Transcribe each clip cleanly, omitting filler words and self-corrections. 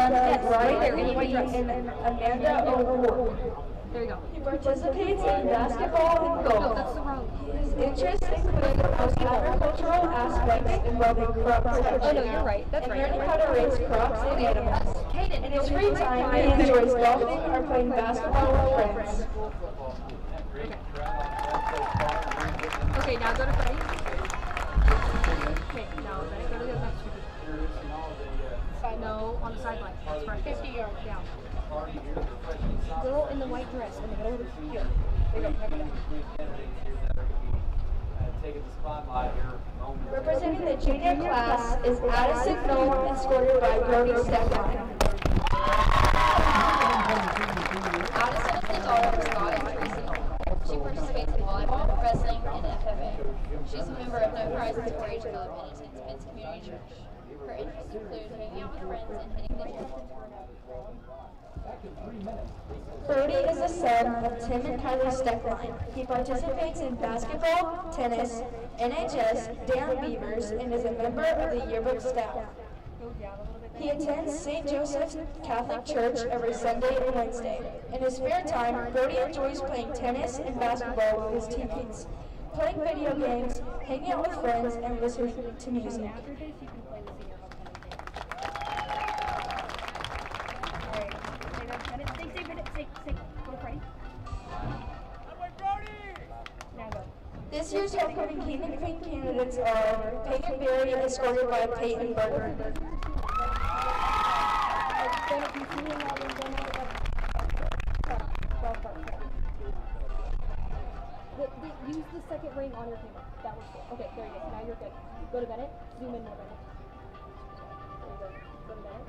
son of Ryan Amy and Amanda O'Rourke. There you go. He participates in basketball and golf. That's the road. His interests include most agricultural aspects involving crop protection. Oh no, you're right. That's and right. learning how to raise crops and animals. Caden, In his free time, he enjoys golfing or playing basketball with friends. Okay, now go to Fredy. Okay, now Bennett, go to the next one. No, on the sideline. That's right. 50 yards down. Girl in the white dress in the middle of the field. There you go. Representing the junior class is Addison Nolan, escorted by Brody Stefan. Addison is the daughter of Scott and Tracy. She participates in volleyball, wrestling, and FFA. She's a member of No Horizons 4-H Club and attends Ben's Community Church. Her interests include hanging out with friends and hitting the gym. Fredy is the son of Tim and Kylie Steckline. He participates in basketball, tennis, NHS, Dan Beavers, and is a member of the yearbook staff. He attends St. Joseph's Catholic Church every Sunday and Wednesday. In his spare time, Fredy enjoys playing tennis and basketball with his teammates, playing video games, hanging out with friends, and listening to music. This year's homecoming king and queen candidates are Peyton Berry, escorted by Peyton Burkhart. Use the second ring on your camera. That was good. Okay, there you go. Now you're good. Go to Bennett. Zoom in more, Bennett. There you go. Go to Bennett.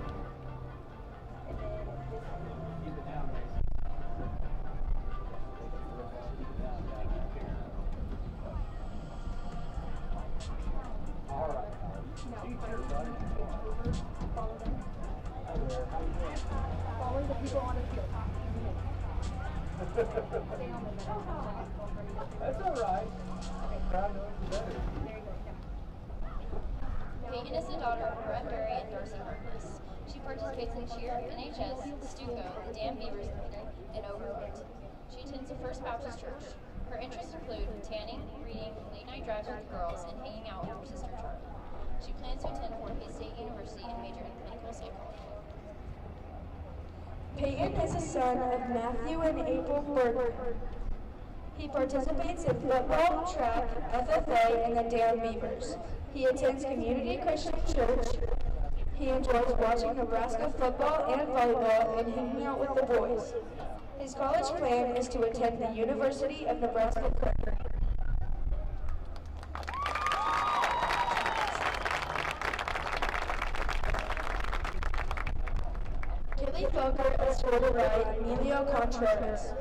And then keep it down, all right. Follow them. Follow the people on the field. Stay on the That's all right. Crowd knows you better. There you go. Peyton is the daughter of Brett Berry and Darcy Harkless. She participates in cheer, NHS, Stuco, the Dan Beavers Committee, and Overlooked. She attends the First Baptist Church. Her interests include tanning, reading, late night drives with the girls, and hanging out with her sister Charlie. She plans to attend Fort Hays State University and major in clinical psychology. Peyton is the son of Matthew and April Burkhart. He participates in football, track, FFA, and the Dan Beavers. He attends Community Christian Church. He enjoys watching Nebraska football and volleyball and hanging out with the boys. His college plan is to attend the University of Nebraska. Kelly Felker is escorted by Emilio Contreras.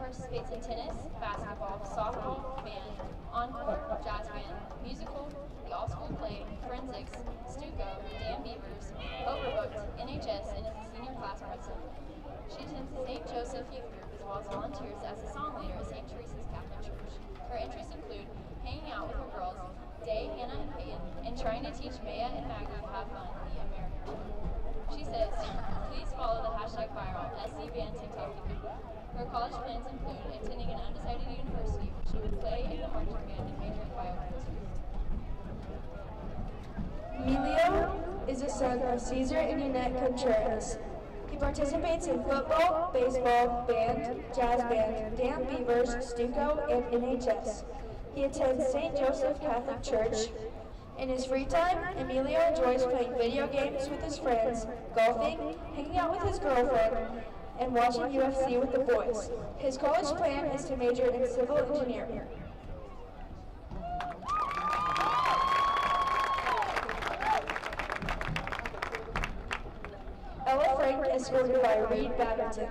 Participates in tennis, basketball, softball, band, encore, jazz band, musical, the all-school play, forensics, Stuco, the Dan Beavers, Overbooked, NHS, and is a senior class president. She attends the St. Joseph Youth Group as well as volunteers as a song leader at St. Teresa's Catholic Church. Her interests include hanging out with her girls, Day, Hannah, and Peyton, and trying to teach Maya and Maggie to have fun in the American. She says, please follow the #viral SCBand TikTok account. Her college plans include attending an undecided university where she would play in the marching band and major in biochemistry. Emilio is the son of Cesar and Yannette Contreras. He participates in football, baseball, band, jazz band, Dan Beavers, Stuco, and NHS. He attends St. Joseph Catholic Church. In his free time, Emilio enjoys playing video games with his friends, golfing, hanging out with his girlfriend, and watching UFC with the boys. His college plan is to major in civil engineering. Ella Frank, escorted by Reed Batterton.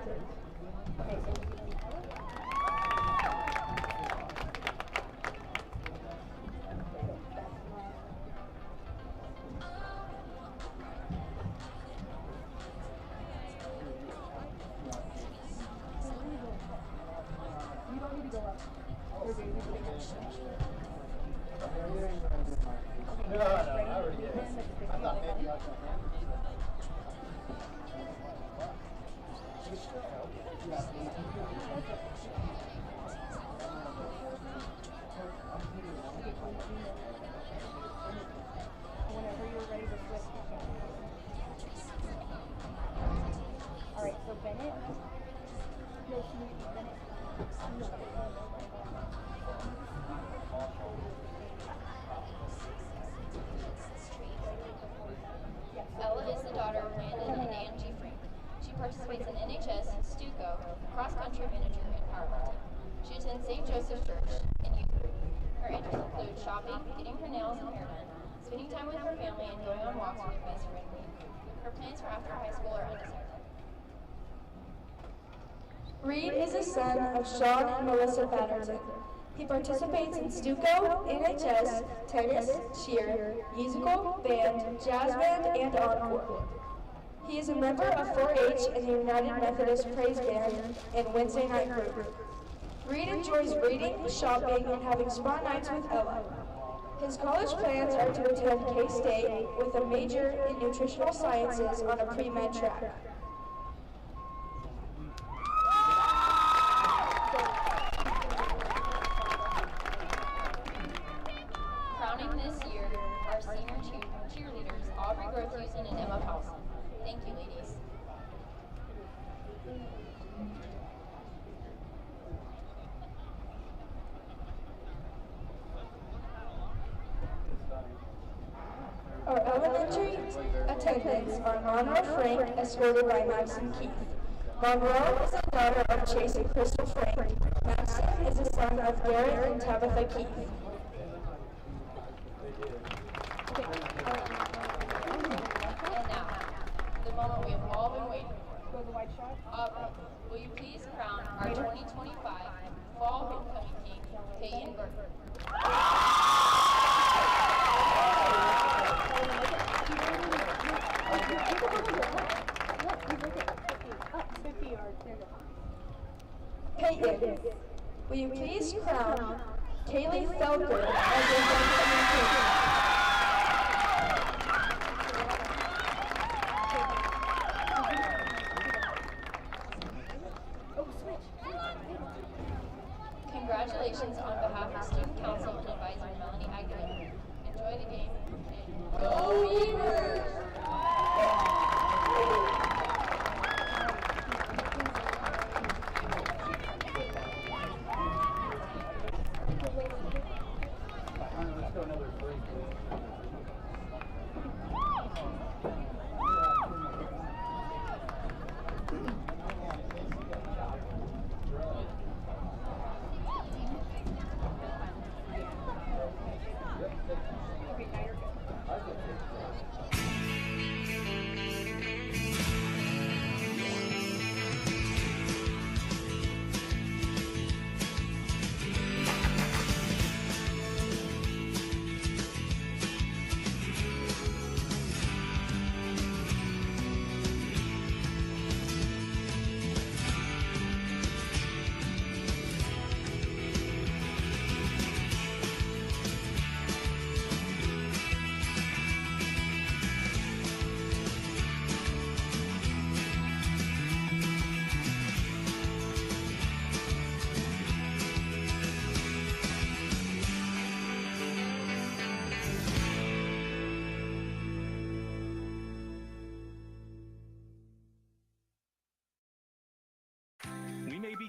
Whenever you're ready to switch. Alright, so Bennett. No, she needs Bennett. Ella is the daughter of Landon and Angie Frank. She participates in NHS, Stuco, cross-country manager, and powerlifting. She attends St. Joseph Church and youth group. Her interests include shopping, getting her nails and hair done, spending time with her family, and going on walks with her best friend Reed. Her plans for after high school are undecided. Reed is the son of Sean and Melissa Batterton. He participates in Stuco, NHS, tennis, cheer, musical, band, jazz band, and encore. He is a member of 4-H and the United Methodist Praise Band and Wednesday night group. Reed enjoys reading, shopping, and having spa nights with Ella. His college plans are to attend K-State with a major in nutritional sciences on a pre-med track. Crowning this year are senior cheerleaders Aubrey Grothhusen and Emma Paulson. Thank you, ladies. Our elementary attendants are Monroe Frank, escorted by Maxon Keith. Monroe is the daughter of Chase and Crystal Frank. Maxon is the son of Garrett and Tabitha Keith. And now, the moment we have all been waiting for. Go the white shot. Aubrey, will you please crown our 2025 Fall Homecoming King, Caden Burkhart? Peyton, will you please crown Kaylee Felker as your homecoming king? Congratulations on behalf of Student Council and Advisor Melanie Aguilar. Enjoy the game. And go Beavers! Okay, now you're good.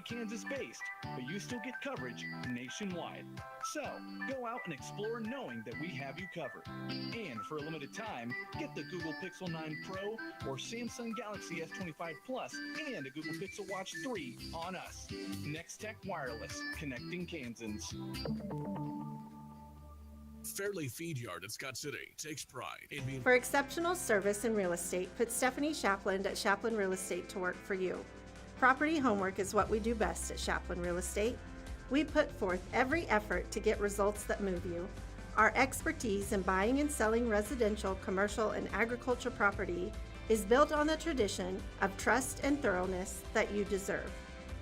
Kansas based, but you still get coverage nationwide. So, go out and explore knowing that we have you covered. And for a limited time, get the Google Pixel 9 Pro or Samsung Galaxy S25 Plus and a Google Pixel Watch 3 on us. Next Tech Wireless, connecting Kansans. Fairleigh Feed Yard in Scott City takes pride in being... For exceptional service in real estate, put Stephanie Shapland at Shapland Real Estate to work for you. Property homework is what we do best at Shapland Real Estate. We put forth every effort to get results that move you. Our expertise in buying and selling residential, commercial, and agriculture property is built on the tradition of trust and thoroughness that you deserve.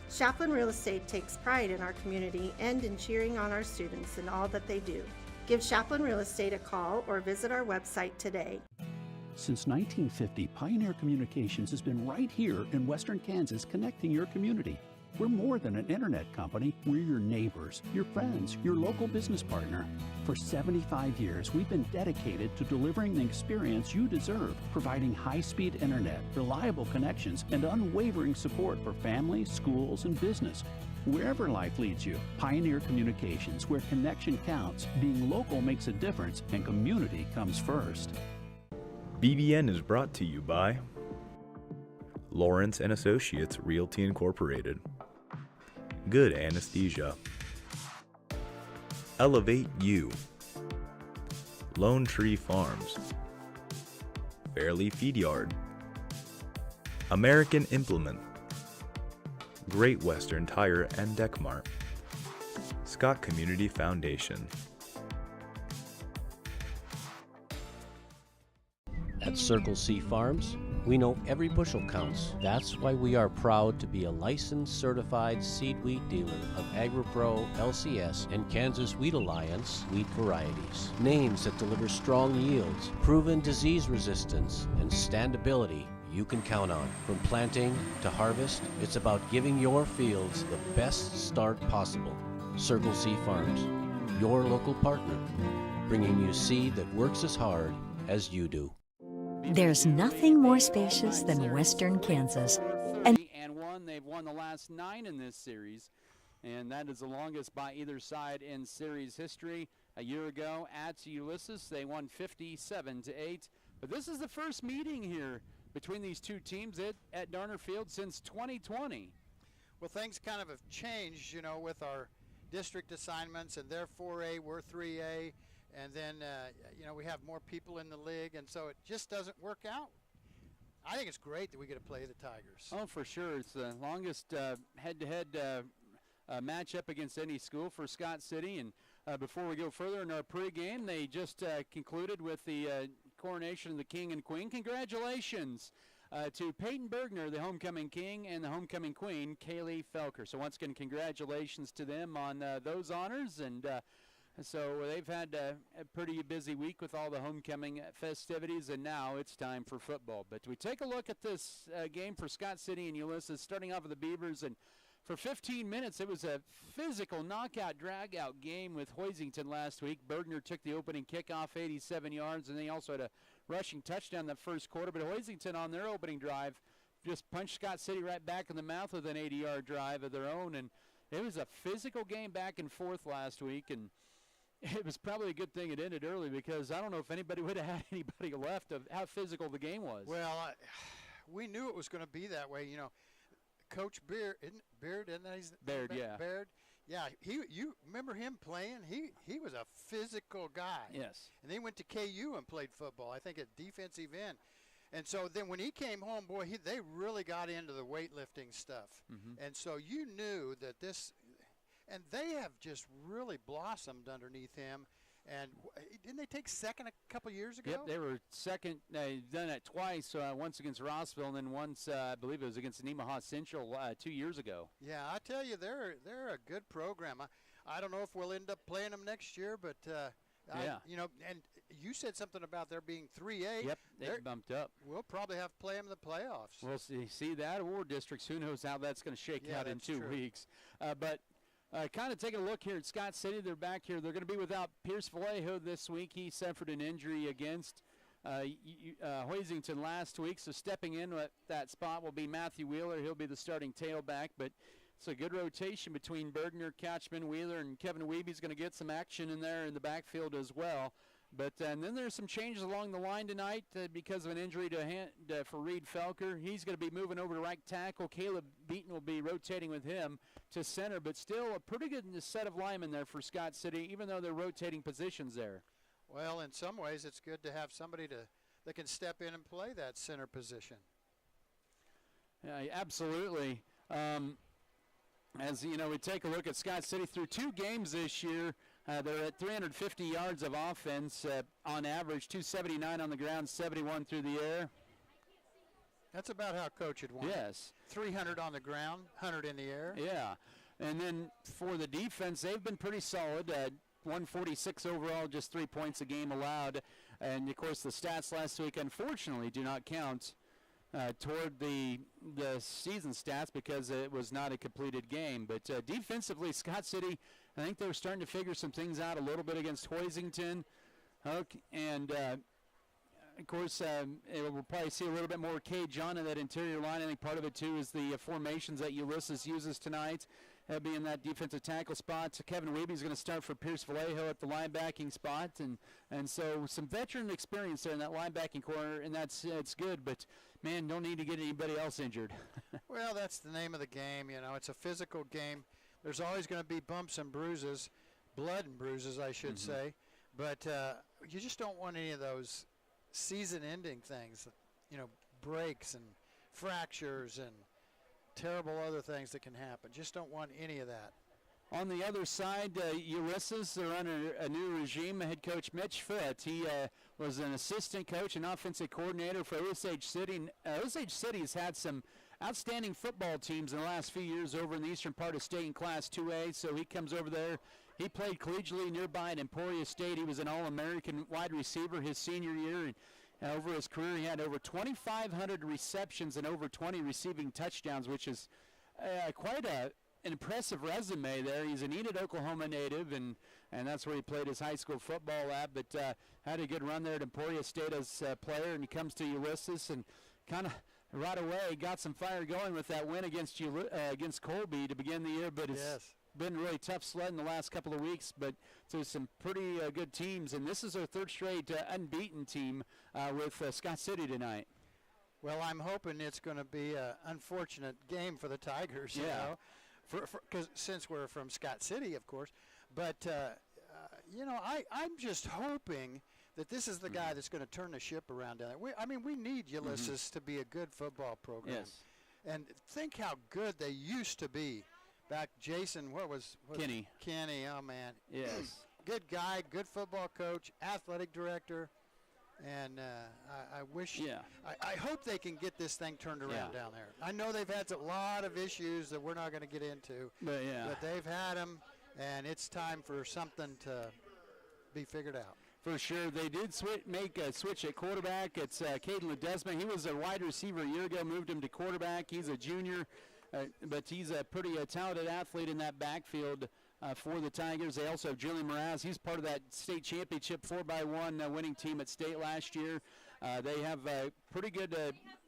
Shapland Real Estate takes pride in our community and in cheering on our students in all that they do. Give Shapland Real Estate a call or visit our website today. Since 1950, Pioneer Communications has been right here in Western Kansas connecting your community. We're more than an internet company. We're your neighbors, your friends, your local business partner. For 75 years, we've been dedicated to delivering the experience you deserve, providing high-speed internet, reliable connections, and unwavering support for families, schools, and business. Wherever life leads you, Pioneer Communications, where connection counts, being local makes a difference, and community comes first. BBN is brought to you by Lawrence & Associates Realty Incorporated, Good Anesthesia, Elevate You, Lone Tree Farms, Fairleigh Feed Yard, American Implement, Great Western Tire and Deck Mart, Scott Community Foundation. At Circle C Farms, we know every bushel counts. That's why we are proud to be a licensed, certified seed wheat dealer of AgriPro, LCS, and Kansas Wheat Alliance wheat varieties. Names that deliver strong yields, proven disease resistance, and standability you can count on. From planting to harvest, it's about giving your fields the best start possible. Circle C Farms, your local partner, bringing you seed that works as hard as you do. There's nothing more spacious than Western Kansas. And they've won the last 9 in this series, and that is the longest by either side in series history. A year ago at Ulysses, they won 57-8. But this is the first meeting here between these two teams at Darner Field since 2020. Well, things kind of have changed, you know, with our district assignments, and they're 4A, we're 3A. And then, you know, we have more people in the league, and so it just doesn't work out. I think it's great that we get to play the Tigers. Oh, for sure. It's the longest head-to-head matchup against any school for Scott City. And before we go further in our pregame, they just concluded with the coronation of the King and Queen. Congratulations to Peyton Bergner, the homecoming king, and the homecoming queen, Kaylee Felker. So once again, congratulations to them on those honors. And so they've had a pretty busy week with all the homecoming festivities, and now it's time for football. But we take a look at this game for Scott City and Ulysses, starting off with the Beavers. And for 15 minutes, it was a physical knockout, drag-out game with Hoisington last week. Bergner took the opening kickoff, 87 yards, and they also had a rushing touchdown that first quarter. But Hoisington on their opening drive just punched Scott City right back in the mouth with an 80-yard drive of their own. And it was a physical game back and forth last week, and it was probably a good thing it ended early, because I don't know if anybody would have had anybody left of how physical the game was. Well, we knew it was going to be that way. You know, Coach Beard, isn't that his Baird, yeah. Baird. Yeah, you remember him playing? He was a physical guy. Yes. And they went to KU and played football, I think at defensive end. And so then when he came home, boy, they really got into the weightlifting stuff. Mm-hmm. And so you knew that this – and they have just really blossomed underneath him. And didn't they take second a couple years ago? Yep, they were second. They've done it twice, once against Rossville, and then once, I believe it was against Nemaha Central 2 years ago. Yeah, I tell you, they're a good program. I don't know if we'll end up playing them next year, but yeah. You know, and you said something about there being 3A. Yep, they bumped up. We'll probably have to play them in the playoffs. We'll see that, or districts. Who knows how that's going to shake out in 2 weeks. But kind of taking a look here at Scott City. They're back here. They're going to be without Pierce Vallejo this week. He suffered an injury against Hoisington last week. So stepping in at that spot will be Matthew Wheeler. He'll be the starting tailback. But It's a good rotation between Bergner, Catchman, Wheeler, and Kevin Weeby's going to get some action in there in the backfield as well. But and then there's some changes along the line tonight because of an injury for Reed Felker. He's going to be moving over to right tackle. Kaleb Beaton will be rotating with him to center, but still a pretty good set of linemen there for Scott City, even though they're rotating positions there. Well, in some ways, it's good to have somebody that can step in and play that center position. Yeah, absolutely. As you know, we take a look at Scott City through 2 games this year. They're at 350 yards of offense on average, 279 on the ground, 71 through the air. That's about how Coach had won. Yes. 300 on the ground, 100 in the air. Yeah. And then for the defense, they've been pretty solid. 146 overall, just 3 points a game allowed. And, of course, the stats last week, unfortunately, do not count toward the season stats because it was not a completed game. But defensively, Scott City, I think they're starting to figure some things out a little bit against Hoisington. And, of course, we'll probably see a little bit more Cade John in that interior line. I think part of it, too, is the formations that Ulysses uses tonight. Be in that defensive tackle spot. So Kevin Weeby is going to start for Pierce Vallejo at the linebacking spot, and so some veteran experience there in that linebacking corner, and it's good. But man, don't need to get anybody else injured. Well, that's the name of the game. You know, it's a physical game. There's always going to be bumps and bruises, blood and bruises, I should say. But you just don't want any of those season-ending things. You know, breaks and fractures and terrible other things that can happen. Just don't want any of that. On the other side, Ulysses, they're under a new regime. Head coach Mitch Foote, he was an assistant coach and offensive coordinator for Osage City. Osage City has had some outstanding football teams in the last few years over in the eastern part of state in Class 2A, so he comes over there. He played collegiately nearby at Emporia State. He was an All-American wide receiver his senior year. Over his career, he had over 2,500 receptions and over 20 receiving touchdowns, which is quite an impressive resume there. He's an Enid, Oklahoma native, and that's where he played his high school football at, but had a good run there at Emporia State as a player, and he comes to Ulysses and kind of right away got some fire going with that win against Colby to begin the year, but it's been really tough sledding the last couple of weeks, but to some pretty good teams, and this is our third straight unbeaten team with Scott City tonight. Well, I'm hoping it's going to be an unfortunate game for the Tigers, you know, because since we're from Scott City, of course. But, you know, I'm just hoping that this is the guy that's going to turn the ship around down there. We need Ulysses to be a good football program. Yes. And think how good they used to be. Back, Jason, what was Kenny. Kenny, oh, man. Yes. Good guy, good football coach, athletic director. And I wish, I hope they can get this thing turned around down there. I know they've had a lot of issues that we're not going to get into, but they've had them, and it's time for something to be figured out. For sure. They did make a switch at quarterback. It's Caden Ledesma. He was a wide receiver a year ago, moved him to quarterback. He's a junior, but he's a pretty talented athlete in that backfield. For the Tigers. They also have Julian Mraz. He's part of that state championship 4x1 winning team at state last year. They have pretty good,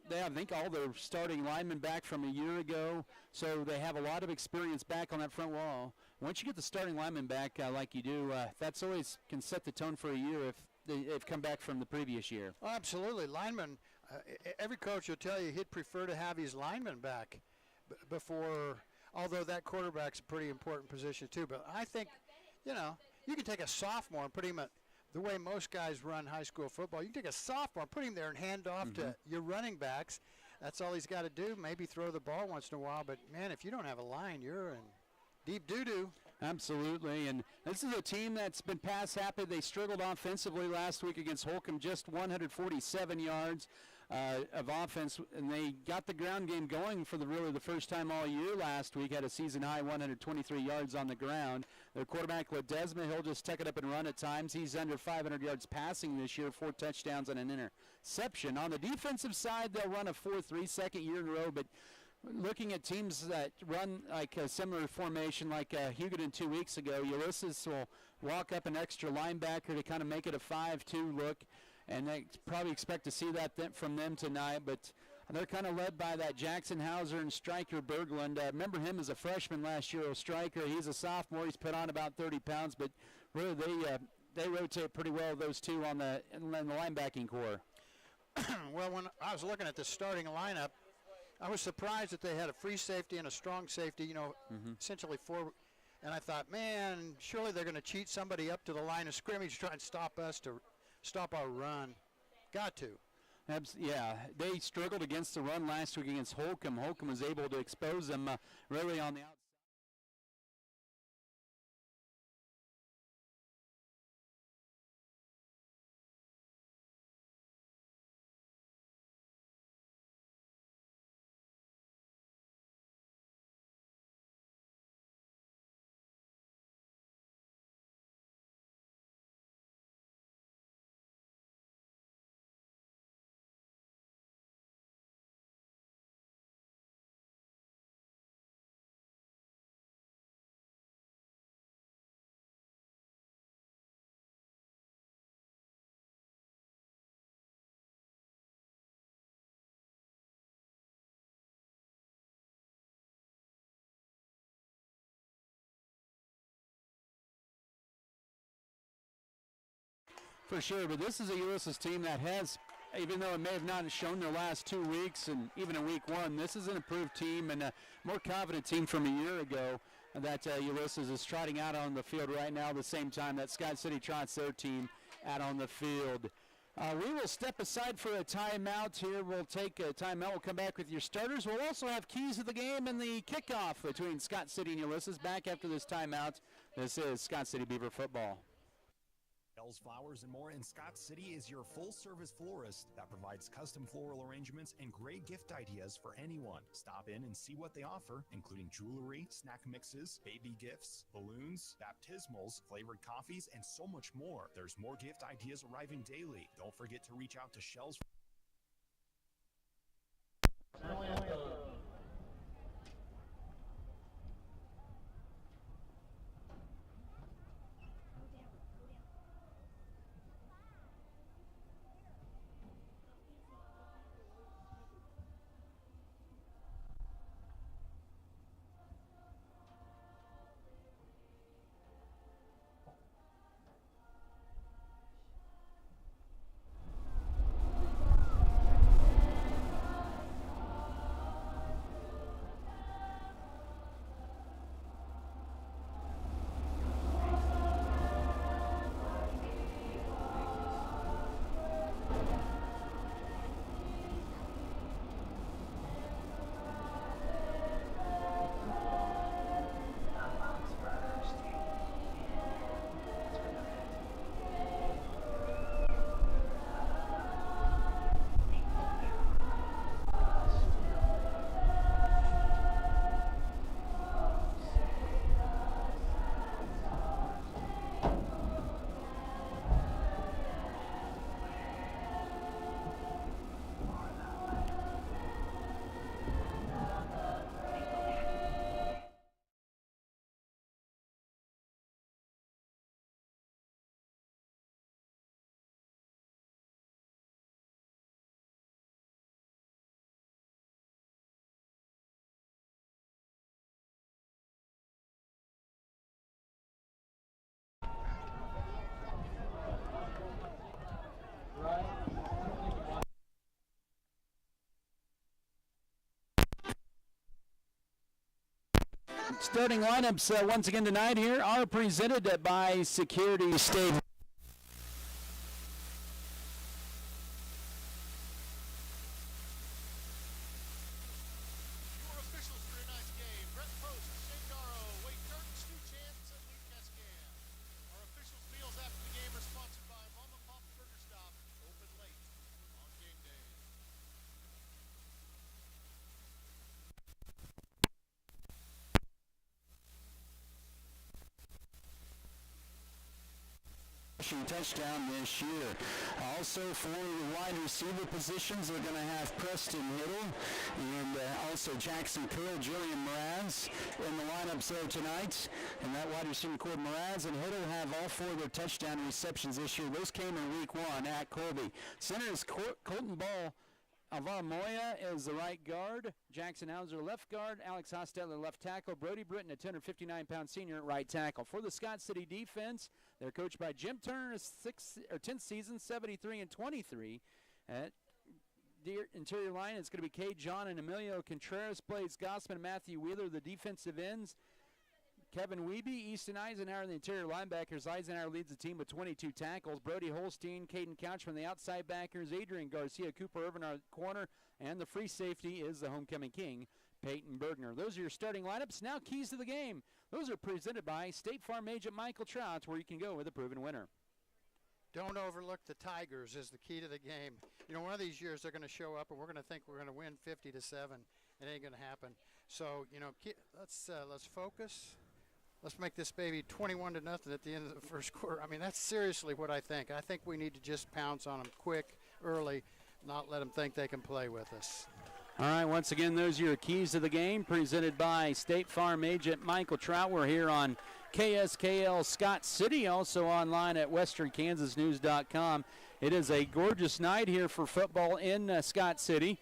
they have, I think, all their starting linemen back from a year ago. So they have a lot of experience back on that front wall. Once you get the starting linemen back like you do, that's always can set the tone for a year if they've come back from the previous year. Oh, absolutely. Linemen, every coach will tell you he'd prefer to have his linemen back before. Although that quarterback's a pretty important position too. But I think, you know, you can take a sophomore and put him at the way most guys run high school football. You can take a sophomore, put him there and hand off to your running backs. That's all he's got to do. Maybe throw the ball once in a while. But, man, if you don't have a line, you're in deep doo-doo. Absolutely, and this is a team that's been pass happy. They struggled offensively last week against Holcomb, just 147 yards of offense, and they got the ground game going for the first time all year last week. Had a season high 123 yards on the ground. Their quarterback Ledesma, he'll just tuck it up and run at times. He's under 500 yards passing this year, 4 touchdowns and an interception. On the defensive side, they'll run a 4-3 second year in a row, but looking at teams that run like a similar formation like Hugoton 2 weeks ago, Ulysses will walk up an extra linebacker to kind of make it a 5-2 look, and they probably expect to see that from them tonight. But And they're kind of led by that Jackson Hauser and Stryker Berglund. Remember him as a freshman last year, Stryker. He's a sophomore. He's put on about 30 pounds, but really they rotate pretty well, those two in the linebacking core. Well, when I was looking at the starting lineup, I was surprised that they had a free safety and a strong safety, essentially four. And I thought, man, surely they're going to cheat somebody up to the line of scrimmage to try and stop us, to stop our run. Got to. Yeah, they struggled against the run last week against Holcomb. Holcomb was able to expose them really on the outside. For sure, but this is a Ulysses team that has, even though it may have not shown their last 2 weeks and even in week one, this is an improved team and a more confident team from a year ago that Ulysses is trotting out on the field right now at the same time that Scott City trots their team out on the field. We will step aside for a timeout here. We'll take a timeout. We'll come back with your starters. We'll also have keys of the game and the kickoff between Scott City and Ulysses. Back after this timeout. This is Scott City Beaver football. Shells Flowers and More in Scott City is your full-service florist that provides custom floral arrangements and great gift ideas for anyone. Stop in and see what they offer, including jewelry, snack mixes, baby gifts, balloons, baptismals, flavored coffees, and so much more. There's more gift ideas arriving daily. Don't forget to reach out to Shells. Starting lineups once again tonight here are presented by Security State. Touchdown this year. Also for the wide receiver positions, they're going to have Preston Hiddle and also Jackson Curl, Julian Mraz in the lineups there tonight. And that wide receiver core, Mraz and Hiddle, have all four of their touchdown receptions this year. Those came in week one at Colby. Center is Colton Ball Alvaro Moya is the right guard. Jackson Hauser, left guard. Alex Hostetler, left tackle. Brody Britton, a 259-pound senior at right tackle. For the Scott City defense, they're coached by Jim Turner, 10th season, 73-23. At the interior line, it's going to be Kay John and Emilio Contreras. Blaze Gossman, Matthew Wheeler, the defensive ends. Kevin Wiebe, Easton Eisenhower, the interior linebackers. Eisenhower leads the team with 22 tackles. Brody Holstein, Caden Couchman, the outside backers. Adrian Garcia, Cooper Irvin, our corner. And the free safety is the homecoming king, Peyton Bergner. Those are your starting lineups. Now keys to the game. Those are presented by State Farm agent Michael Trout, where you can go with a proven winner. Don't overlook the Tigers is the key to the game. You know, one of these years they're going to show up and we're going to think we're going to win 50-7. It ain't going to happen. So, you know, let's focus. Let's make this baby 21-0 at the end of the first quarter. I mean, that's seriously what I think. I think we need to just pounce on them quick, early, not let them think they can play with us. All right, once again, those are your keys to the game presented by State Farm agent Michael Trout. We're here on KSKL Scott City, also online at westernkansasnews.com. It is a gorgeous night here for football in Scott City.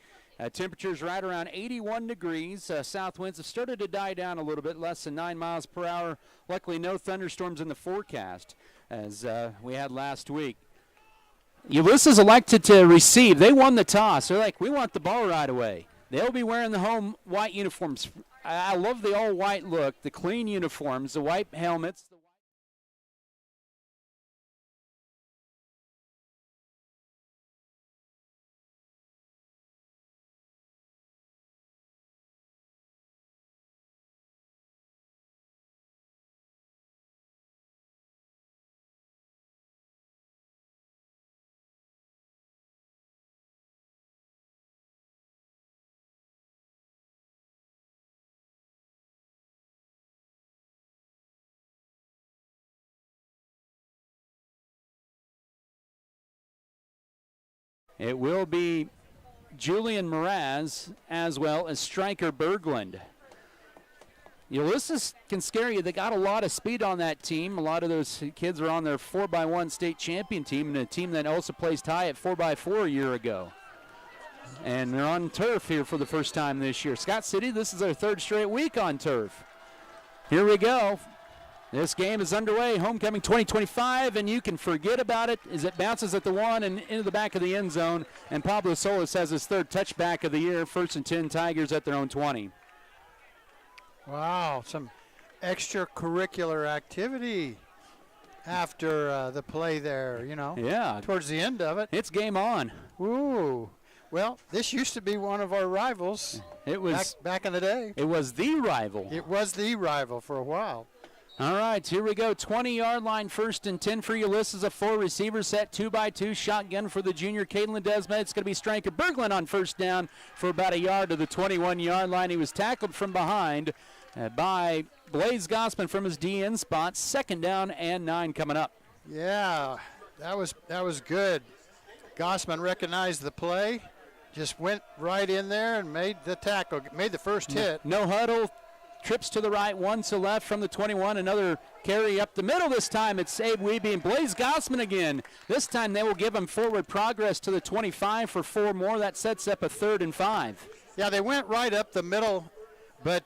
Temperatures right around 81 degrees. South winds have started to die down a little bit, less than 9 miles per hour. Luckily, no thunderstorms in the forecast, as we had last week. Ulysses elected to receive. They won the toss. They're like, we want the ball right away. They'll be wearing the home white uniforms. I love the all-white look, the clean uniforms, the white helmets. It will be Julian Mraz as well as Stryker Berglund. Ulysses can scare you. They got a lot of speed on that team. A lot of those kids are on their 4x1 state champion team and a team that also placed high at 4x4 a year ago. And they're on turf here for the first time this year. Scott City, this is their third straight week on turf. Here we go. This game is underway, homecoming 2025, and you can forget about it as it bounces at the 1 and into the back of the end zone. And Pablo Solis has his third touchback of the year, 1st and 10 Tigers at their own 20. Wow, some extracurricular activity after the play there, you know. Yeah. Towards the end of it. It's game on. Ooh. Well, this used to be one of our rivals. It was back in the day. It was the rival. It was the rival for a while. All right, here we go. 20-yard line, 1st and 10 for Ulysses. A 4-receiver set, 2x2 shotgun for the junior Caden Ledesma. It's going to be Stryker Berglund on first down for about a yard to the 21-yard line. He was tackled from behind by Blaze Gossman from his DN spot. 2nd down and 9 coming up. Yeah, that was good. Gossman recognized the play, just went right in there and made the tackle, made the first hit. No huddle. Trips to the right, 1 to left from the 21. Another carry up the middle this time. It's Abe Wiebe and Blaze Gossman again. This time they will give him forward progress to the 25 for 4 more. That sets up a 3rd and 5. Yeah, they went right up the middle, but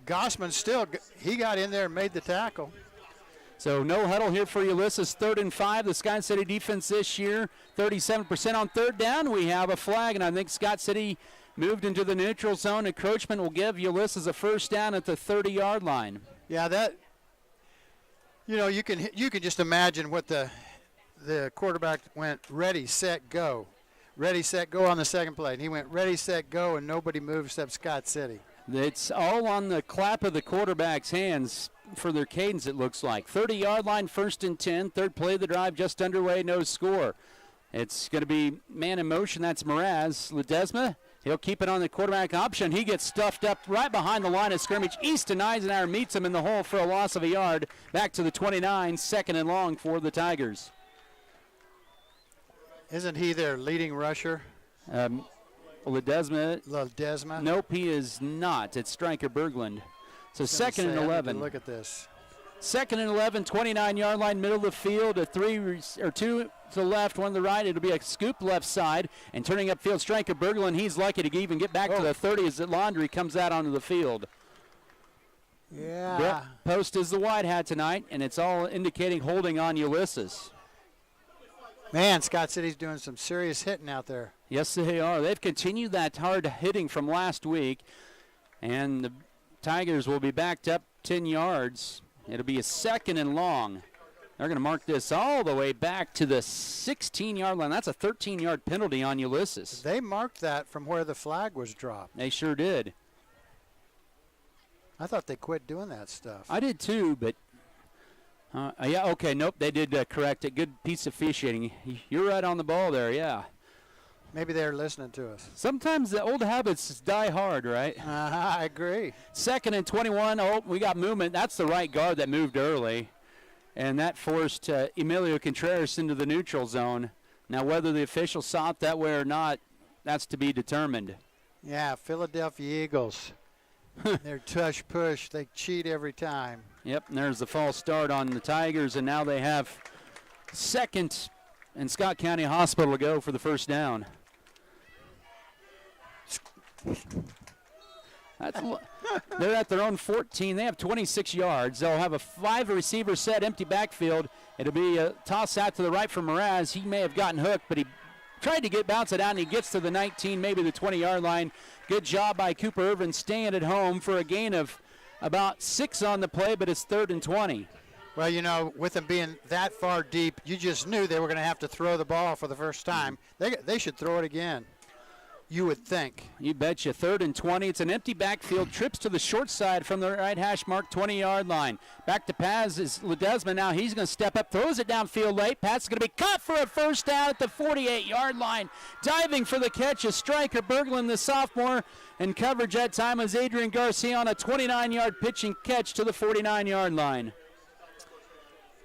Gossman still, he got in there and made the tackle. So no huddle here for Ulysses. 3rd and 5. The Scott City defense this year, 37% on 3rd down. We have a flag, and I think Scott City moved into the neutral zone. Encroachment will give Ulysses a 1st down at the 30-yard line. Yeah, that, you know, you can just imagine what the quarterback went ready, set, go. Ready, set, go on the second play. And he went ready, set, go, and nobody moved except Scott City. It's all on the clap of the quarterback's hands for their cadence, it looks like. 30-yard line, 1st and 10. 3rd play of the drive just underway, no score. It's going to be man in motion. That's Mraz. Ledesma, he'll keep it on the quarterback option. He gets stuffed up right behind the line of scrimmage. Easton Eisenhower meets him in the hole for a loss of a yard. Back to the 29, 2nd and long for the Tigers. Isn't he their leading rusher? Ledesma. Nope, he is not. It's Stryker Berglund. So 2nd and 11. Look at this. 2nd and 11, 29-yard line, middle of the field, two to the left, one to the right. It'll be a scoop left side, and turning upfield, Striker Berglund, he's lucky to even get back to the 30 as Laundry comes out onto the field. Yeah. Brett Post is the wide hat tonight, and it's all indicating holding on Ulysses. Man, Scott City's doing some serious hitting out there. Yes, they are. They've continued that hard hitting from last week, and the Tigers will be backed up 10 yards. It'll be a 2nd and long. They're going to mark this all the way back to the 16-yard line. That's a 13-yard penalty on Ulysses. They marked that from where the flag was dropped. They sure did. I thought they quit doing that stuff. I did too, but yeah, okay, nope, they did correct it. Good piece of officiating. You're right on the ball there, yeah. Maybe they're listening to us. Sometimes the old habits die hard, right? I agree. 2nd and 21. Oh, we got movement. That's the right guard that moved early, and that forced Emilio Contreras into the neutral zone. Now, whether the official saw it that way or not, that's to be determined. Yeah, Philadelphia Eagles. They're tush push. They cheat every time. Yep, and there's the false start on the Tigers, and now they have 2nd and Scott County Hospital to go for the first down. They're at their own 14. They have 26 yards. They'll have a 5-receiver set, empty backfield. It'll be a toss out to the right for Mraz. He may have gotten hooked, but he tried to bounce it out, and he gets to the 19, maybe the 20-yard line. Good job by Cooper Irvin staying at home for a gain of about 6 on the play, but it's 3rd and 20. Well, you know, with them being that far deep, you just knew they were going to have to throw the ball for the first time. They should throw it again, you would think. You betcha. 3rd and 20. It's an empty backfield. Trips to the short side from the right hash mark, 20-yard line. Back to Paz is Ledesma now. He's going to step up, throws it downfield late. Paz is going to be caught for a first down at the 48-yard line. Diving for the catch is Striker Berglund, the sophomore. And coverage that time is Adrian Garcia on a 29-yard pitch and catch to the 49-yard line.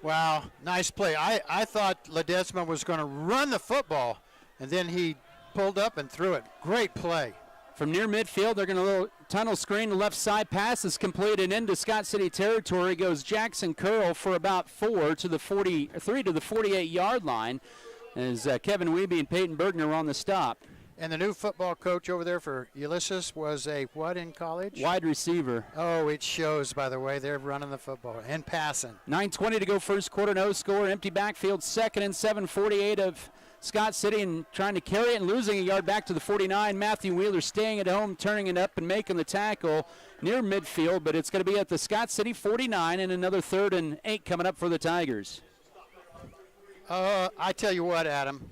Wow, nice play. I thought Ledesma was going to run the football, and then he pulled up and threw it. Great play. From near midfield, they're going to little tunnel screen. The left side pass is completed into Scott City territory. Goes Jackson Curl for about 3 to the 48-yard line as Kevin Wiebe and Peyton Bergner are on the stop. And the new football coach over there for Ulysses was a what in college? Wide receiver. Oh, it shows, by the way. They're running the football and passing. 9:20 to go first quarter, no score. Empty backfield, 2nd and 7, 48 of Scott City, and trying to carry it and losing a yard back to the 49. Matthew Wheeler staying at home, turning it up and making the tackle near midfield, but it's going to be at the Scott City 49 and another 3rd and 8 coming up for the Tigers. I tell you what, Adam.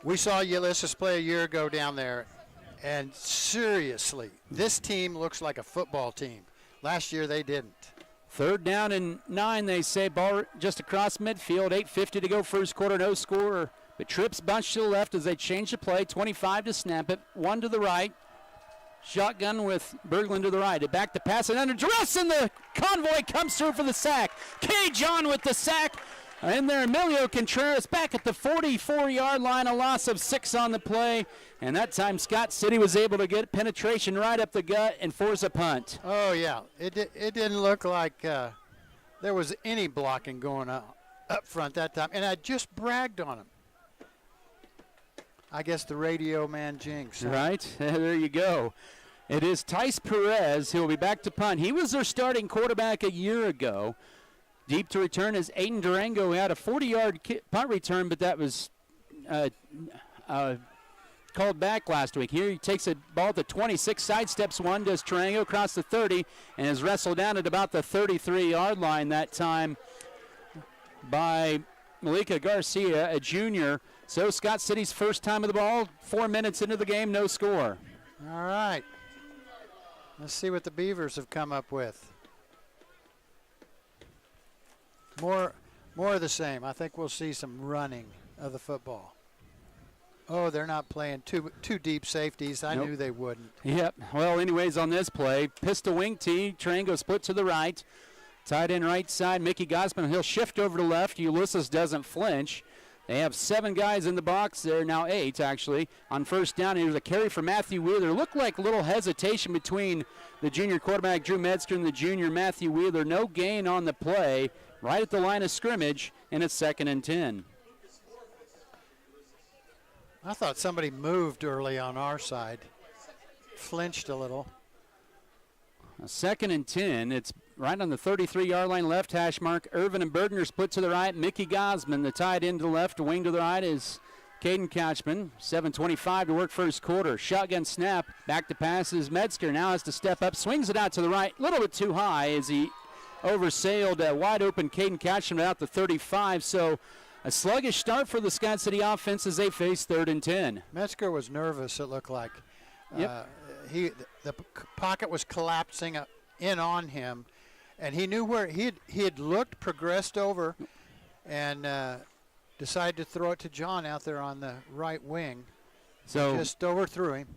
We saw Ulysses play a year ago down there, and seriously, this team looks like a football team. Last year they didn't. 3rd down and 9, they say. Ball just across midfield. 8:50 to go first quarter, no score. But trips bunch to the left as they change the play. 25 to snap it. 1 to the right. Shotgun with Berglund to the right. Back to pass it under duress, and the convoy comes through for the sack. K. John with the sack. In there, Emilio Contreras back at the 44-yard line, a loss of 6 on the play. And that time, Scott City was able to get penetration right up the gut and force a punt. Oh, yeah. It didn't look like there was any blocking going up front that time. And I just bragged on him. I guess the radio man jinx. Huh? Right. There you go. It is Tice Perez who will be back to punt. He was their starting quarterback a year ago. Deep to return is Aiden Durango. He had a 40-yard punt return, but that was called back last week. Here he takes a ball at the 26, sidesteps one, does Durango across the 30, and is wrestled down at about the 33-yard line that time by Malika Garcia, a junior. So Scott City's first time of the ball, 4 minutes into the game, no score. All right. Let's see what the Beavers have come up with. More of the same. I think we'll see some running of the football. Oh, they're not playing two deep safeties. I knew they wouldn't. Yep. Well, anyways, on this play, pistol wing tee. Durango split to the right. Tight end right side, Mickey Gosman. He'll shift over to left. Ulysses doesn't flinch. They have 7 guys in the box. There are now 8, actually. On first down, here's a carry for Matthew Wheeler. Looked like a little hesitation between the junior quarterback, Drew Metzger, and the junior, Matthew Wheeler. No gain on the play, right at the line of scrimmage, and it's 2nd and 10. I thought somebody moved early on our side. Flinched a little. 2nd and 10. It's right on the 33-yard line, left hash mark. Irvin and Bergner split to the right. Mickey Gosman, the tight end to the left. The wing to the right is Caden Couchman. 7:25 to work first quarter. Shotgun snap. Back to passes. Metzger now has to step up. Swings it out to the right. A little bit too high as he oversailed wide open Caden Couchman out the 35. So a sluggish start for the Scott City offense as they face 3rd and 10. Metzger was nervous, it looked like. Yep. The pocket was collapsing in on him, and he knew where he had looked, progressed over, and decided to throw it to John out there on the right wing. So just overthrew him.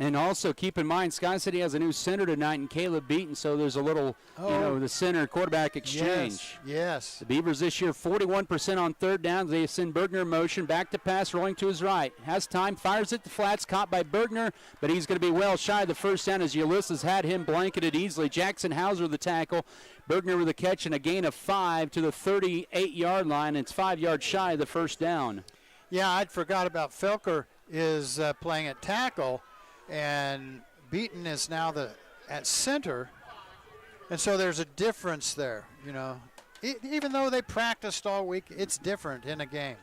And also keep in mind, Scott City has a new center tonight in Kaleb Beaton, so there's a little, the center quarterback exchange. Yes. The Beavers this year 41% on 3rd downs. They send Bergner in motion, back to pass, rolling to his right. Has time, fires it to flats, caught by Bergner, but he's going to be well shy of the first down as Ulysses had him blanketed easily. Jackson Hauser the tackle. Bergner with a catch and a gain of 5 to the 38-yard line. It's 5 yards shy of the first down. Yeah, I'd forgot about Felker is playing at tackle. And Beaton is now at center, and so there's a difference there, even though they practiced all week, it's different in a game.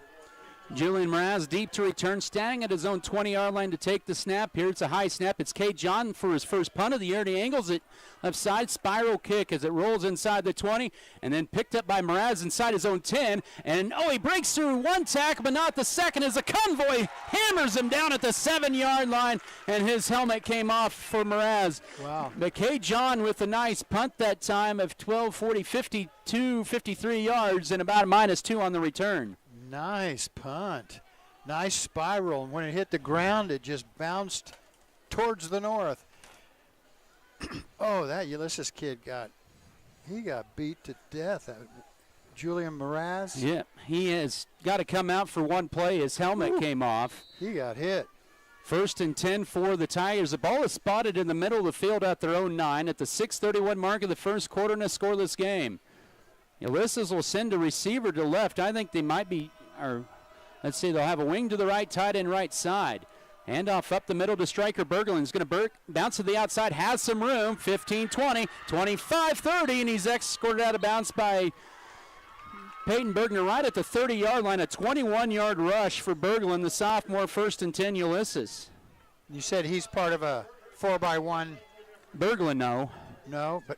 Julian Mraz deep to return, standing at his own 20-yard line to take the snap. Here it's a high snap. It's K. John for his first punt of the year, and he angles it left side, spiral kick as it rolls inside the 20, and then picked up by Mraz inside his own 10. And, he breaks through one tackle, but not the second, as a convoy hammers him down at the 7-yard line, and his helmet came off for Mraz. Wow. But K. John with a nice punt that time of 53 yards, and about a -2 on the return. Nice punt. Nice spiral. And when it hit the ground, it just bounced towards the north. That Ulysses kid got beat to death. Julian Mraz. Yeah, he has got to come out for one play. His helmet came off. He got hit. 1st and 10 for the Tigers. The ball is spotted in the middle of the field at their own 9 at the 6:31 mark of the first quarter in a scoreless game. Ulysses will send a receiver to left. I think they might be, they'll have a wing to the right, tight end right side. Handoff up the middle to striker Berglund. He's going to bounce to the outside, has some room, 15-20, 25-30, and he's escorted out of bounds by Peyton Bergner right at the 30-yard line. A 21-yard rush for Berglund, the sophomore. 1st and 10, Ulysses. You said he's part of a 4x1. Berglund, no. No, but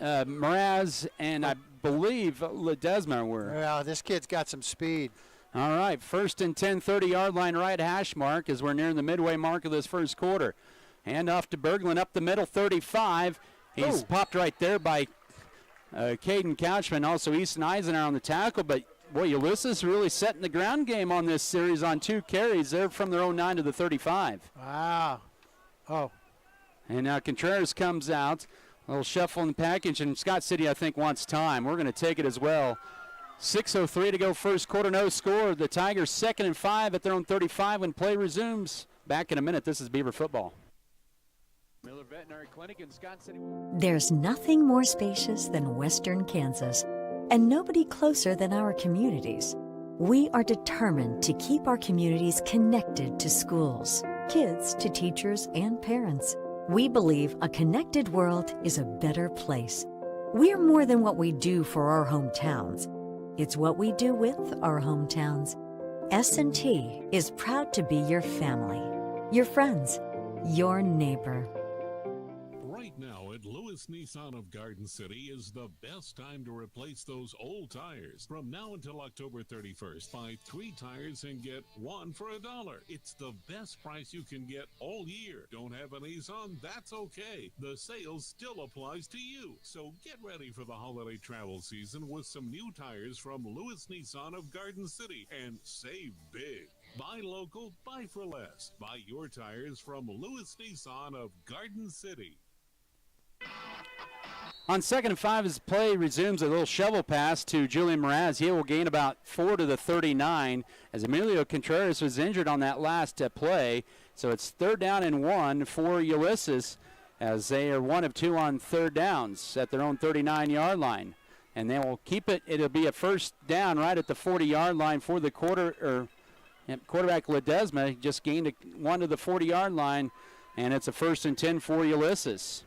Mraz and I believe Ledesma were. Well, this kid's got some speed. All right, 1st and 10, 30-yard line right hash mark as we're nearing the midway mark of this first quarter. Hand off to Berglund up the middle, 35. He's popped right there by Caden Couchman, also Easton Eisener on the tackle. But, boy, Ulysses really setting the ground game on this series on 2 carries. They're from their own 9 to the 35. Wow. And now Contreras comes out. A little shuffle in the package, and Scott City, I think, wants time. We're going to take it as well. 6:03 to go first quarter, no score. The Tigers 2nd and 5 at their own 35 when play resumes. Back in a minute. This is Beaver football. Miller Veterinary Clinic in Scott City. There's nothing more spacious than Western Kansas, and nobody closer than our communities. We are determined to keep our communities connected to schools, kids to teachers and parents. We believe a connected world is a better place. We're more than what we do for our hometowns. It's what we do with our hometowns. S&T is proud to be your family, your friends, your neighbor. Right now at Lewis Nissan of Garden City is the best time to replace those old tires. From now until October 31st, buy 3 tires and get 1 for $1. It's the best price you can get all year. Don't have a Nissan? That's okay. The sale still applies to you. So get ready for the holiday travel season with some new tires from Lewis Nissan of Garden City and save big. Buy local, buy for less. Buy your tires from Lewis Nissan of Garden City. On 2nd and 5, his play resumes a little shovel pass to Julian Mraz. He will gain about 4 to the 39 as Emilio Contreras was injured on that last play. So it's 3rd down and 1 for Ulysses as they are 1 of 2 on 3rd downs at their own 39-yard line. And they will keep it. It'll be a 1st down right at the 40-yard line for the quarterback Ledesma. Just gained 1 to the 40-yard line, and it's a 1st and 10 for Ulysses.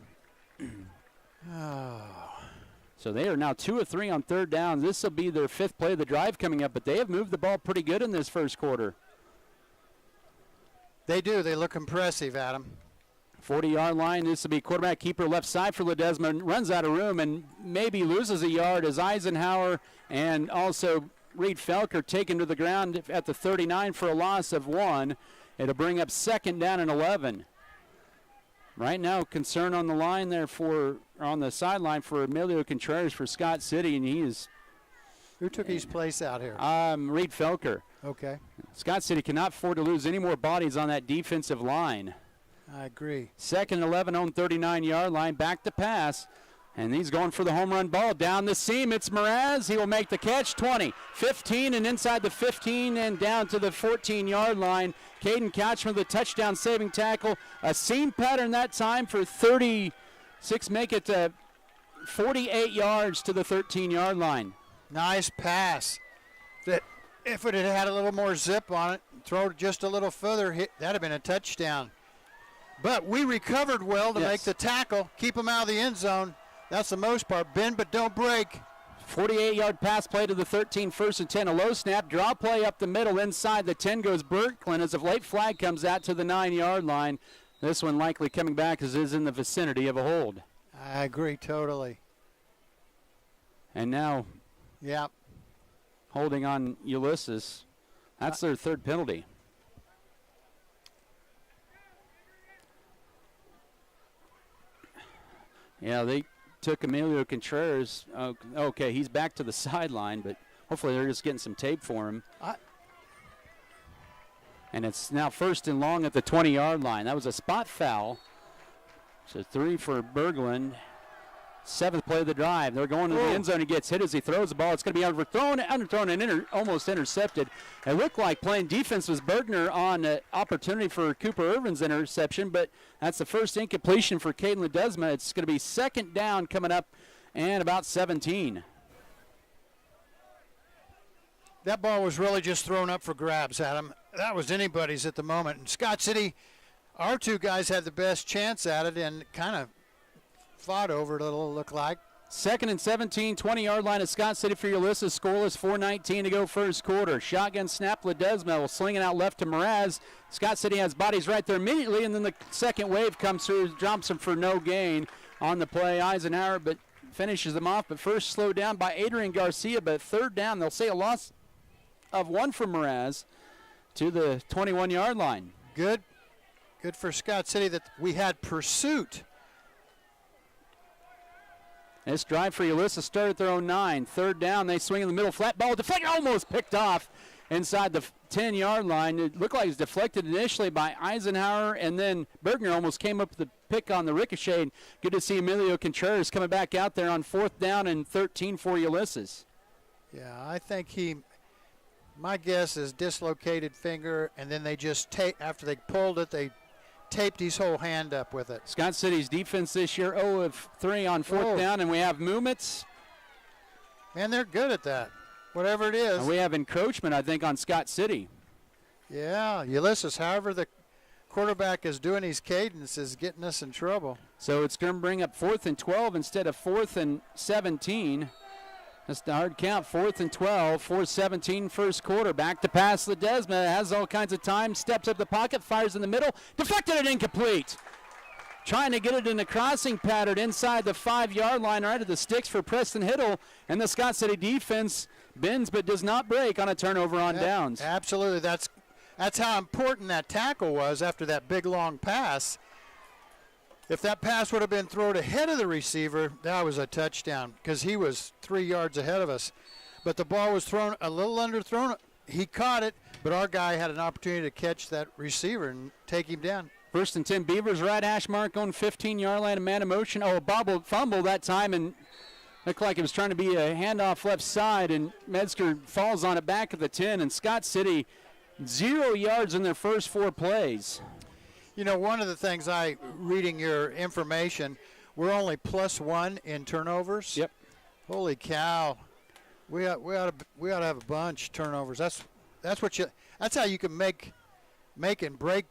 So they are now 2 of 3 on 3rd down. This will be their 5th play of the drive coming up, but they have moved the ball pretty good in this first quarter. They do. They look impressive, Adam. 40-yard line. This will be quarterback keeper left side for Ledesma. Runs out of room and maybe loses a yard as Eisenhower and also Reed Felker taken to the ground at the 39 for a loss of 1. It'll bring up 2nd down and 11. Right now, concern on the line there on the sideline for Emilio Contreras for Scott City, and he is. Who took his place out here? Reed Felker. Okay. Scott City cannot afford to lose any more bodies on that defensive line. I agree. 2nd and 11 on 39-yard line, back to pass. And he's going for the home run ball. Down the seam, it's Mraz. He will make the catch. 20, 15, and inside the 15 and down to the 14-yard line. Caden Couchman with a touchdown-saving tackle. A seam pattern that time for 36, make it 48 yards to the 13-yard line. Nice pass. If it had had a little more zip on it, throw it just a little further, that would have been a touchdown. But we recovered well to make the tackle, keep them out of the end zone. That's the most part. Bend but don't break. 48-yard pass play to the 13, 1st and 10. A low snap, draw play up the middle. Inside the 10 goes Burkhart as a late flag comes out to the 9-yard line. This one likely coming back as is in the vicinity of a hold. I agree totally. And now holding on Ulysses. That's their 3rd penalty. Yeah, they took Emilio Contreras. Okay, he's back to the sideline, but hopefully they're just getting some tape for him. And it's now 1st and long at the 20-yard line. That was a spot foul. So 3 for Berglund. 7th play of the drive. They're going to the end zone. He gets hit as he throws the ball. It's going to be underthrown and almost intercepted. It looked like playing defense was Bergner on an opportunity for Cooper Irvin's interception, but that's the first incompletion for Caden Ledesma. It's going to be 2nd down coming up and about 17. That ball was really just thrown up for grabs, Adam. That was anybody's at the moment. And Scott City, our 2 guys had the best chance at it and kind of fought over it, it'll look like. 2nd and 17, 20-yard line at Scott City for Ulysses. Scoreless, 4:19 to go first quarter. Shotgun snap, Ledesma will sling it out left to Mraz. Scott City has bodies right there immediately, and then the second wave comes through, drops him for no gain on the play. Eisenhower, but finishes them off. But first slowed down by Adrian Garcia, but 3rd down. They'll say a loss of 1 for Mraz to the 21-yard line. Good for Scott City that we had pursuit. This drive for Ulysses started at their own 9. 3rd down, they swing in the middle, flat ball, deflected, almost picked off inside the 10-yard line. It looked like it was deflected initially by Eisenhower, and then Bergner almost came up with the pick on the ricochet. Good to see Emilio Contreras coming back out there on 4th down and 13 for Ulysses. Yeah, I think my guess is dislocated finger, and then they just after they pulled it, they taped his whole hand up with it. Scott City's defense this year 0 of 3 on 4th down, and we have movements. Man, they're good at that, whatever it is. And we have encroachment, I think, on Scott City. Yeah, Ulysses, however the quarterback is doing his cadence is getting us in trouble. So it's going to bring up 4th and 12 instead of 4th and 17. That's the hard count, 4th and 12, 4:17 first quarter. Back to pass Ledesma, has all kinds of time, steps up the pocket, fires in the middle, deflected and incomplete. Trying to get it in the crossing pattern inside the 5-yard line, right at the sticks for Preston Hiddle, and the Scott City defense bends but does not break on a turnover on downs. Absolutely, that's how important that tackle was after that big long pass. If that pass would have been thrown ahead of the receiver, that was a touchdown because he was 3 yards ahead of us. But the ball was thrown a little underthrown. He caught it, but our guy had an opportunity to catch that receiver and take him down. First and 10, Beavers right hash mark on 15-yard line, a man in motion. Oh, a fumble that time, and looked like it was trying to be a handoff left side, and Metzger falls on it back at the 10, and Scott City 0 yards in their first 4 plays. You know, one of the things reading your information, we're only +1 in turnovers. Yep. Holy cow. We ought to have a bunch turnovers. That's how you can make and break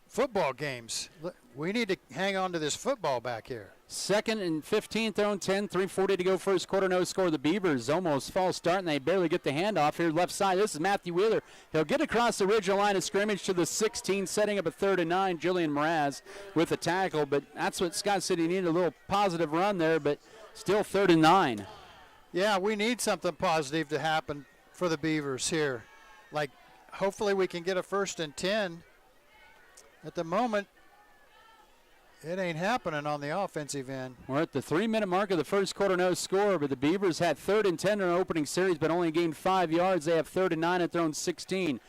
football games. We need to hang on to this football back here. 2nd and 15, they're on 10, 3:40 to go first quarter, no score. The Beavers almost false start, and they barely get the handoff here left side. This is Matthew Wheeler. He'll get across the original line of scrimmage to the 16, setting up a 3rd and 9. Julian Mraz with a tackle, but that's what Scott City needed, a little positive run there, but still 3rd and 9. Yeah, we need something positive to happen for the Beavers here. Like, hopefully we can get a 1st and 10. At the moment, it ain't happening on the offensive end. We're at the 3-minute mark of the first quarter, no score, but the Beavers had 3rd and 10 in their opening series, but only gained 5 yards. They have 3rd and 9 at their own 16.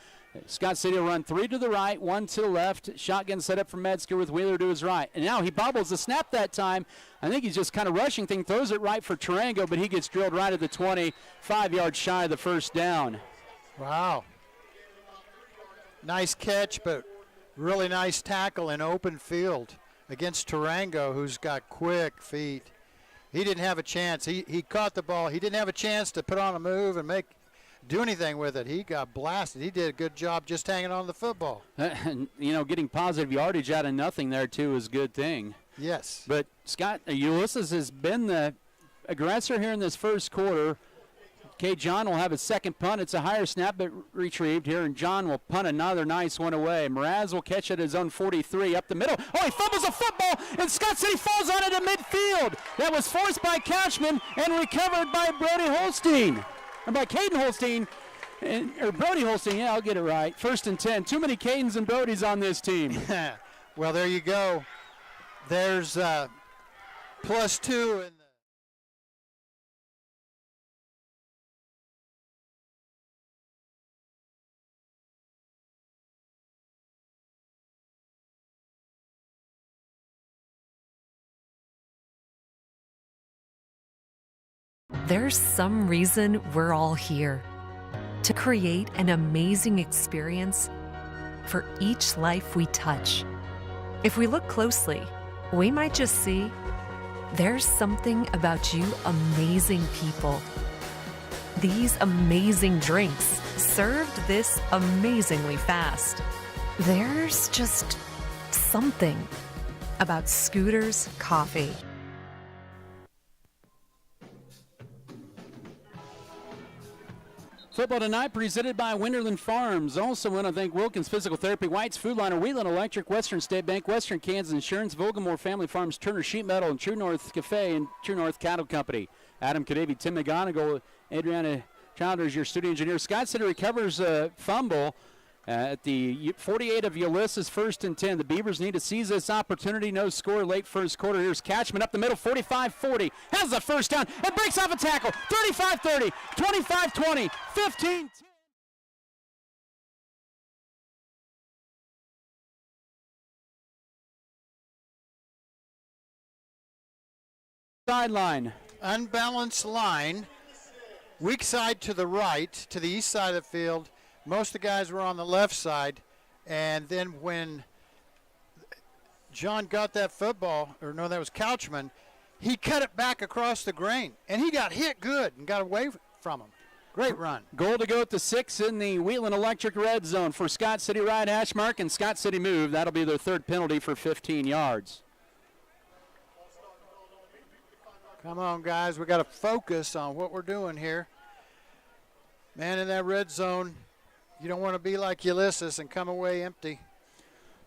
Scott City will run 3 to the right, 1 to the left. Shotgun set up for Metzger with Wheeler to his right. And now he bobbles the snap that time. I think he's just kind of rushing thing, throws it right for Tarango, but he gets drilled right at the 20, 5 yards shy of the first down. Wow. Nice catch, but really nice tackle in open field against Tarango, who's got quick feet. He didn't have a chance. He caught the ball. He didn't have a chance to put on a move and do anything with it. He got blasted. He did a good job just hanging on the football. You know, getting positive yardage out of nothing there, too, is a good thing. Yes. But Ulysses has been the aggressor here in this first quarter. John will have a second punt. It's a higher snap, but retrieved here, and John will punt another nice one away. Mraz will catch it at his own 43 up the middle. Oh, he fumbles a football, and Scott City falls on it in midfield. That was forced by Couchman and recovered by Brody Holstein. Or by Caden Holstein, or Brody Holstein, yeah, I'll get it right. 1st and 10. Too many Cadens and Brodys on this team. Well, there you go. There's +2 in There's some reason we're all here. To create an amazing experience for each life we touch. If we look closely, we might just see there's something about you amazing people. These amazing drinks served this amazingly fast. There's just something about Scooter's Coffee. Football tonight presented by Winterland Farms. Also want to thank Wilkins Physical Therapy, White's Food Line, Wheatland Electric, Western State Bank, Western Kansas Insurance, Vogelmore Family Farms, Turner Sheet Metal, and True North Cafe and True North Cattle Company. Adam Kadavy, Tim McGonigal, Adriana Childers, your studio engineer. Scott City recovers a fumble at the 48 of Ulysses, 1st and 10. The Beavers need to seize this opportunity. No score late first quarter. Here's Catchman up the middle, 45-40. Has the first down. It breaks off a tackle. 35-30, 25-20, 15-10. Sideline. Unbalanced line. Weak side to the right, to the east side of the field. Most of the guys were on the left side, and then when John got that football, or no, that was Couchman, he cut it back across the grain, and he got hit good and got away from him. Great run. Goal to go at the 6 in the Wheatland Electric red zone for Scott City right hash mark, and Scott City move. That'll be their 3rd penalty for 15 yards. Come on, guys. We got to focus on what we're doing here. Man, in that red zone, you don't want to be like Ulysses and come away empty.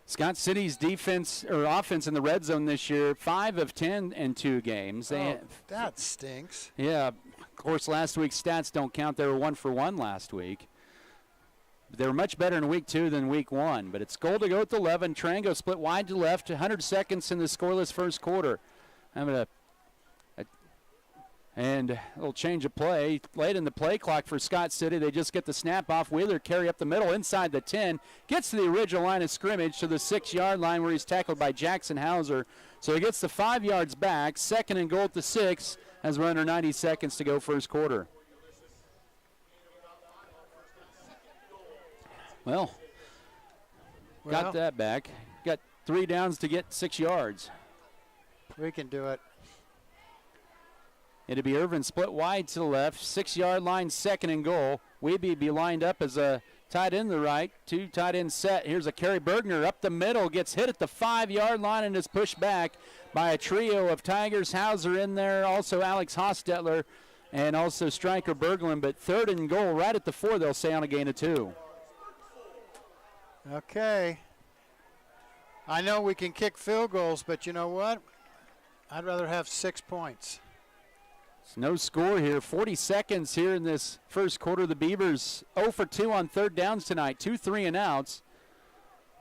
Scott City's defense or offense in the red zone this year, 5 of 10 in 2 games. That stinks. Yeah, of course, last week's stats don't count. They were 1 for 1 last week. They were much better in week 2 than week 1. But it's goal to go at the 11. Tarango split wide to left, 100 seconds in the scoreless first quarter. And a little change of play. Late in the play clock for Scott City. They just get the snap off. Wheeler carry up the middle inside the 10. Gets to the original line of scrimmage to the 6-yard line where he's tackled by Jackson Hauser. So he gets the 5 yards back. 2nd and goal at the 6 as we're under 90 seconds to go first quarter. Well, got that back. Got 3 downs to get 6 yards. We can do it. It'll be Irvin split wide to the left, 6-yard line, 2nd and goal. Weeby be lined up as a tight end to the right, 2 tight end set. Here's a Kerry Bergner up the middle, gets hit at the 5-yard line and is pushed back by a trio of Tigers. Hauser in there, also Alex Hostetler, and also Stryker Berglund. But 3rd and goal right at the 4, they'll say on a gain of 2. Okay. I know we can kick field goals, but you know what? I'd rather have 6 points. No score here. 40 seconds here in this first quarter. The Beavers 0 for 2 on 3rd downs tonight. 2 3-and-outs.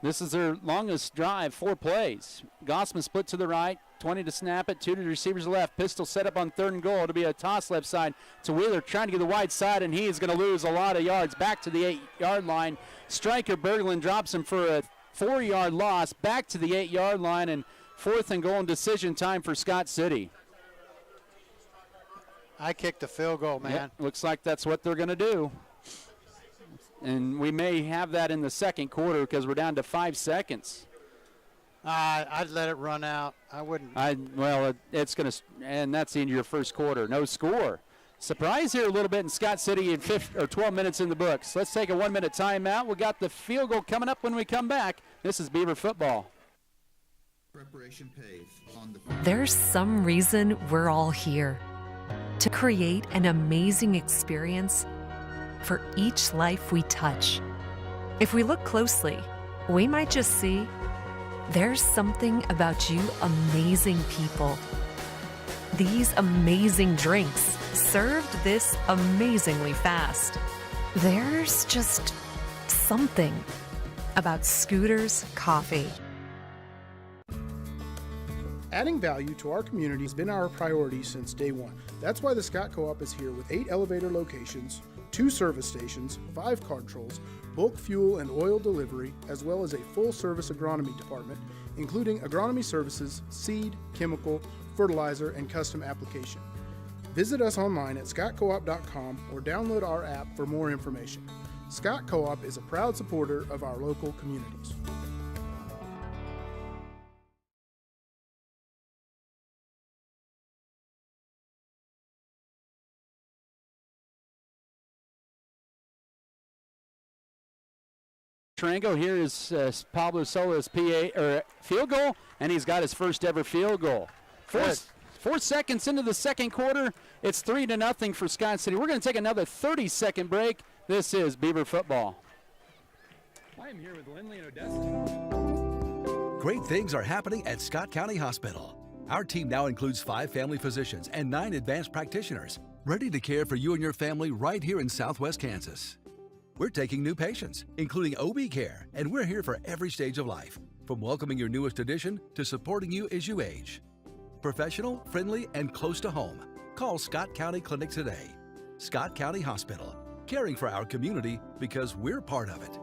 This is their longest drive, 4 plays. Gossman split to the right. 20 to snap it. 2 to the receivers left. Pistol set up on 3rd and goal. It'll be a toss left side to Wheeler trying to get the wide side, and he is going to lose a lot of yards. Back to the 8-yard line. Stryker Berglund drops him for a 4-yard loss. Back to the 8-yard line, and 4th and goal and decision time for Scott City. I kicked the field goal, man. Yep, looks like that's what they're going to do. And we may have that in the second quarter because we're down to 5 seconds. I'd let it run out. I wouldn't. Well, it's going to, and that's the end of your first quarter. No score. Surprise here a little bit in Scott City in 12 minutes in the books. Let's take a 1-minute timeout. We got the field goal coming up when we come back. This is Beaver football. Preparation pave on the. There's some reason we're all here. To create an amazing experience for each life we touch. If we look closely, we might just see there's something about you amazing people. These amazing drinks served this amazingly fast. There's just something about Scooter's Coffee. Adding value to our community has been our priority since day one. That's why the Scott Co-op is here with 8 elevator locations, 2 service stations, 5 card trolls, bulk fuel and oil delivery, as well as a full-service agronomy department, including agronomy services, seed, chemical, fertilizer, and custom application. Visit us online at scottcoop.com or download our app for more information. Scott Co-op is a proud supporter of our local communities. Tarango here is Pablo Solis field goal, and he's got his first ever field goal. 4 seconds into the second quarter, it's 3-0 for Scott City. We're going to take another 30-second break. This is Beaver football. I am here with Lindley and Odessa. Great things are happening at Scott County Hospital. Our team now includes 5 family physicians and 9 advanced practitioners, ready to care for you and your family right here in Southwest Kansas. We're taking new patients, including OB care, and we're here for every stage of life, from welcoming your newest addition to supporting you as you age. Professional, friendly, and close to home. Call Scott County Clinic today. Scott County Hospital, caring for our community because we're part of it.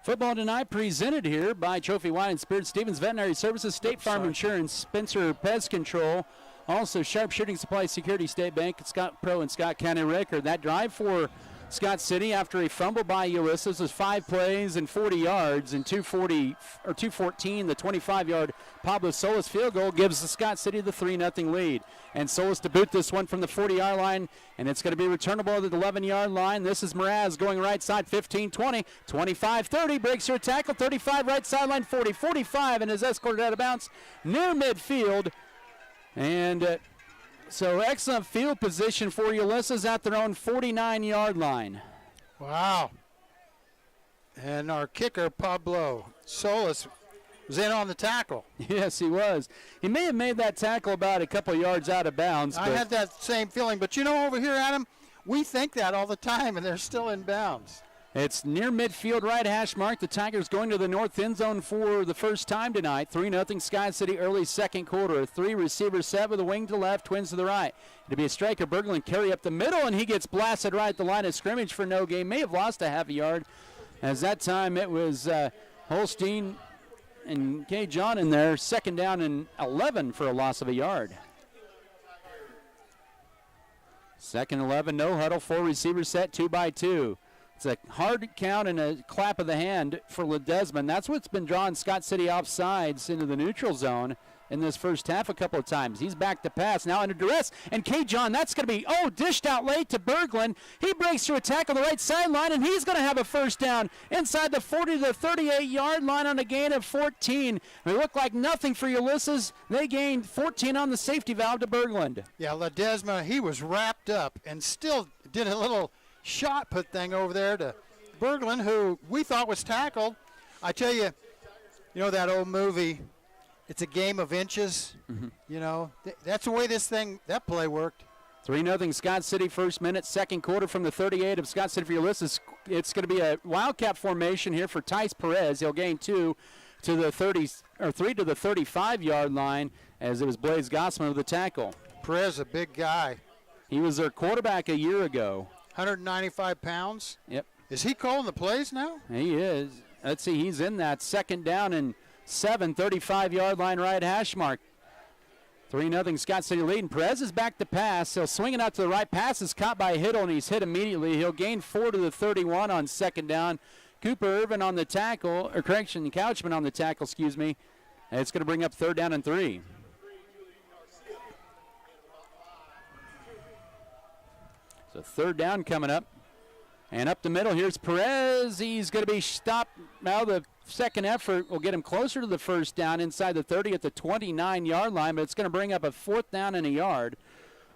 Football tonight presented here by Trophy Wine and Spirit, Stevens Veterinary Services, State Farm Insurance, Spencer Pest Control, also Sharp Shooting Supply, Security State Bank, Scott Pro, and Scott County Record. That drive for Scott City after a fumble by Ulysses was 5 plays and 40 yards, and 214, the 25-yard Pablo Solis field goal gives the Scott City the 3-0 lead. And Solis to boot this one from the 40-yard line, and it's going to be returnable at the 11-yard line. This is Mraz going right side, 15-20, 25-30, breaks her tackle, 35 right sideline, 40-45, and is escorted out of bounds near midfield. And so excellent field position for Ulysses at their own 49-yard line. Wow. And our kicker, Pablo Solis, was in on the tackle. Yes, he was. He may have made that tackle about a couple yards out of bounds. I had that same feeling. But, you know, over here, Adam, we think that all the time, and they're still in bounds. It's near midfield right hash mark. The Tigers going to the north end zone for the first time tonight. 3-0 Scott City early second quarter. 3 receivers set with a wing to the left, twins to the right. It'll be a striker. Berglund carry up the middle, and he gets blasted right at the line of scrimmage for no gain. May have lost a half a yard, as that time it was Holstein and K. John in there. Second down and 11 for a loss of a yard. Second 11, no huddle, 4 receivers set, 2 by 2. It's a hard count and a clap of the hand for Ledesma. That's what's been drawing Scott City offsides into the neutral zone in this first half a couple of times. He's back to pass, now under duress. And K. John, that's going to be, dished out late to Berglund. He breaks through a tackle on the right sideline, and he's going to have a first down inside the 40 to 38-yard line on a gain of 14. It looked like nothing for Ulysses. They gained 14 on the safety valve to Berglund. Yeah, Ledesma, he was wrapped up and still did a little shot put thing over there to Berglund, who we thought was tackled. I tell you, you know that old movie, It's a Game of Inches? Mm-hmm. You know, that's the way that play worked. 3-0 Scott City, first minute, second quarter from the 38 of Scott City for Ulysses. It's going to be a wildcat formation here for Tice Perez. He'll gain 2 to the 3 to the 35-yard line, as it was Blaze Gossman with the tackle. Perez, a big guy. He was their quarterback a year ago. 195 pounds. Yep. Is he calling the plays now? He is. Let's see, he's in that second down and 7, 35-yard line right hash mark. 3-0 Scott City leading. Perez is back to pass. He'll swing it out to the right. Pass is caught by Hiddle, and he's hit immediately. He'll gain 4 to the 31 on second down. Cooper Irvin on the tackle, or correction, Couchman on the tackle, excuse me. And it's going to bring up third down and 3. So third down coming up. And up the middle, here's Perez. He's going to be stopped. Now the second effort will get him closer to the first down inside the 30 at the 29-yard line, but it's going to bring up a fourth down and a yard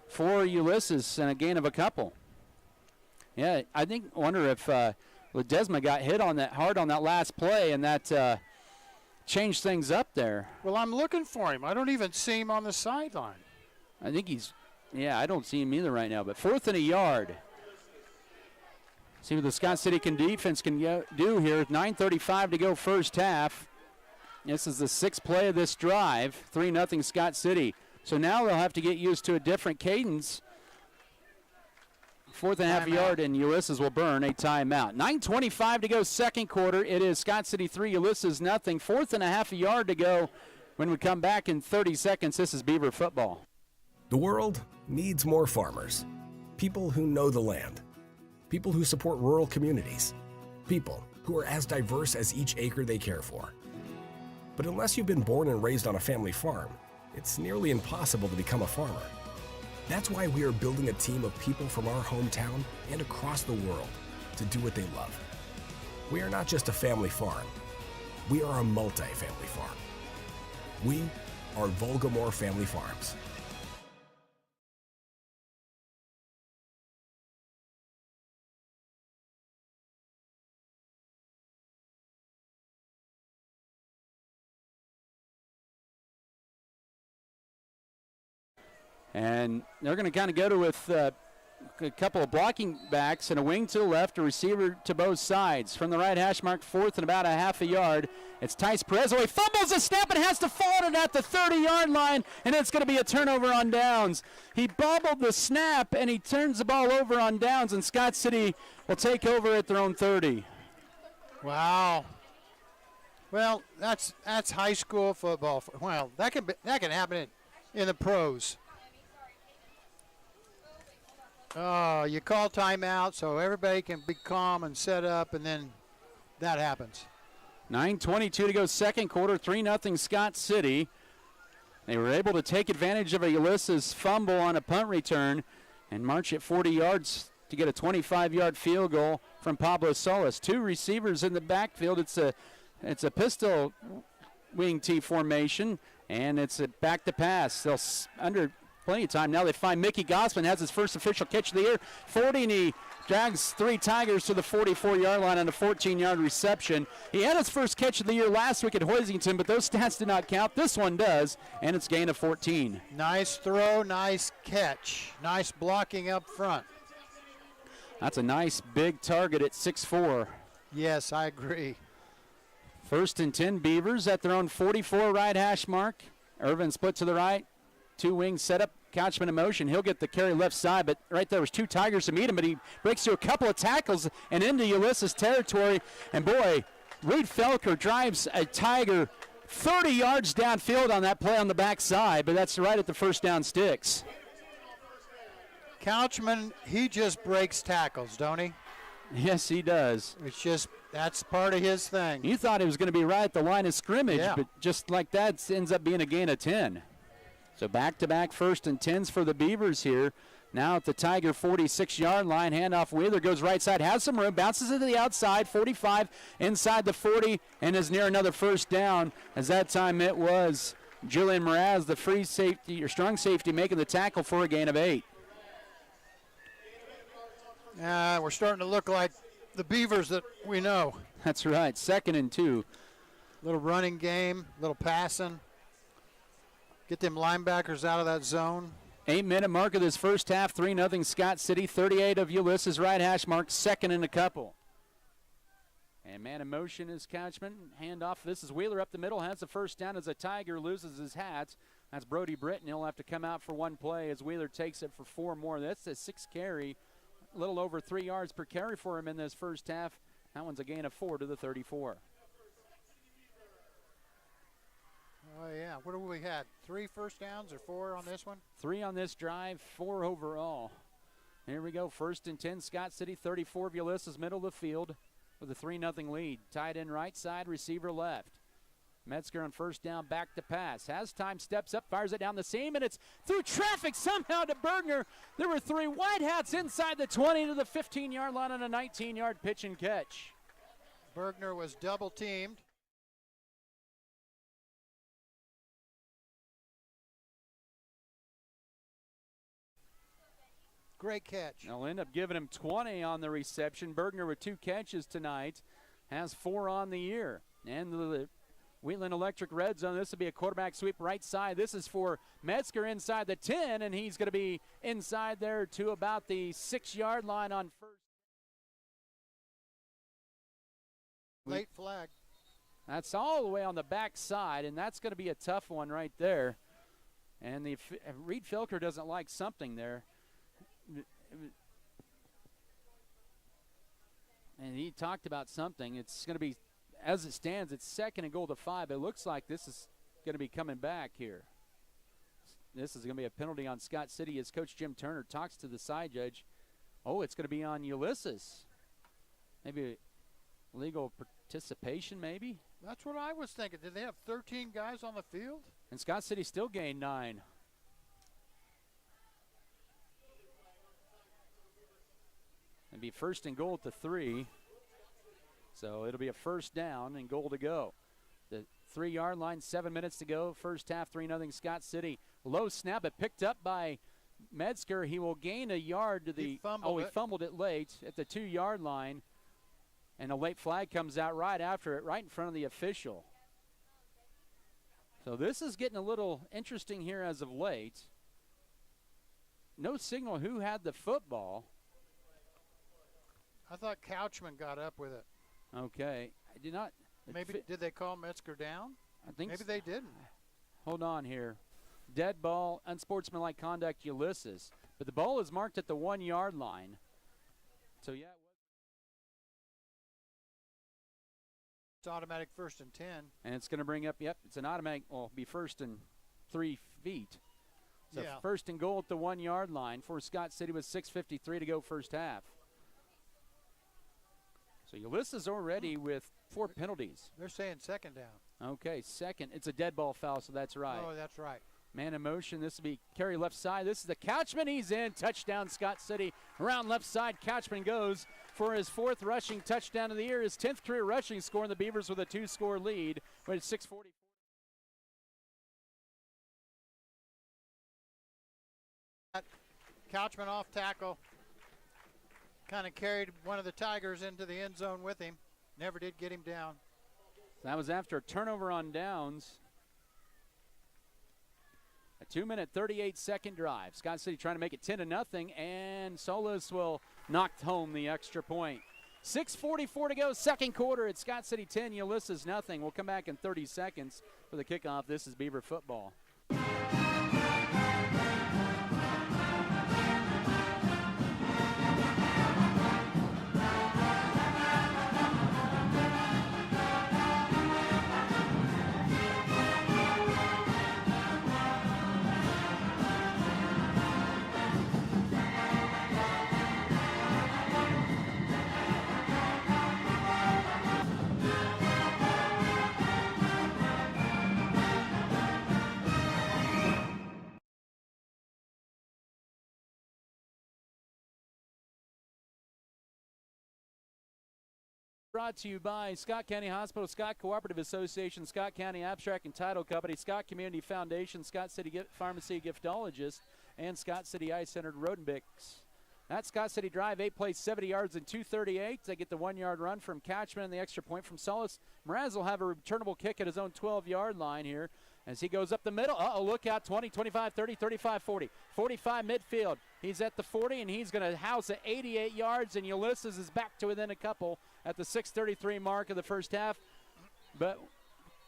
for Ulysses and a gain of a couple. Yeah, I wonder if Ledesma got hit on that hard on that last play, and that changed things up there. Well, I'm looking for him. I don't even see him on the sideline. I think I don't see him either right now, but fourth and a yard. See what the Scott City defense can do here. 9:35 to go first half. This is the 6th play of this drive. 3-0 Scott City. So now they'll have to get used to a different cadence. 4th and a half yard, and Ulysses will burn a timeout. 9:25 to go second quarter. It is Scott City 3, Ulysses nothing. 4th and a half yard to go when we come back in 30 seconds. This is Beaver football. The world needs more farmers. People who know the land. People who support rural communities. People who are as diverse as each acre they care for. But unless you've been born and raised on a family farm, it's nearly impossible to become a farmer. That's why we are building a team of people from our hometown and across the world to do what they love. We are not just a family farm. We are a multi-family farm. We are Volgamore Family Farms. And they're going to kind of go to with a couple of blocking backs and a wing to the left, a receiver to both sides. From the right hash mark, 4th and about a half a yard. It's Tice Perez. He fumbles the snap and has to fall it at the 30-yard line, and it's going to be a turnover on downs. He bobbled the snap, and he turns the ball over on downs, and Scott City will take over at their own 30. Wow. Well, that's high school football. Well, that can happen in the pros. Oh, you call timeout so everybody can be calm and set up, and then that happens. 9:22 to go second quarter, 3-0 Scott City. They were able to take advantage of a Ulysses fumble on a punt return and march at 40 yards to get a 25-yard field goal from Pablo Solis. 2 receivers in the backfield. It's a pistol wing T formation, and it's a back to pass. They'll under plenty of time now. They find Mickey Gossman has his first official catch of the year. 40, and he drags 3 Tigers to the 44-yard line on a 14-yard reception. He had his first catch of the year last week at Hoisington, but those stats did not count. This one does, and it's gain of 14. Nice throw, nice catch. Nice blocking up front. That's a nice big target at 6'4". Yes, I agree. 1st and 10 Beavers at their own 44 right hash mark. Irvin split to the right. 2 wings set up. Couchman in motion. He'll get the carry left side, but right there was 2 Tigers to meet him, but he breaks through a couple of tackles and into Ulysses territory. And boy, Reed Felker drives a Tiger 30 yards downfield on that play on the backside, but that's right at the first down sticks. Couchman, he just breaks tackles, don't he? Yes, he does. It's just, that's part of his thing. You thought he was going to be right at the line of scrimmage, but just like that, it ends up being a gain of 10. So back-to-back 1st and 10s for the Beavers here. Now at the Tiger 46-yard line, handoff Wheeler goes right side, has some room, bounces into the outside, 45 inside the 40, and is near another first down. As that time it was Julian Mraz, the free safety or strong safety, making the tackle for a gain of 8. We're starting to look like the Beavers that we know. That's right, 2nd and 2. Little running game, little passing. Get them linebackers out of that zone. 8-minute mark of this first half, 3-0 Scott City. 38 of Ulysses right hash mark, 2nd and a couple. And man in motion is Couchman. Handoff. This is Wheeler up the middle. Has the first down as a Tiger loses his hat. That's Brody Britton. He'll have to come out for 1 play as Wheeler takes it for 4 more. That's a 6 carry. A little over 3 yards per carry for him in this first half. That one's a gain of 4 to the 34. Oh, yeah. What have we had? 3 first downs or 4 on this one? 3 on this drive, 4 overall. Here we go. 1st and 10, Scott City, 34 of Ulysses, middle of the field with a 3-0 lead. Tight end right side, receiver left. Metzger on first down, back to pass. Has time, steps up, fires it down the seam, and it's through traffic somehow to Bergner. There were 3 white hats inside the 20 to the 15-yard line on a 19-yard pitch and catch. Bergner was double-teamed. Great catch. They'll end up giving him 20 on the reception. Bergner with 2 catches tonight, has 4 on the year. And the Wheatland Electric red zone, this will be a quarterback sweep right side. This is for Metzger inside the 10, and he's going to be inside there to about the 6-yard line on first. Late flag. That's all the way on the back side, and that's going to be a tough one right there. And the Reed Felker doesn't like something there. And he talked about something. It's going to be, as it stands, it's 2nd and goal to 5. It looks like this is going to be coming back here. This is going to be a penalty on Scott City as Coach Jim Turner talks to the side judge. Oh, it's going to be on Ulysses. Maybe legal participation, maybe? That's what I was thinking. Did they have 13 guys on the field? And Scott City still gained 9. It'll be 1st and goal at the 3. So it'll be a first down and goal to go. The 3-yard line, 7 minutes to go. First half, 3-0 Scott City. Low snap, it picked up by Metzger. He will gain a yard to the, he fumbled it late at the 2-yard line. And a late flag comes out right after it, right in front of the official. So this is getting a little interesting here as of late. No signal who had the football. I thought Couchman got up with it. Okay. I did not. Maybe did they call Metzger down? I think maybe they didn't. Hold on here. Dead ball, unsportsmanlike conduct, Ulysses. But the ball is marked at the 1-yard line. So, yeah. It's automatic 1st and 10. And it's going to bring up, yep, it's an automatic, well, be 1st and 3 feet. So yeah. 1st and goal at the 1-yard line for Scott City with 6:53 to go first half. So Ulysses already with 4 penalties. They're saying 2nd down. Okay, 2nd. It's a dead ball foul, so that's right. Oh, that's right. Man in motion. This will be carry left side. This is the Couchman. He's in. Touchdown, Scott City. Around left side, Couchman goes for his 4th rushing touchdown of the year, his 10th career rushing score, and the Beavers with a 2-score lead with 6:40. Couchman off tackle. Kind of carried one of the Tigers into the end zone with him. Never did get him down. That was after a turnover on downs. A 2-minute, 38-second drive. Scott City trying to make it 10-0, and Solis will knocked home the extra point. 6:44 to go, second quarter. It's Scott City 10, Ulysses nothing. We'll come back in 30 seconds for the kickoff. This is Beaver football. Brought to you by Scott County Hospital, Scott Cooperative Association, Scott County Abstract and Title Company, Scott Community Foundation, Scott City Pharmacy Giftologist, and Scott City Eye Center Rodenbix. That's Scott City Drive, 8 plays, 70 yards and 2:38. They get the 1-yard run from Catchman and the extra point from Solis. Mraz will have a returnable kick at his own 12-yard line here as he goes up the middle. Look out, 20, 25, 30, 35, 40. 45 midfield. He's at the 40, and he's going to house at 88 yards, and Ulysses is back to within a couple at the 6:33 mark of the first half. But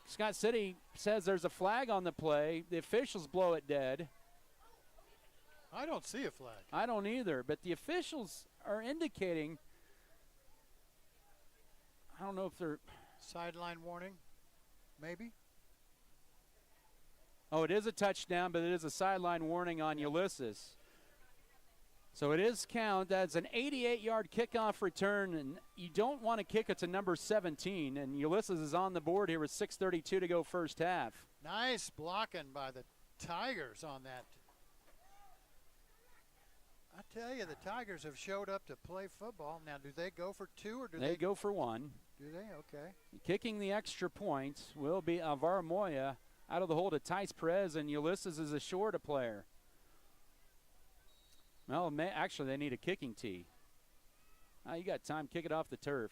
Scott City says there's a flag on the play. The officials blow it dead. I don't see a flag. I don't either, but the officials are indicating, I don't know if they're... Sideline warning, maybe? Oh, it is a touchdown, but it is a sideline warning on Ulysses. So it is count. That's an 88-yard kickoff return, and you don't want to kick it to number 17, and Ulysses is on the board here with 6:32 to go first half. Nice blocking by the Tigers on that. I tell you, the Tigers have showed up to play football. Now, do they go for two or do they go for one? Do they? Okay. Kicking the extra point will be Alvaro Moya out of the hole to Tice Perez, and Ulysses is a short player. Well, actually, they need a kicking tee. You got time. Kick it off the turf.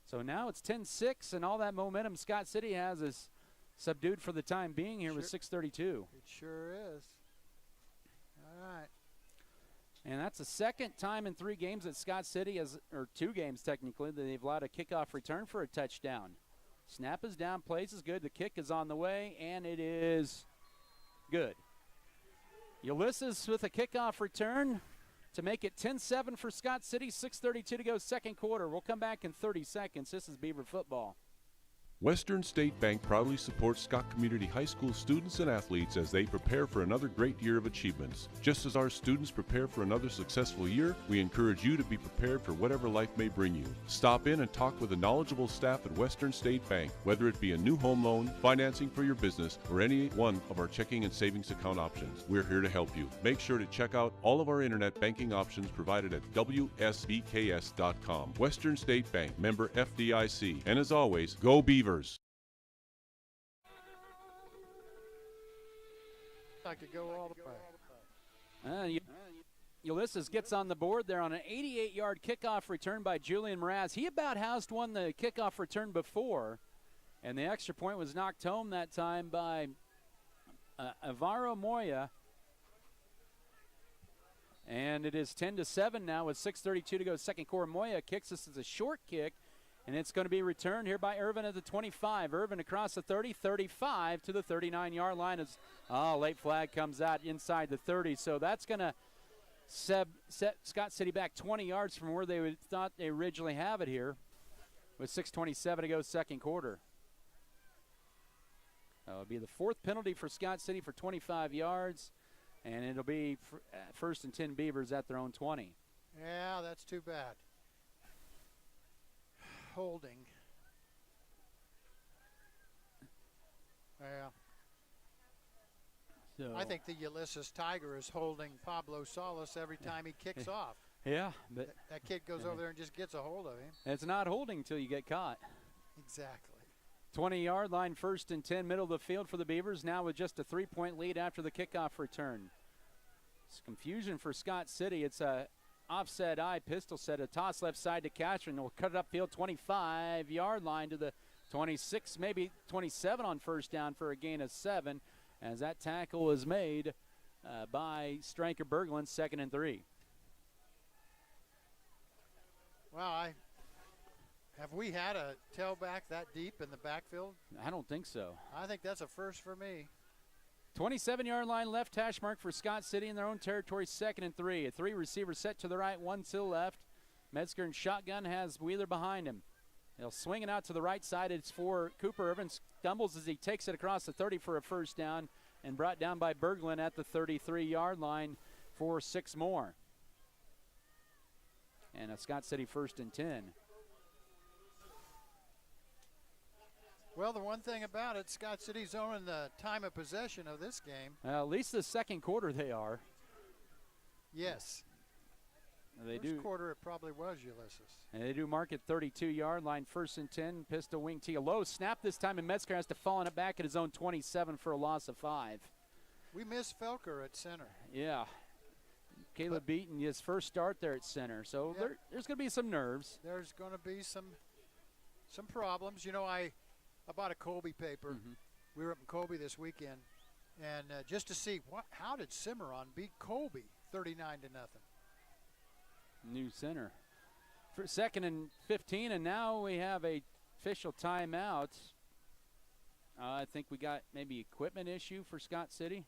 So now it's 10-6, and all that momentum Scott City has is subdued for the time being here with 6:32. It sure is. All right. And that's the second time in 3 games that Scott City has, or 2 games technically, that they've allowed a kickoff return for a touchdown. Snap is down, place is good, the kick is on the way, and it is good. Ulysses with a kickoff return to make it 10-7 for Scott City, 6:32 to go second quarter. We'll come back in 30 seconds. This is Beaver football. Western State Bank proudly supports Scott Community High School students and athletes as they prepare for another great year of achievements. Just as our students prepare for another successful year, we encourage you to be prepared for whatever life may bring you. Stop in and talk with the knowledgeable staff at Western State Bank, whether it be a new home loan, financing for your business, or any one of our checking and savings account options. We're here to help you. Make sure to check out all of our internet banking options provided at WSBKS.com. Western State Bank, member FDIC. And as always, go Beaver! I could go all the way. Ulysses gets on the board there on an 88-yard kickoff return by Julian Mraz. He about housed won the kickoff return before, and the extra point was knocked home that time by Alvaro Moya. And it is 10-7 now with 6:32 to go second quarter. Moya kicks this as a short kick, and it's going to be returned here by Irvin at the 25. Irvin across the 30, 35 to the 39-yard line. As late flag comes out inside the 30. So that's going to set Scott City back 20 yards from where they thought they originally have it here with 6:27 to go second quarter. It'll be the 4th penalty for Scott City for 25 yards, and it'll be first and 10 Beavers at their own 20. Yeah, that's too bad. Holding. Yeah. So I think the Ulysses Tiger is holding Pablo Solis every time he kicks off. Yeah, but that kid goes over there and just gets a hold of him. It's not holding until you get caught. Exactly. 20-yard line, first and 10, middle of the field for the Beavers, now with just a 3-point lead after the kickoff return. It's confusion for Scott City. It's a offset eye pistol set, a toss left side to Catchman. Will cut it upfield 25-yard line to the 26, maybe 27 on first down for a gain of 7 as that tackle is made by Striker Berglund, 2nd and 3. Well, have we had a tailback that deep in the backfield? I don't think so. I think that's a first for me. 27-yard line left hash mark for Scott City in their own territory, 2nd and 3. A 3 receiver set to the right, 1 to the left. Metzger in shotgun has Wheeler behind him. He'll swing it out to the right side. It's for Cooper. Irvin stumbles as he takes it across the 30 for a first down and brought down by Berglund at the 33-yard line for 6 more. And a Scott City 1st and 10. Well, the one thing about it, Scott City's owning the time of possession of this game. At least the second quarter they are. Yes. First quarter it probably was Ulysses. And they do mark at 32-yard line, 1st and 10. Pistol wing tee, a low snap this time, and Metzger has to fall on it back at his own 27 for a loss of 5. We miss Felker at center. Yeah. Kaleb Beaton, his first start there at center. So there's going to be some nerves. There's going to be some problems. You know, I bought a Colby paper. We were up in Colby this weekend, and just to see how did Cimarron beat Colby 39-0. New center. For 2nd and 15, and now we have a official timeout. I think we got maybe equipment issue for Scott City.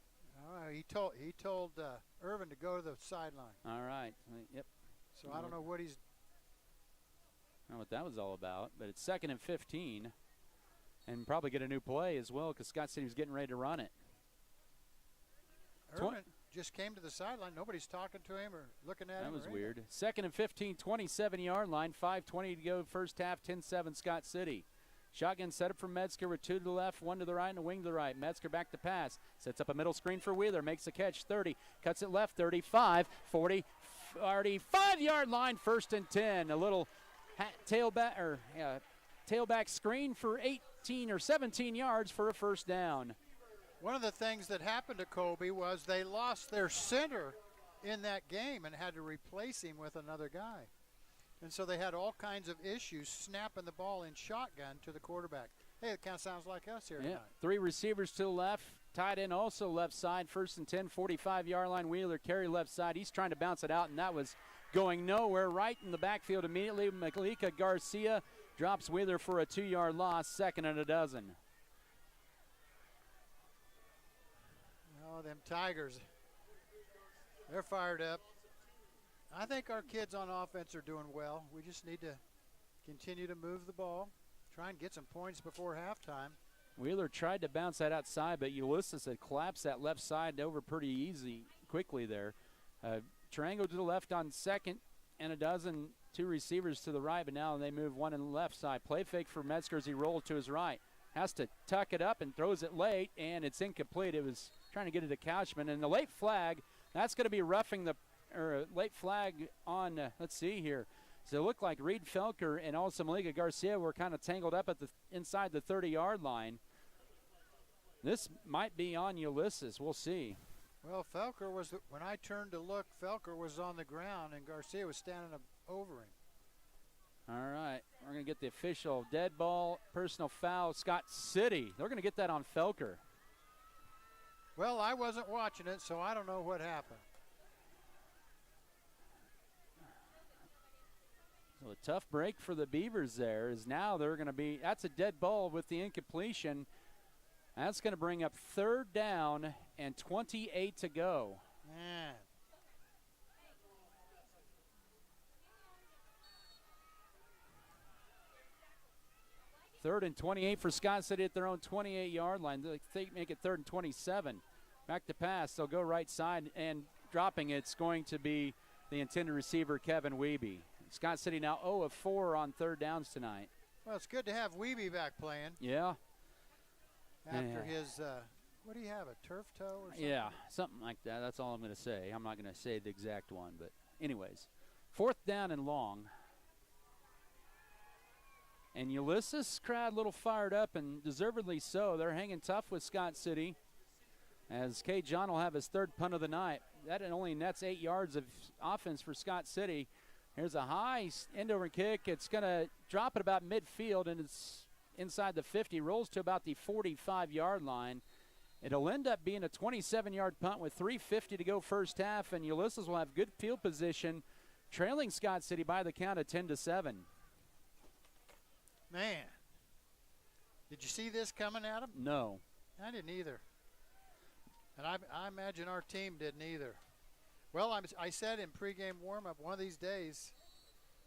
He told Irvin to go to the sideline. All right. Yep. So I don't know what he's. I don't know what that was all about, but it's 2nd and 15, and probably get a new play as well because Scott City was getting ready to run it. Irvin just came to the sideline. Nobody's talking to him or looking at him. That was weird. 2nd and 15, 27-yard line, 5:20 to go first half, 10-7 Scott City. Shotgun set up for Metzger with 2 to the left, 1 to the right, and a wing to the right. Metzger back to pass. Sets up a middle screen for Wheeler. Makes the catch, 30. Cuts it left, 35, 40, 45-yard line, 1st and 10. A little tailback screen for 18 or 17 yards for a first down. One of the things that happened to Colby was they lost their center in that game and had to replace him with another guy. And so they had all kinds of issues snapping the ball in shotgun to the quarterback. Hey, it kind of sounds like us here tonight. 3 receivers to the left. Tight end also left side. 1st and 10, 45-yard line. Wheeler carry left side. He's trying to bounce it out, and that was going nowhere. Right in the backfield immediately. Malika Garcia drops Wheeler for a 2-yard loss. 2nd and 12. Oh, them Tigers, they're fired up. I think our kids on offense are doing well. We just need to continue to move the ball, try and get some points before halftime. Wheeler tried to bounce that outside, but Ulysses had collapsed that left side over pretty quickly there. Triangle to the left on 2nd and 12, 2 receivers to the right, but now they move 1 on the left side. Play fake for Metzger as he rolled to his right. Has to tuck it up and throws it late, and it's incomplete. It was trying to get it to Couchman. And the late flag, that's going to be roughing late flag on, let's see here. So it looked like Reed Felker and also Malika Garcia were kind of tangled up at inside the 30-yard line. This might be on Ulysses. We'll see. Well, Felker was, when I turned to look, Felker was on the ground and Garcia was standing over him. All right, we're going to get the official dead ball, personal foul, Scott City. They're going to get that on Felker. Well, I wasn't watching it, so I don't know what happened. So a tough break for the Beavers there is now they're going to be, that's a dead ball with the incompletion. That's going to bring up 3rd down and 28 to go. Man. 3rd and 28 for Scott City at their own 28-yard line. They make it 3rd and 27. Back to pass. They'll go right side, and dropping it's going to be the intended receiver, Kevin Wiebe. Scott City now 0 of 4 on 3rd downs tonight. Well, it's good to have Wiebe back playing. Yeah. After his, what do you have, a turf toe or something? Yeah, something like that. That's all I'm going to say. I'm not going to say the exact one, but anyways. 4th down and long. And Ulysses crowd a little fired up, and deservedly so. They're hanging tough with Scott City as K. John will have his 3rd punt of the night. That only nets 8 yards of offense for Scott City. Here's a high end-over kick. It's going to drop at about midfield, and it's inside the 50. Rolls to about the 45-yard line. It'll end up being a 27-yard punt with 3:50 to go first half, and Ulysses will have good field position trailing Scott City by the count of 10-7. Man, did you see this coming, Adam? No. I didn't either. And I imagine our team didn't either. Well, I said in pregame warm-up, one of these days,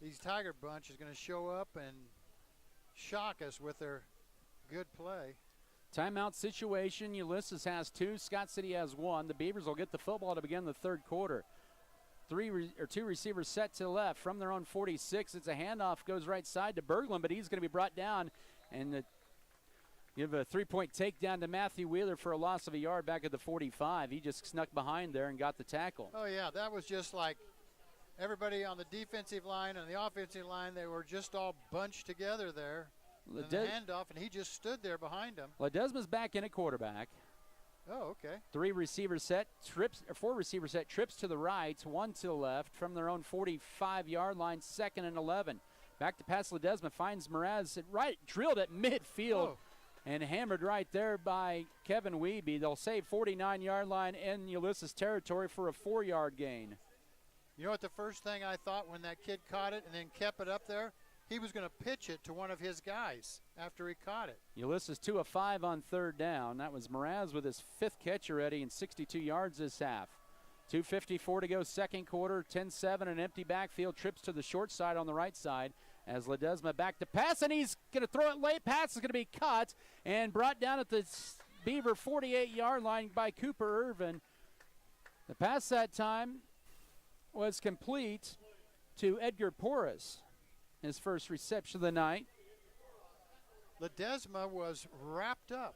these Tiger bunch is going to show up and shock us with their good play. Timeout situation. Ulysses has 2. Scott City has 1. The Beavers will get the football to begin the third quarter. 2 receivers set to the left from their own 46. It's a handoff, goes right side to Berglund, but he's going to be brought down and give a 3-point takedown to Matthew Wheeler for a loss of a yard back at the 45. He just snuck behind there and got the tackle. Oh, yeah, that was just like everybody on the defensive line and the offensive line, they were just all bunched together there. And the handoff, and he just stood there behind him. Ledesma's back in at quarterback. Oh, okay. 4 receiver set, trips to the right, 1 to the left from their own 45-yard line, 2nd and 11. Back to pass Ledesma, finds Mraz drilled at midfield and hammered right there by Kevin Wiebe. They'll save 49-yard line in Ulysses territory for a 4-yard gain. You know what the first thing I thought when that kid caught it and then kept it up there? He was going to pitch it to one of his guys after he caught it. Ulysses 2 of 5 on 3rd down. That was Mraz with his 5th catch already and 62 yards this half. 2:54 to go, second quarter, 10-7, an empty backfield. Trips to the short side on the right side as Ledesma back to pass, and he's going to throw it late. Pass is going to be cut and brought down at the Beaver 48-yard line by Cooper Irvin. The pass that time was complete to Edgar Porras. His first reception of the night. Ledesma was wrapped up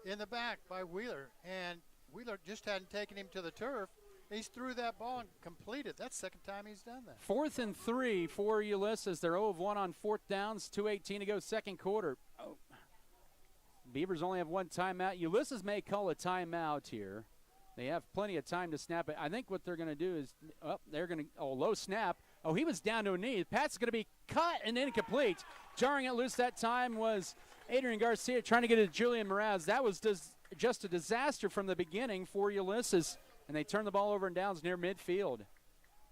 in the back by Wheeler, and Wheeler just hadn't taken him to the turf. He threw that ball and completed. That's the second time he's done that. 4th and 3 for Ulysses. They're 0 of 1 on 4th downs. 2:18 to go, second quarter. Beavers only have 1 timeout. Ulysses may call a timeout here. They have plenty of time to snap it. I think what they're going to do is, low snap. Oh, he was down to a knee. The pass is going to be cut and incomplete. Jarring it loose that time was Adrian Garcia trying to get it to Julian Mraz. That was just a disaster from the beginning for Ulysses, and they turned the ball over and downs near midfield.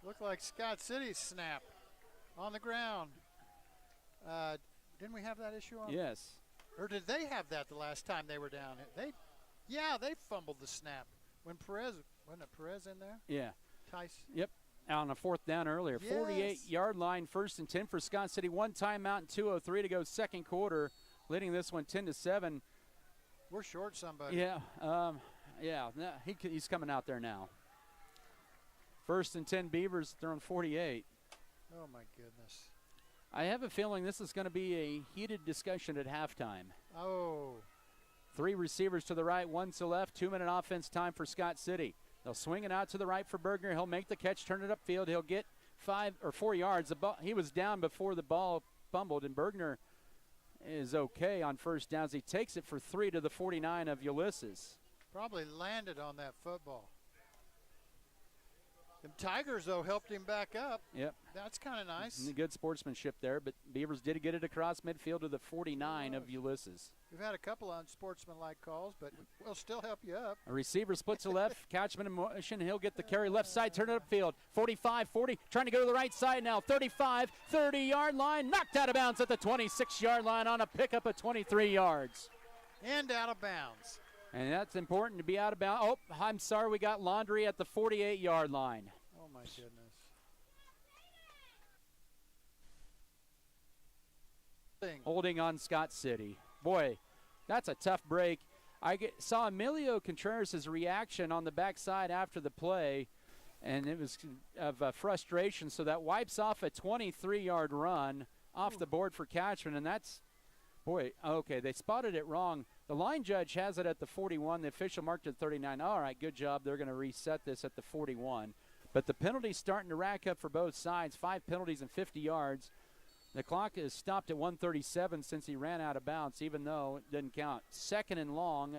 Looked like Scott City's snap on the ground. Didn't we have that issue on? Yes. Or did they have that the last time they were down? They fumbled the snap. When wasn't it Perez in there? Yeah. Tice. Yep. On a 4th down earlier. Yes. 48-yard line, 1st and 10 for Scott City. 1 timeout and 2:03 to go, second quarter. Leading this one 10-7. We're short somebody. Yeah. He's coming out there now. 1st and 10 Beavers. They're on 48. Oh, my goodness. I have a feeling this is going to be a heated discussion at halftime. Oh. 3 receivers to the right, 1 to the left. 2-minute offense time for Scott City. They'll swing it out to the right for Bergner. He'll make the catch, turn it upfield. He'll get 5 or 4 yards. He was down before the ball fumbled, and Bergner is okay on first downs. He takes it for 3 to the 49 of Ulysses. Probably landed on that football. The Tigers, though, helped him back up. Yep. That's kind of nice. Good sportsmanship there, but Beavers did get it across midfield to the 49 of Ulysses. We've had a couple unsportsmanlike calls, but we'll still help you up. A receiver splits to left, Couchman in motion. He'll get the carry left side, turn it upfield. 45, 40, trying to go to the right side now. 35, 30-yard line, knocked out of bounds at the 26-yard line on a pickup of 23 yards. And out of bounds. And that's important to be out of bounds. Oh, I'm sorry, we got Laundry at the 48-yard line. Oh, my goodness. Holding on Scott City. Boy, that's a tough break. Saw Emilio Contreras' reaction on the backside after the play, and it was of frustration. So that wipes off a 23-yard run off the board for Catchman, and that's, boy, okay, they spotted it wrong. The line judge has it at the 41. The official marked it at 39. All right, good job. They're going to reset this at the 41. But the penalties starting to rack up for both sides. 5 penalties and 50 yards. The clock is stopped at 1:37 since he ran out of bounds, even though it didn't count. 2nd and long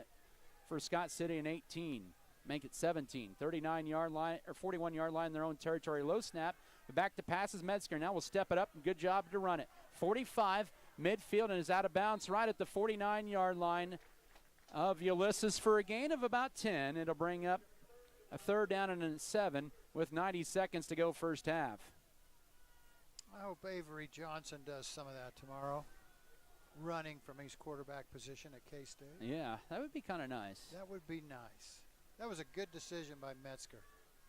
for Scott City and 18. Make it 17. 39-yard line or 41-yard line in their own territory. Low snap. Back to passes. Metzger now will step it up. Good job to run it. 45 midfield and is out of bounds right at the 49-yard line of Ulysses for a gain of about 10. It'll bring up a 3rd down and a 7 with 90 seconds to go first half. I hope Avery Johnson does some of that tomorrow, running from his quarterback position at K-State. Yeah, that would be kind of nice. That would be nice. That was a good decision by Metzger.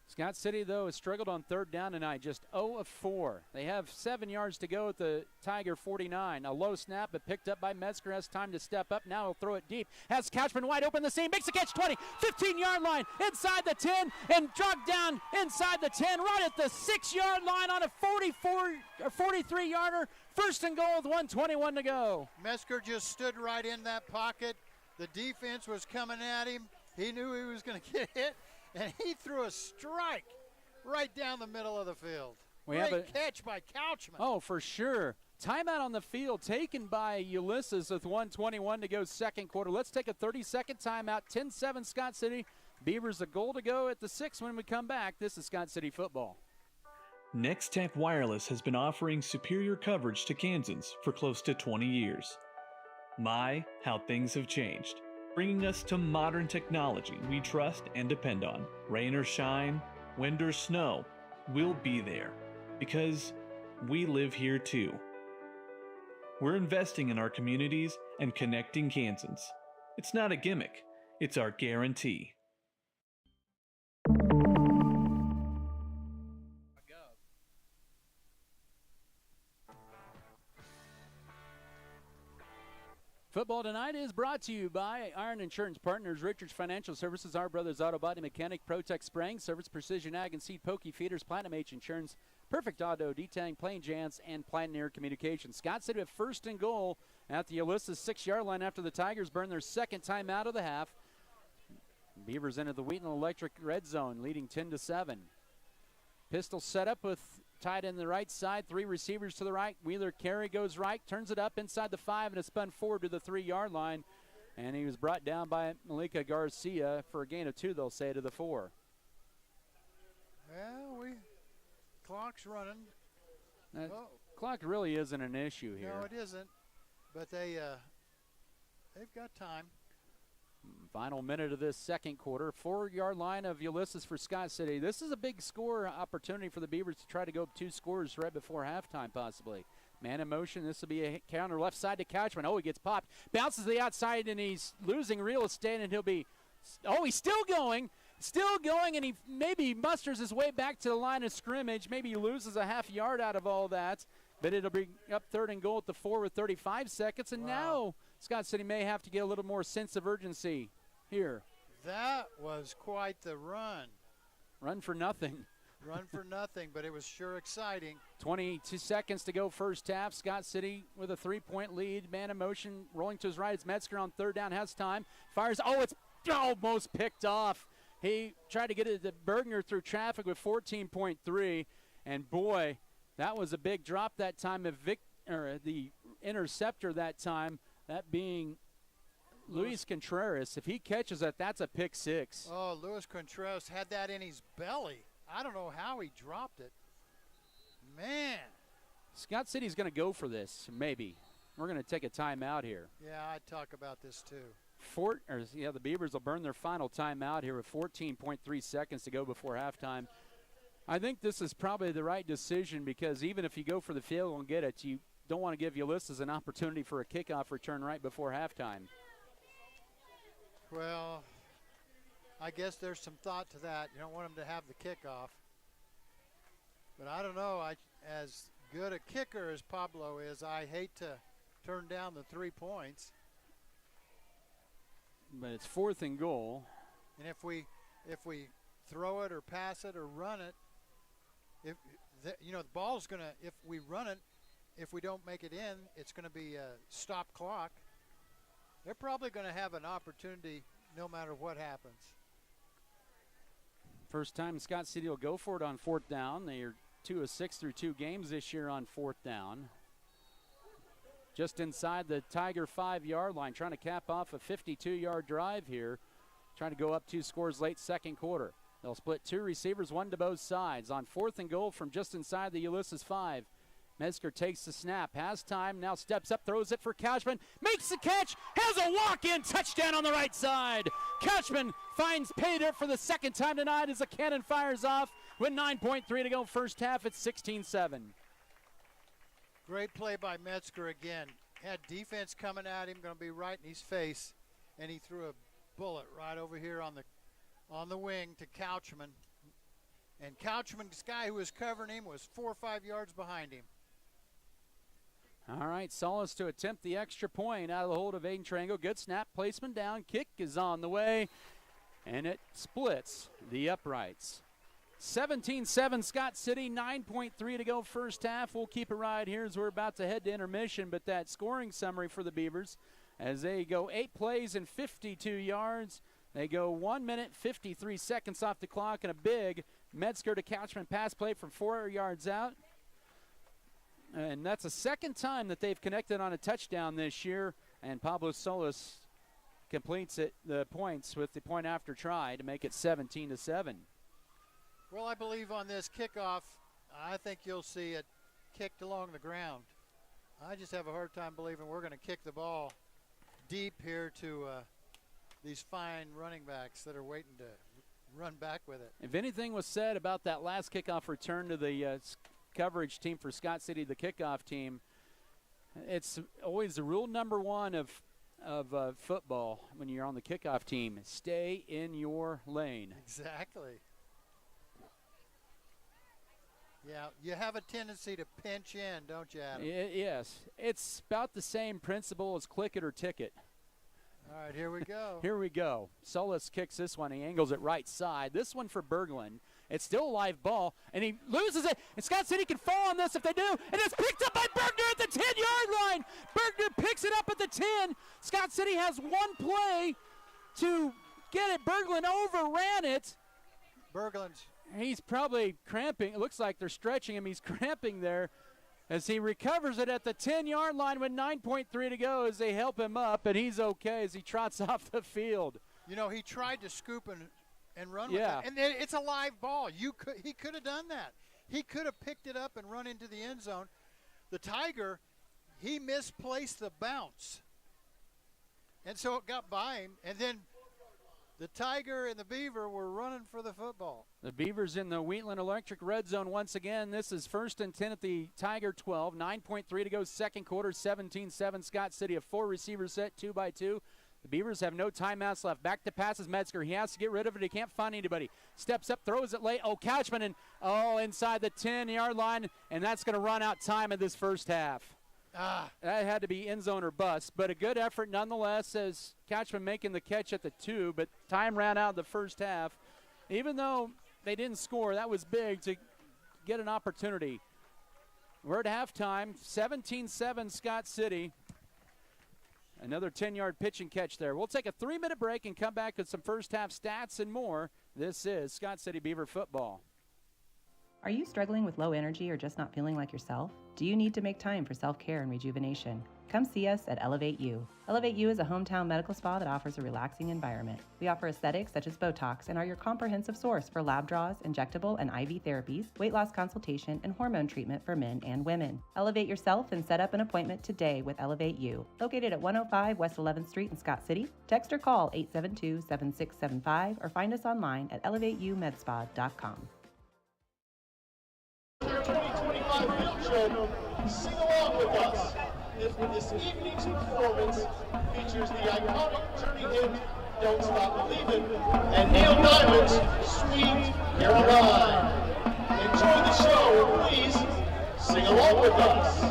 Scott City, though, has struggled on third down tonight, just 0 of 4. They have 7 yards to go at the Tiger 49. A low snap, but picked up by Metzger, has time to step up. Now he'll throw it deep. Has Couchman wide open the seam, makes a catch, 20, 15-yard line, inside the 10, and dropped down inside the 10, right at the 6-yard line on a 43-yarder. First and goal with 1:21 to go. Metzger just stood right in that pocket. The defense was coming at him. He knew he was going to get hit. And he threw a strike right down the middle of the field. Great catch by Couchman. Oh, for sure. Timeout on the field taken by Ulysses with 1:21 to go second quarter. Let's take a 30-second timeout. 10-7 Scott City. Beavers a goal to go at the 6 when we come back. This is Scott City football. Nextech Wireless has been offering superior coverage to Kansans for close to 20 years. My, how things have changed. Bringing us to modern technology we trust and depend on. Rain or shine, wind or snow, we'll be there because we live here too. We're investing in our communities and connecting Kansans. It's not a gimmick, it's our guarantee. Football tonight is brought to you by Iron Insurance Partners, Richards Financial Services, Our Brothers Auto Body Mechanic, Protect Spraying Service, Precision Ag and Seed Pokey Feeders, Platinum H Insurance, Perfect Auto Detailing, Plain Jans, and Pioneer Communications. Scott City with first and goal at the Ulysses 6-yard line after the Tigers burn their second time out of the half. Beavers into the Wheaton Electric red zone, leading 10-7. Pistol set up with tight in the right side, 3 receivers to the right. Wheeler Carey goes right, turns it up inside the 5, and is spun forward to the 3-yard line. And he was brought down by Malika Garcia for a gain of 2, they'll say, to the 4. Well, clock's running. Clock really isn't an issue here. No, it isn't. But they've got time. Final minute of this second quarter. 4-yard line of Ulysses for Scott City. This is a big score opportunity for the Beavers to try to go up 2 scores right before halftime, possibly. Man in motion. This will be a counter left side to Couchman. Oh, he gets popped. Bounces to the outside, and he's losing real estate, and he'll be – oh, he's still going. Still going, and he maybe musters his way back to the line of scrimmage. Maybe he loses a half yard out of all that. But it'll be up 3rd and goal at the 4 with 35 seconds. And now Scott City may have to get a little more sense of urgency here. That was quite the run. Run for nothing. Run for nothing, but it was sure exciting. 22 seconds to go first half. Scott City with a 3-point lead. Man in motion, rolling to his right. It's Metzger on 3rd down, has time. Fires. Oh, it's almost picked off. He tried to get it to Bergner through traffic with 14.3. And boy, that was a big drop that time. The interceptor that time, that being Luis Contreras. If he catches that, that's a pick 6. Oh, Luis Contreras had that in his belly. I don't know how he dropped it. Man. Scott City's going to go for this, maybe. We're going to take a timeout here. Yeah, I'd talk about this too. The Beavers will burn their final timeout here with 14.3 seconds to go before halftime. I think this is probably the right decision because even if you go for the field goal and get it, you don't want to give Ulysses an opportunity for a kickoff return right before halftime. Well, I guess there's some thought to that. You don't want them to have the kickoff. But I don't know. As good a kicker as Pablo is, I hate to turn down the 3 points. But it's 4th and goal. And if we throw it or pass it or run it, the ball's going to, if we run it, if we don't make it in, it's going to be a stop clock. They're probably going to have an opportunity no matter what happens. First time Scott City will go for it on 4th down. They are 2 of 6 through 2 games this year on 4th down. Just inside the Tiger 5-yard line, trying to cap off a 52-yard drive here. Trying to go up 2 scores late second quarter. They'll split 2 receivers, 1 to both sides. On 4th and goal from just inside the Ulysses 5. Metzger takes the snap, has time, now steps up, throws it for Couchman, makes the catch, has a walk-in touchdown on the right side. Couchman finds pay dirt for the second time tonight as the cannon fires off with 9.3 to go first half. It's 16-7. Great play by Metzger again. Had defense coming at him, going to be right in his face, and he threw a bullet right over here on the wing to Couchman. And Couchman's guy who was covering him was 4 or 5 yards behind him. All right, Solis to attempt the extra point out of the hold of Aiden Trango. Good snap, placement down, kick is on the way, and it splits the uprights. 17-7 Scott City, 9.3 to go first half. We'll keep it right here as we're about to head to intermission, but that scoring summary for the Beavers as they go 8 plays and 52 yards. They go 1 minute, 53 seconds off the clock, and a big Metzger to Couchman pass play from 4 yards out. And that's the second time that they've connected on a touchdown this year, and Pablo Solis completes the points with the point after try to make it 17-7. Well, I believe on this kickoff, I think you'll see it kicked along the ground. I just have a hard time believing we're going to kick the ball deep here to these fine running backs that are waiting to run back with it. If anything was said about that last kickoff return to the coverage team for Scott City, the kickoff team, it's always the rule number one of football when you're on the kickoff team: stay in your lane. Exactly. Yeah, you have a tendency to pinch in, don't you, Adam? Yes. It's about the same principle as click it or ticket. All right, here we go. Here we go. Solis kicks this one. He angles it right side. This one for Berglund. It's still a live ball, and he loses it. And Scott City can fall on this if they do. And it's picked up by Bergner at the 10-yard line. Bergner picks it up at the 10. Scott City has one play to get it. Berglund overran it. Berglund's. He's probably cramping. It looks like they're stretching him. He's cramping there as he recovers it at the 10-yard line with 9.3 to go as they help him up, and he's okay as he trots off the field. You know, he tried to scoop and run with it. And it's a live ball. He could have done that. He could have picked it up and run into the end zone. The Tiger, he misplaced the bounce. And so it got by him, and then the Tiger and the Beaver were running for the football. The Beavers in the Wheatland Electric red zone once again. This is 1st and 10 at the Tiger 12. 9.3 to go second quarter, 17-7 Scott City. A 4-receiver set, 2-by-2. The Beavers have no timeouts left. Back to passes Metzger. He has to get rid of it. He can't find anybody. Steps up, throws it late. Couchman, and inside the 10-yard line, and that's going to run out time in this first half. That had to be end zone or bust, but a good effort nonetheless as Couchman making the catch at the 2, but time ran out in the first half. Even though they didn't score, that was big to get an opportunity. We're at halftime, 17-7 Scott City. Another 10-yard pitch and catch there. We'll take a 3-minute break and come back with some first half stats and more. This is Scott City Beaver football. Are you struggling with low energy or just not feeling like yourself? Do you need to make time for self-care and rejuvenation? Come see us at Elevate You. Elevate You is a hometown medical spa that offers a relaxing environment. We offer aesthetics such as Botox and are your comprehensive source for lab draws, injectable and IV therapies, weight loss consultation, and hormone treatment for men and women. Elevate yourself and set up an appointment today with Elevate You. Located at 105 West 11th Street in Scott City, text or call 872-7675 or find us online at elevateyoumedspa.com. 2025 field trip, sing along with us. This evening's performance features the iconic Journey hymn, Don't Stop Believin', and Neil Diamond's Sweet Caroline. Enjoy the show, and please sing along with us.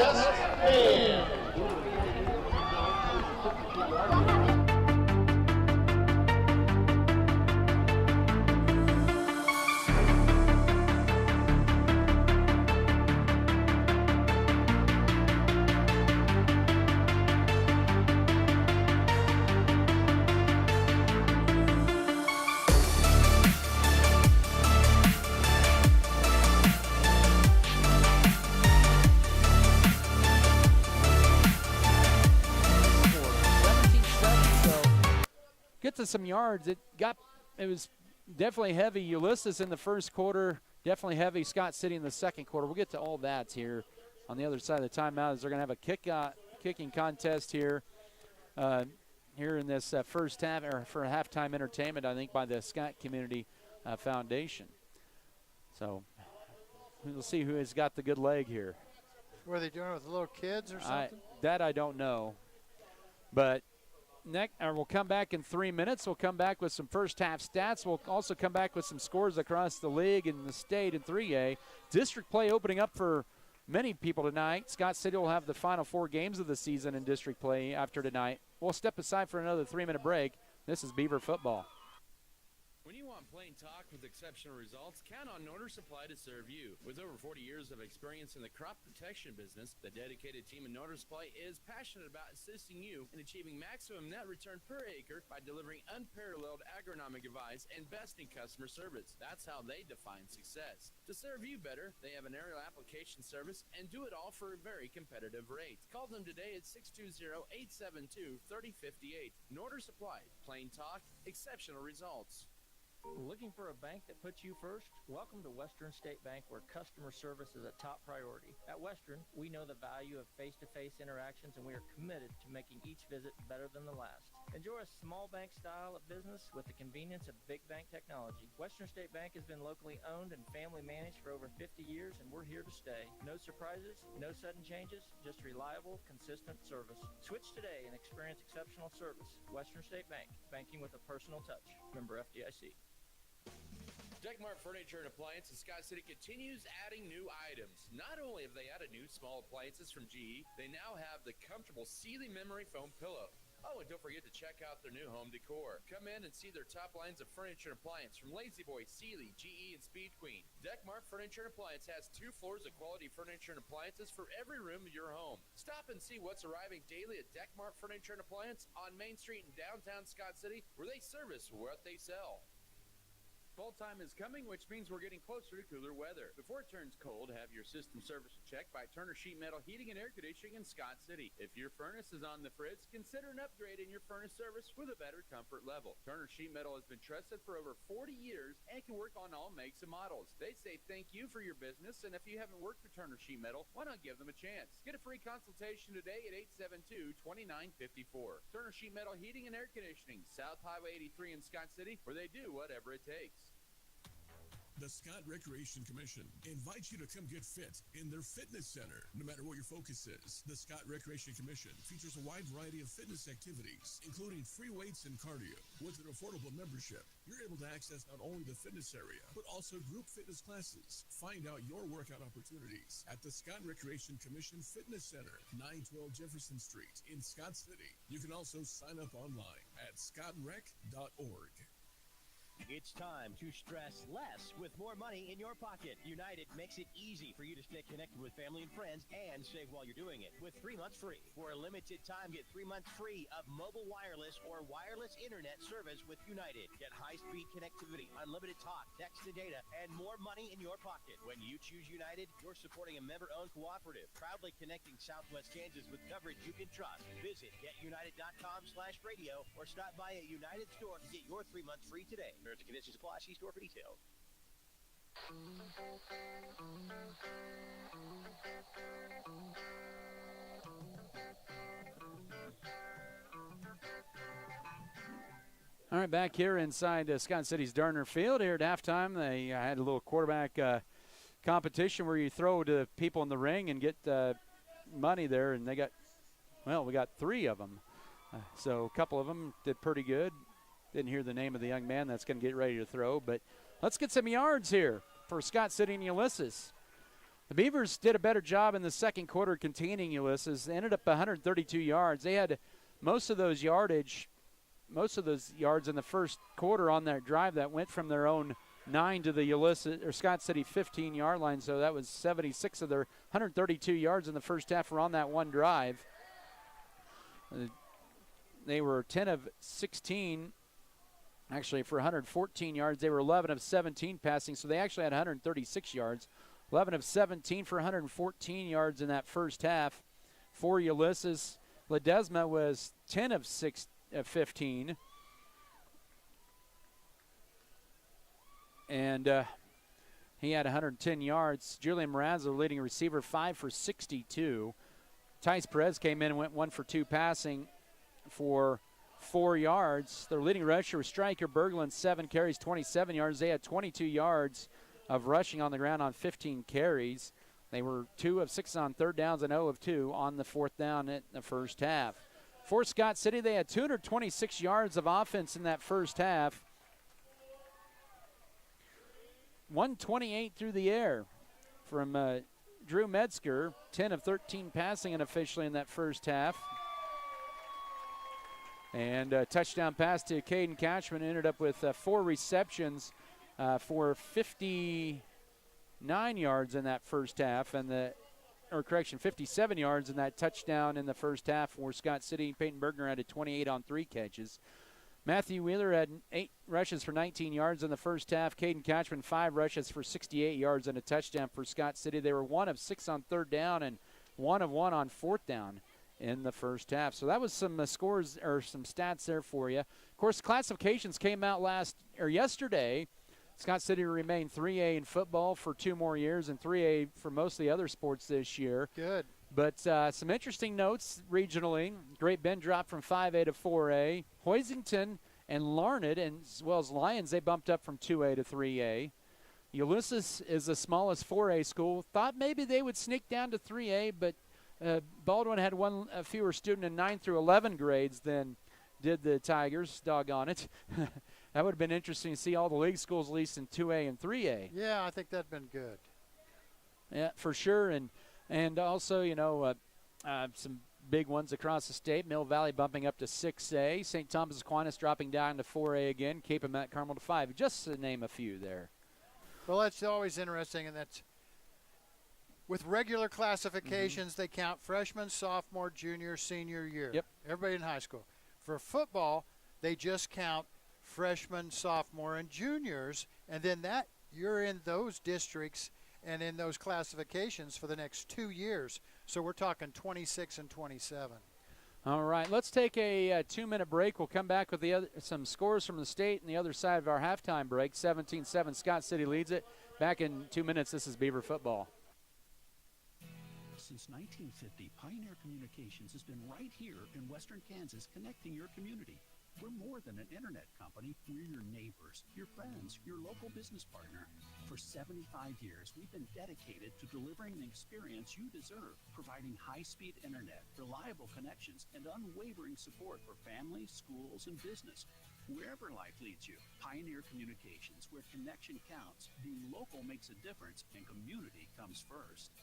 SCHS band. Get to some yards. It was definitely heavy Ulysses in the first quarter, definitely heavy Scott City in the second quarter. We'll get to all that here on the other side of the timeout as they're going to have a kicking contest here in this first half, or for halftime entertainment, I think, by the Scott Community Foundation. So we'll see who has got the good leg here. What are they doing with little kids or something? That I don't know. But we'll come back in 3 minutes. We'll come back with some first half stats. We'll also come back with some scores across the league and the state in 3A. District play opening up for many people tonight. Scott City will have the final 4 games of the season in district play after tonight. We'll step aside for another 3-minute break. This is Beaver football. When you want plain talk with exceptional results, count on Norder Supply to serve you. With over 40 years of experience in the crop protection business, the dedicated team at Norder Supply is passionate about assisting you in achieving maximum net return per acre by delivering unparalleled agronomic advice and best in customer service. That's how they define success. To serve you better, they have an aerial application service and do it all for very competitive rates. Call them today at 620-872-3058. Norder Supply, plain talk, exceptional results. Looking for a bank that puts you first? Welcome to Western State Bank, where customer service is a top priority. At Western, we know the value of face-to-face interactions, and we are committed to making each visit better than the last. Enjoy a small bank style of business with the convenience of big bank technology. Western State Bank has been locally owned and family managed for over 50 years, and we're here to stay. No surprises, no sudden changes, just reliable, consistent service. Switch today and experience exceptional service. Western State Bank, banking with a personal touch. Member FDIC. Deckmart Furniture and Appliance in Scott City continues adding new items. Not only have they added new small appliances from GE, they now have the comfortable Sealy memory foam pillow. Oh, and don't forget to check out their new home decor. Come in and see their top lines of furniture and appliance from Lazy Boy, Sealy, GE, and Speed Queen. Deckmart Furniture and Appliance has 2 floors of quality furniture and appliances for every room of your home. Stop and see what's arriving daily at Deckmart Furniture and Appliance on Main Street in downtown Scott City, where they service what they sell. Fall time is coming, which means we're getting closer to cooler weather. Before it turns cold, have your system service checked by Turner Sheet Metal Heating and Air Conditioning in Scott City. If your furnace is on the fritz, consider an upgrade in your furnace service with a better comfort level. Turner Sheet Metal has been trusted for over 40 years and can work on all makes and models. They say thank you for your business, and if you haven't worked with Turner Sheet Metal, why not give them a chance? Get a free consultation today at 872-2954. Turner Sheet Metal Heating and Air Conditioning, South Highway 83 in Scott City, where they do whatever it takes. The Scott Recreation Commission invites you to come get fit in their fitness center, no matter what your focus is. The Scott Recreation Commission features a wide variety of fitness activities, including free weights and cardio. With an affordable membership, you're able to access not only the fitness area, but also group fitness classes. Find out your workout opportunities at the Scott Recreation Commission Fitness Center, 912 Jefferson Street in Scott City. You can also sign up online at scottrec.org. It's time to stress less with more money in your pocket. United makes it easy for you to stay connected with family and friends and save while you're doing it with 3 months free. For a limited time, get 3 months free of mobile wireless or wireless internet service with United. Get high-speed connectivity, unlimited talk, text and data, and more money in your pocket. When you choose United, you're supporting a member-owned cooperative, proudly connecting Southwest Kansas with coverage you can trust. Visit getunited.com/radio or stop by a United store to get your 3 months free today. Terms and conditions apply. See store for details. All right, back here inside Scott City's Darner Field here at halftime. They had a little quarterback competition where you throw to people in the ring and get money there, and they got, well, we got 3 of them. So a couple of them did pretty good. Didn't hear the name of the young man that's going to get ready to throw, but let's get some yards here for Scott City and Ulysses. The Beavers did a better job in the second quarter containing Ulysses. They ended up 132 yards. They had most of those yards in the first quarter on that drive that went from their own 9 to the Ulysses or Scott City 15-yard line. So that was 76 of their 132 yards in the first half were on that one drive. They were 10 of 16. Actually, for 114 yards, they were 11 of 17 passing, so they actually had 136 yards. 11 of 17 for 114 yards in that first half for Ulysses. Ledesma was 10 of 15. And he had 110 yards. Julian Moraz, the leading receiver, 5 for 62. Tice Perez came in and went 1 for 2 passing for 4 yards. Their leading rusher was Stryker Berglund, 7 carries, 27 yards. They had 22 yards of rushing on the ground on 15 carries. They were 2 of 6 on third downs and 0 of 2 on the fourth down in the first half. For Scott City, they had 226 yards of offense in that first half. 128 through the air from Drew Metzger, 10 of 13 passing unofficially in that first half. And a touchdown pass to Caden Cashman ended up with 4 receptions for 59 yards in that first half, and 57 yards in that touchdown in the first half for Scott City. Peyton Bergner had 28 on 3 catches. Matthew Wheeler had 8 rushes for 19 yards in the first half. Caden Cashman, 5 rushes for 68 yards and a touchdown for Scott City. They were 1 of 6 on third down and 1 of 1 on fourth down in the first half. So that was some scores or some stats there for you. Of course, classifications came out yesterday. Scott City remained 3A in football for 2 more years and 3A for most of the other sports this year. Good. But some interesting notes regionally. Great Bend dropped from 5A to 4A. Hoisington and Larned, and as well as Lyons, they bumped up from 2A to 3A. Ulysses is the smallest 4A school. Thought maybe they would sneak down to 3A, but Baldwin had one fewer student in 9 through 11 grades than did the Tigers. Doggone it. That would have been interesting to see all the league schools at least in 2A and 3A. Yeah, I think that'd been good. Yeah, for sure. And also, some big ones across the state. Mill Valley bumping up to 6A. St. Thomas Aquinas dropping down to 4A again. Cape and Mount Carmel to 5. Just to name a few there. Well, that's always interesting, and that's with regular classifications, they count freshman, sophomore, junior, senior year. Yep. Everybody in high school. For football, they just count freshmen, sophomore, and juniors, and then that you're in those districts and in those classifications for the next 2 years. So we're talking 26 and 27. All right, let's take a 2-minute break. We'll come back with some scores from the state and the other side of our halftime break. 17-7, Scott City leads it. Back in 2 minutes, this is Beaver football. Since 1950, Pioneer Communications has been right here in Western Kansas, connecting your community. We're more than an internet company. We're your neighbors, your friends, your local business partner. For 75 years, we've been dedicated to delivering the experience you deserve, providing high-speed internet, reliable connections, and unwavering support for families, schools, and business. Wherever life leads you, Pioneer Communications, where connection counts, being local makes a difference, and community comes first.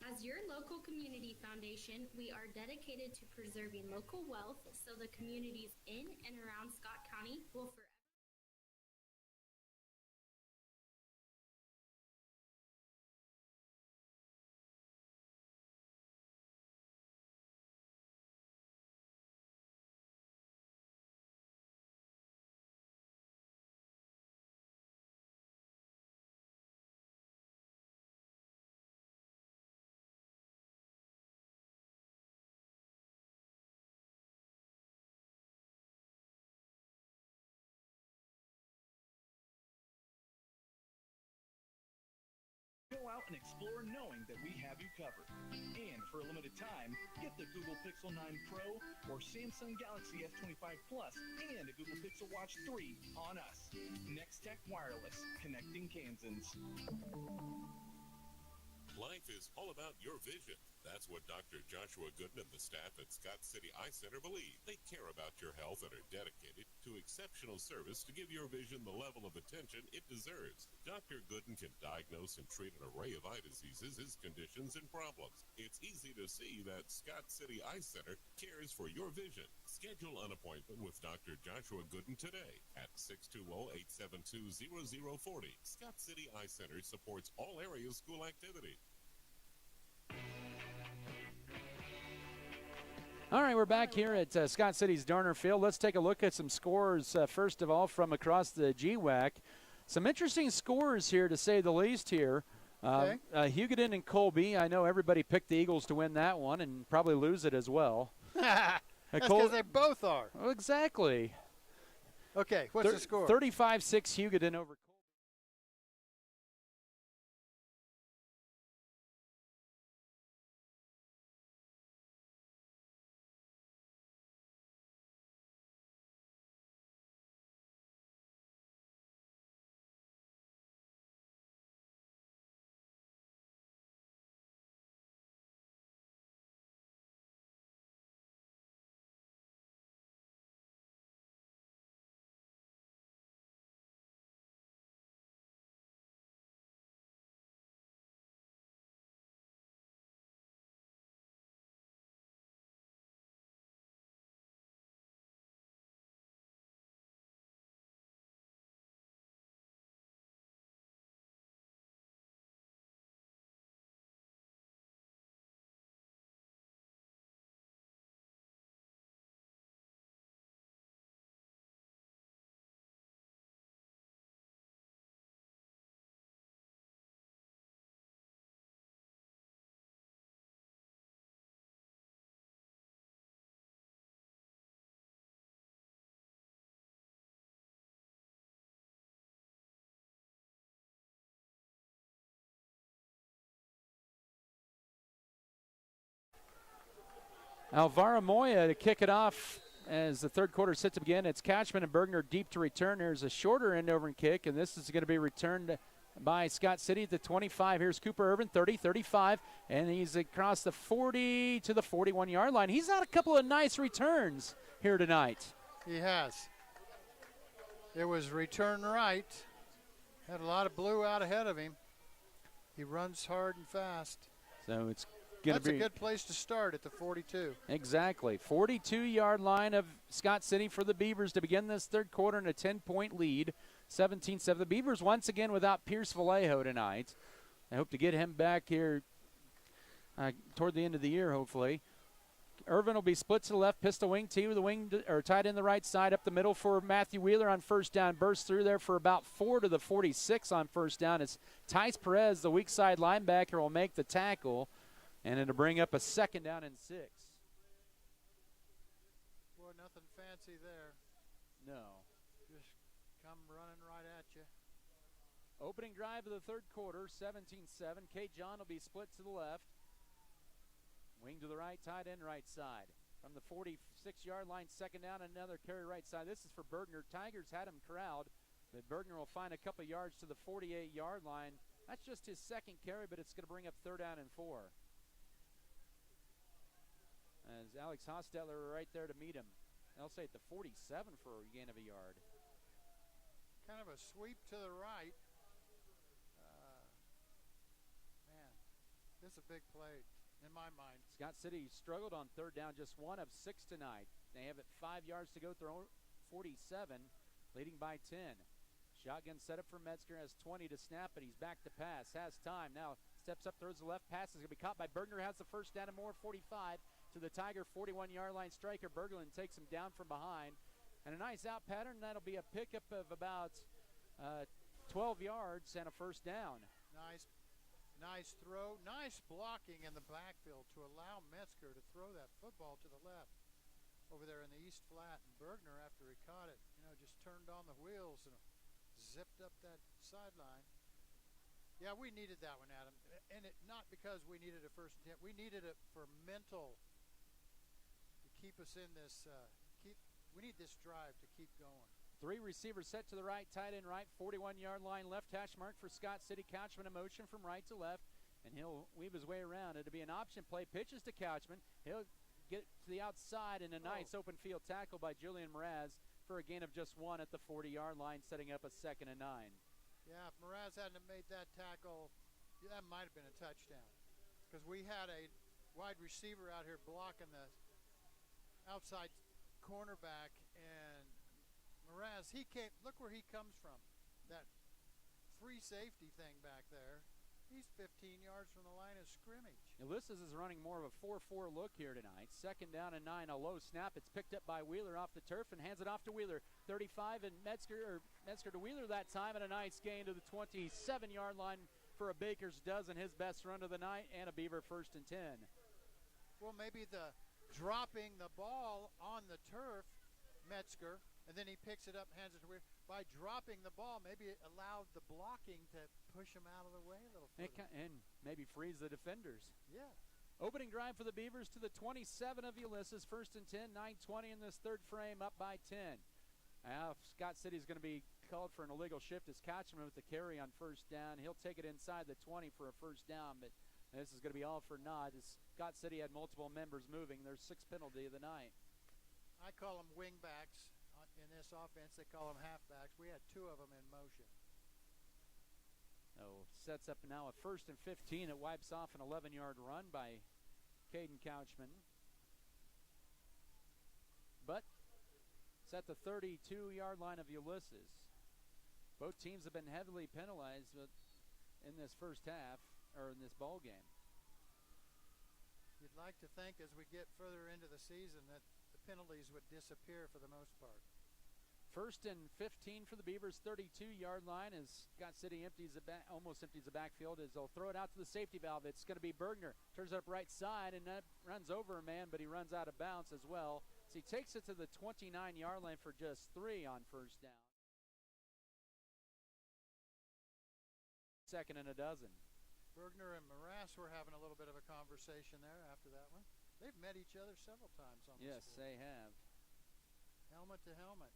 As your local community foundation, we are dedicated to preserving local wealth so the communities in and around Scott County will forever. Go out and explore knowing that we have you covered. And for a limited time, get the Google Pixel 9 Pro or Samsung Galaxy S25 Plus and a Google Pixel Watch 3 on us. Next Tech Wireless, connecting Kansans. Life is all about your vision. That's what Dr. Joshua Gooden and the staff at Scott City Eye Center believe. They care about your health and are dedicated to exceptional service to give your vision the level of attention it deserves. Dr. Gooden can diagnose and treat an array of eye diseases, conditions, and problems. It's easy to see that Scott City Eye Center cares for your vision. Schedule an appointment with Dr. Joshua Gooden today at 620-872-0040. Scott City Eye Center supports all area school activities. All right, we're back here at Scott City's Darner Field. Let's take a look at some scores, first of all, from across the GWAC. Some interesting scores here, to say the least here. Okay. Hugoton and Colby, I know everybody picked the Eagles to win that one and probably lose it as well. That's because they both are. Well, exactly. Okay, what's the score? 35-6 Hugoton over Colby. Alvaro Moya to kick it off as the third quarter set to begin. It's Catchman and Bergner deep to return. There's a shorter end over and kick, and this is going to be returned by Scott City at the 25. Here's Cooper Irvin, 30-35, and he's across the 40 to the 41-yard line. He's had a couple of nice returns here tonight. He has. It was return right. Had a lot of blue out ahead of him. He runs hard and fast. So it's going to be a good place to start at the 42. Exactly. 42-yard line of Scott City for the Beavers to begin this third quarter in a 10-point lead. 17-7. The Beavers once again without Pierce Vallejo tonight. I hope to get him back here toward the end of the year, hopefully. Irvin will be split to the left, pistol wing T with the wing or tight in the right side, up the middle for Matthew Wheeler on first down. Bursts through there for about 4 to the 46 on first down. It's Tice Perez, the weak side linebacker, will make the tackle, and it'll bring up a second down and 6. Boy, nothing fancy there. No. Just come running right at you. Opening drive of the third quarter, 17-7. Kate John will be split to the left. Wing to the right, tight end right side. From the 46-yard line, second down, another carry right side. This is for Bergner. Tigers had him corralled, but Bergner will find a couple yards to the 48-yard line. That's just his second carry, but it's going to bring up third down and 4. As Alex Hostetler right there to meet him. I'll say at the 47 for a gain of a yard. Kind of a sweep to the right. Man, this is a big play. In my mind. Scott City struggled on third down, just 1 of 6 tonight. They have it 5 yards to go through 47, leading by 10. Shotgun set up for Metzger, has 20 to snap, and he's back to pass. Has time, now steps up, throws the left, pass is going to be caught by Bergner, has the first down and more, 45 to the Tiger 41-yard line striker. Berglund takes him down from behind. And a nice out pattern, that'll be a pickup of about 12 yards and a first down. Nice throw, nice blocking in the backfield to allow Metzger to throw that football to the left over there in the east flat. And Bergner, after he caught it, just turned on the wheels and zipped up that sideline. Yeah, we needed that one, Adam. And it not because we needed a first and 10. We needed it for mental to keep us in this. We need this drive to keep going. 3 receivers set to the right, tight end right, 41-yard line, left hash mark for Scott City. Couchman in motion from right to left, and he'll weave his way around. It'll be an option play. Pitches to Couchman. He'll get to the outside, and a nice open field tackle by Julian Mraz for a gain of just 1 at the 40-yard line, setting up a 2nd and 9. Yeah, if Mraz hadn't have made that tackle, that might have been a touchdown. Because we had a wide receiver out here blocking the outside cornerback, and Mraz, look where he comes from. That free safety thing back there. He's 15 yards from the line of scrimmage. Ulysses is running more of a 4-4 look here tonight. 2nd down and 9, a low snap. It's picked up by Wheeler off the turf and hands it off to Wheeler. 35 and Metzger to Wheeler that time, and a nice gain to the 27-yard line for a Baker's dozen, his best run of the night, and a Beaver 1st and 10. Well, maybe the dropping the ball on the turf, Metzger, and then he picks it up and hands it to Wheeler. By dropping the ball, maybe it allowed the blocking to push him out of the way a little further. And maybe freeze the defenders. Yeah. Opening drive for the Beavers to the 27 of Ulysses. 1st and 10, 9:20 in this third frame, up by 10. Now, Scott City's going to be called for an illegal shift as Kochman with the carry on 1st down. He'll take it inside the 20 for a 1st down, but this is going to be all for naught as Scott City had multiple members moving. Their 6th penalty of the night. I call them wingbacks. In this offense, they call them halfbacks. We had 2 of them in motion. So sets up now a 1st and 15. It wipes off an 11-yard run by Caden Couchman. But it's at the 32-yard line of Ulysses. Both teams have been heavily penalized in this first half, or in this ball game. You'd like to think as we get further into the season that the penalties would disappear for the most part. 1st and 15 for the Beavers, 32-yard line as Scott City almost empties the backfield as they'll throw it out to the safety valve. It's going to be Bergner. Turns it up right side and that runs over a man, but he runs out of bounds as well. So he takes it to the 29-yard line for just 3 on 1st down. 2nd and a dozen. Bergner and Mraz were having a little bit of a conversation there after that one. They've met each other several times on this Yes, field. they have. Helmet to helmet.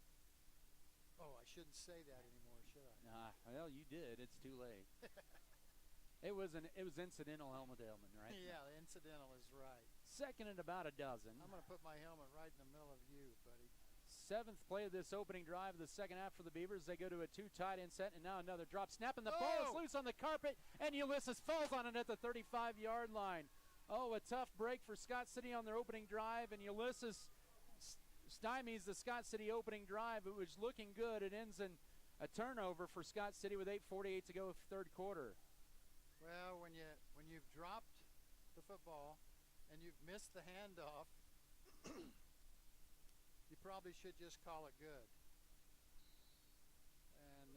Oh, I shouldn't say that anymore, should I? Nah, well, you did. It's too late. It was incidental helmet to helmet, right? Yeah, the incidental is right. 2nd and about a dozen. I'm going to put my helmet right in the middle of you, buddy. 7th play of this opening drive of the second half for the Beavers. They go to a 2 tight end set, and now another drop snap, and the ball is loose on the carpet, and Ulysses falls on it at the 35-yard line. Oh, a tough break for Scott City on their opening drive, and Ulysses stymies the Scott City opening drive. It was looking good. It ends in a turnover for Scott City with 8:48 to go third quarter. Well, when you've dropped the football and you've missed the handoff, you probably should just call it good. And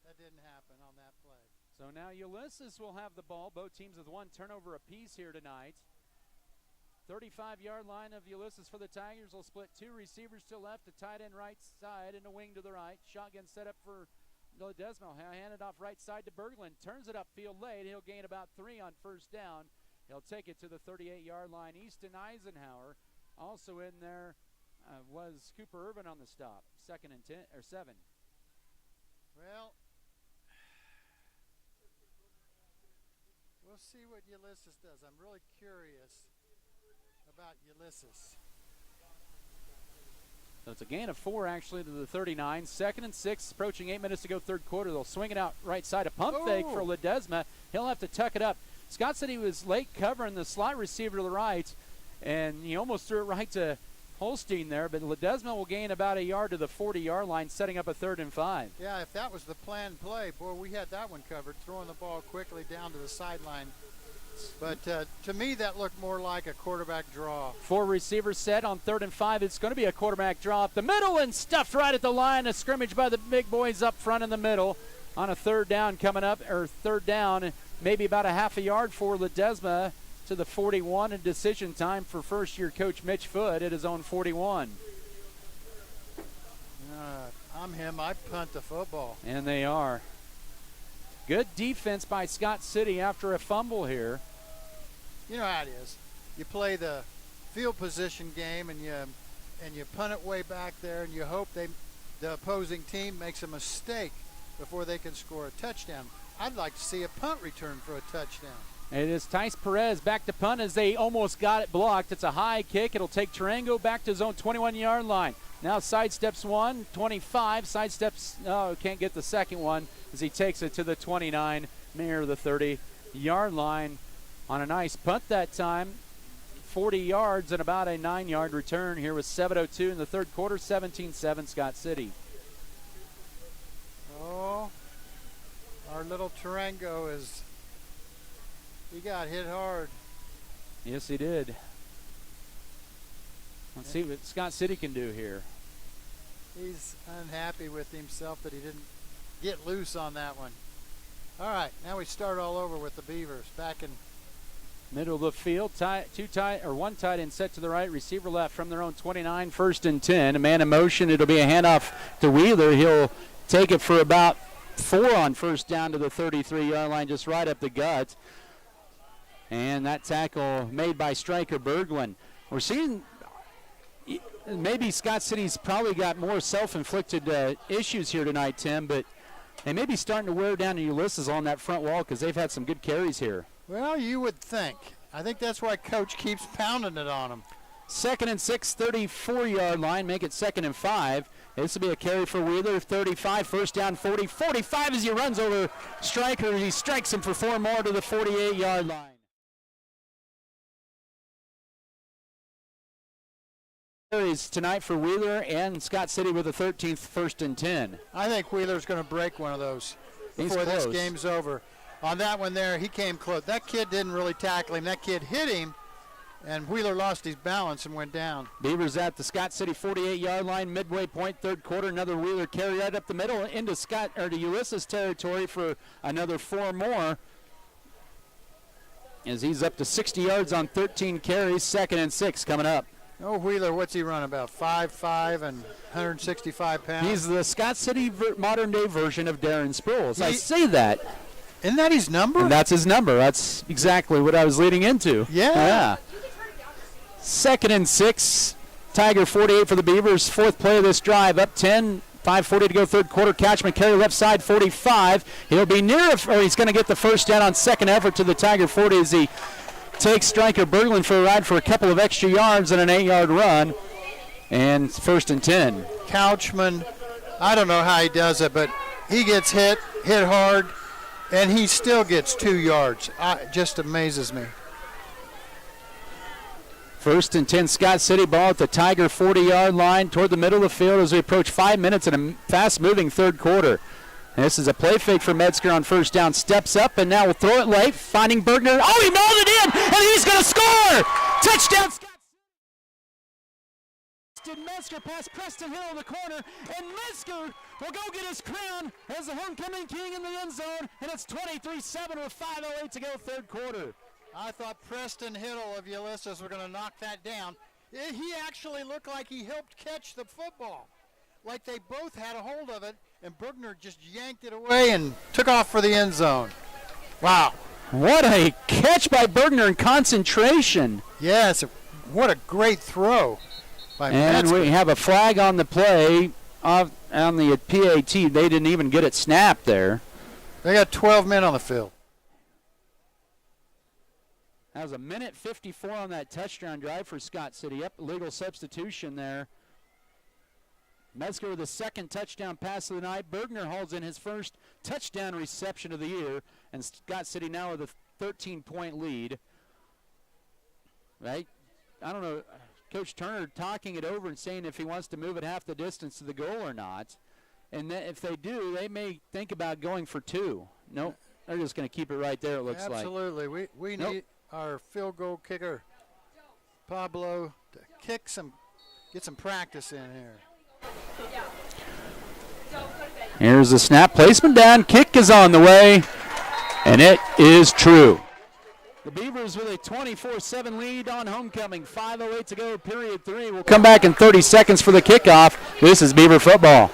that didn't happen on that play. So now Ulysses will have the ball. Both teams with 1 turnover apiece here tonight. 35-yard line of Ulysses for the Tigers. Will split 2 receivers to left, a tight end right side, and a wing to the right. Shotgun set up for Ledesma. Handed off right side to Berglund. Turns it upfield late. He'll gain about 3 on 1st down. He'll take it to the 38-yard line. Easton Eisenhower also in there was Cooper Irvin on the stop. 2nd and 7. Well, we'll see what Ulysses does. I'm really curious about Ulysses. So it's a gain of 4 actually to the 39. 2nd and 6, approaching 8 minutes to go third quarter. They'll swing it out right side. A pump fake for Ledesma. He'll have to tuck it up. Scott City was late covering the slot receiver to the right, and he almost threw it right to Holstein there, but Ledesma will gain about a yard to the 40-yard line, setting up a 3rd and 5. Yeah, if that was the planned play, boy, we had that one covered, throwing the ball quickly down to the sideline. But to me, that looked more like a quarterback draw. 4 receivers set on 3rd and 5. It's going to be a quarterback draw up the middle and stuffed right at the line. A scrimmage by the big boys up front in the middle on a 3rd down coming up, or 3rd down, maybe about a half a yard for Ledesma to the 41, and decision time for first-year coach Mitch Foote at his own 41. I'm him. I punt the football. And they are. Good defense by Scott City after a fumble here. You know how it is. You play the field position game and you punt it way back there, and you hope the opposing team makes a mistake before they can score a touchdown. I'd like to see a punt return for a touchdown. It is Tice Perez back to punt as they almost got it blocked. It's a high kick. It'll take Tarango back to his own 21-yard line. Now sidesteps one, 25, sidesteps, can't get the second one as he takes it to the 29, near the 30-yard line on a nice punt that time. 40 yards and about a 9-yard return here with 7:02 in the third quarter, 17-7 Scott City. Oh, our little Tarango he got hit hard. Yes, he did. Let's see what Scott City can do here. He's unhappy with himself that he didn't get loose on that one. All right, now we start all over with the Beavers back in middle of the field. One tight end set to the right, receiver left from their own 29, 1st and 10. A man in motion. It'll be a handoff to Wheeler. He'll take it for about 4 on first down to the 33-yard line, just right up the gut. And that tackle made by striker Berglund. We're seeing maybe Scott City's probably got more self-inflicted issues here tonight, Tim, but they may be starting to wear down Ulysses on that front wall because they've had some good carries here. Well, you would think. I think that's why Coach keeps pounding it on them. 2nd and 6, 34-yard line. Make it 2nd and 5. This will be a carry for Wheeler. 35, first down, 40. 45 as he runs over Stryker. He strikes him for 4 more to the 48-yard line. Carries tonight for Wheeler and Scott City with a 13th, 1st and 10. I think Wheeler's going to break one of those before this game's over. On that one there, he came close. That kid didn't really tackle him. That kid hit him, and Wheeler lost his balance and went down. Beavers at the Scott City 48-yard line, midway point, third quarter. Another Wheeler carry right up the middle into to Ulysses territory for another 4 more. As he's up to 60 yards on 13 carries, 2nd and 6 coming up. Oh, Wheeler, what's he run about? 5'5" and 165 pounds? He's the Scott City modern-day version of Darren Sproles. I say that. Isn't that his number? And that's his number. That's exactly what I was leading into. Yeah. 2nd and 6. Tiger 48 for the Beavers. 4th play of this drive. Up 10. 5:40 to go, third quarter. Catchman carry left side, 45. He'll be near, or he's going to get the first down on second effort to the Tiger 40 as he takes striker Berglund for a ride for a couple of extra yards and an 8-yard run. And 1st and 10. Couchman, I don't know how he does it, but he gets hit hard, and he still gets 2 yards. It just amazes me. 1st and 10, Scott City, ball at the Tiger 40-yard line toward the middle of the field as we approach 5 minutes in a fast-moving third quarter. And this is a play fake for Metzger on first down. Steps up and now will throw it late, finding Bergner. Oh, he mauled it in, and he's going to score! Touchdown, Scott City! Metzger past Preston Hill in the corner, and Metzger will go get his crown as the homecoming king in the end zone, and it's 23-7 with 5:08 to go, third quarter. I thought Preston Hill of Ulysses were going to knock that down. He actually looked like he helped catch the football. Like they both had a hold of it, and Bergner just yanked it away and took off for the end zone. Wow. What a catch by Bergner in concentration. Yes, what a great throw by And Metzger. we have a flag on the play on the PAT. They didn't even get it snapped there. They got 12 men on the field. That was a minute 54 on that touchdown drive for Scott City. Yep, legal substitution there. Metzger with the second touchdown pass of the night. Bergner holds in his first touchdown reception of the year. And Scott City now with a 13-point lead. Right? I don't know. Coach Turner talking it over and saying if he wants to move it half the distance to the goal or not. And then if they do, they may think about going for 2. Nope. They're just going to keep it right there, it looks Absolutely. like. We need our field goal kicker, Pablo, to get some practice in here. Here's the snap, placement down, kick is on the way, and it is true. The Beavers with a 24-7 lead on homecoming. 5:08 to go, period 3. We'll come back in 30 seconds for the kickoff. This is Beaver football.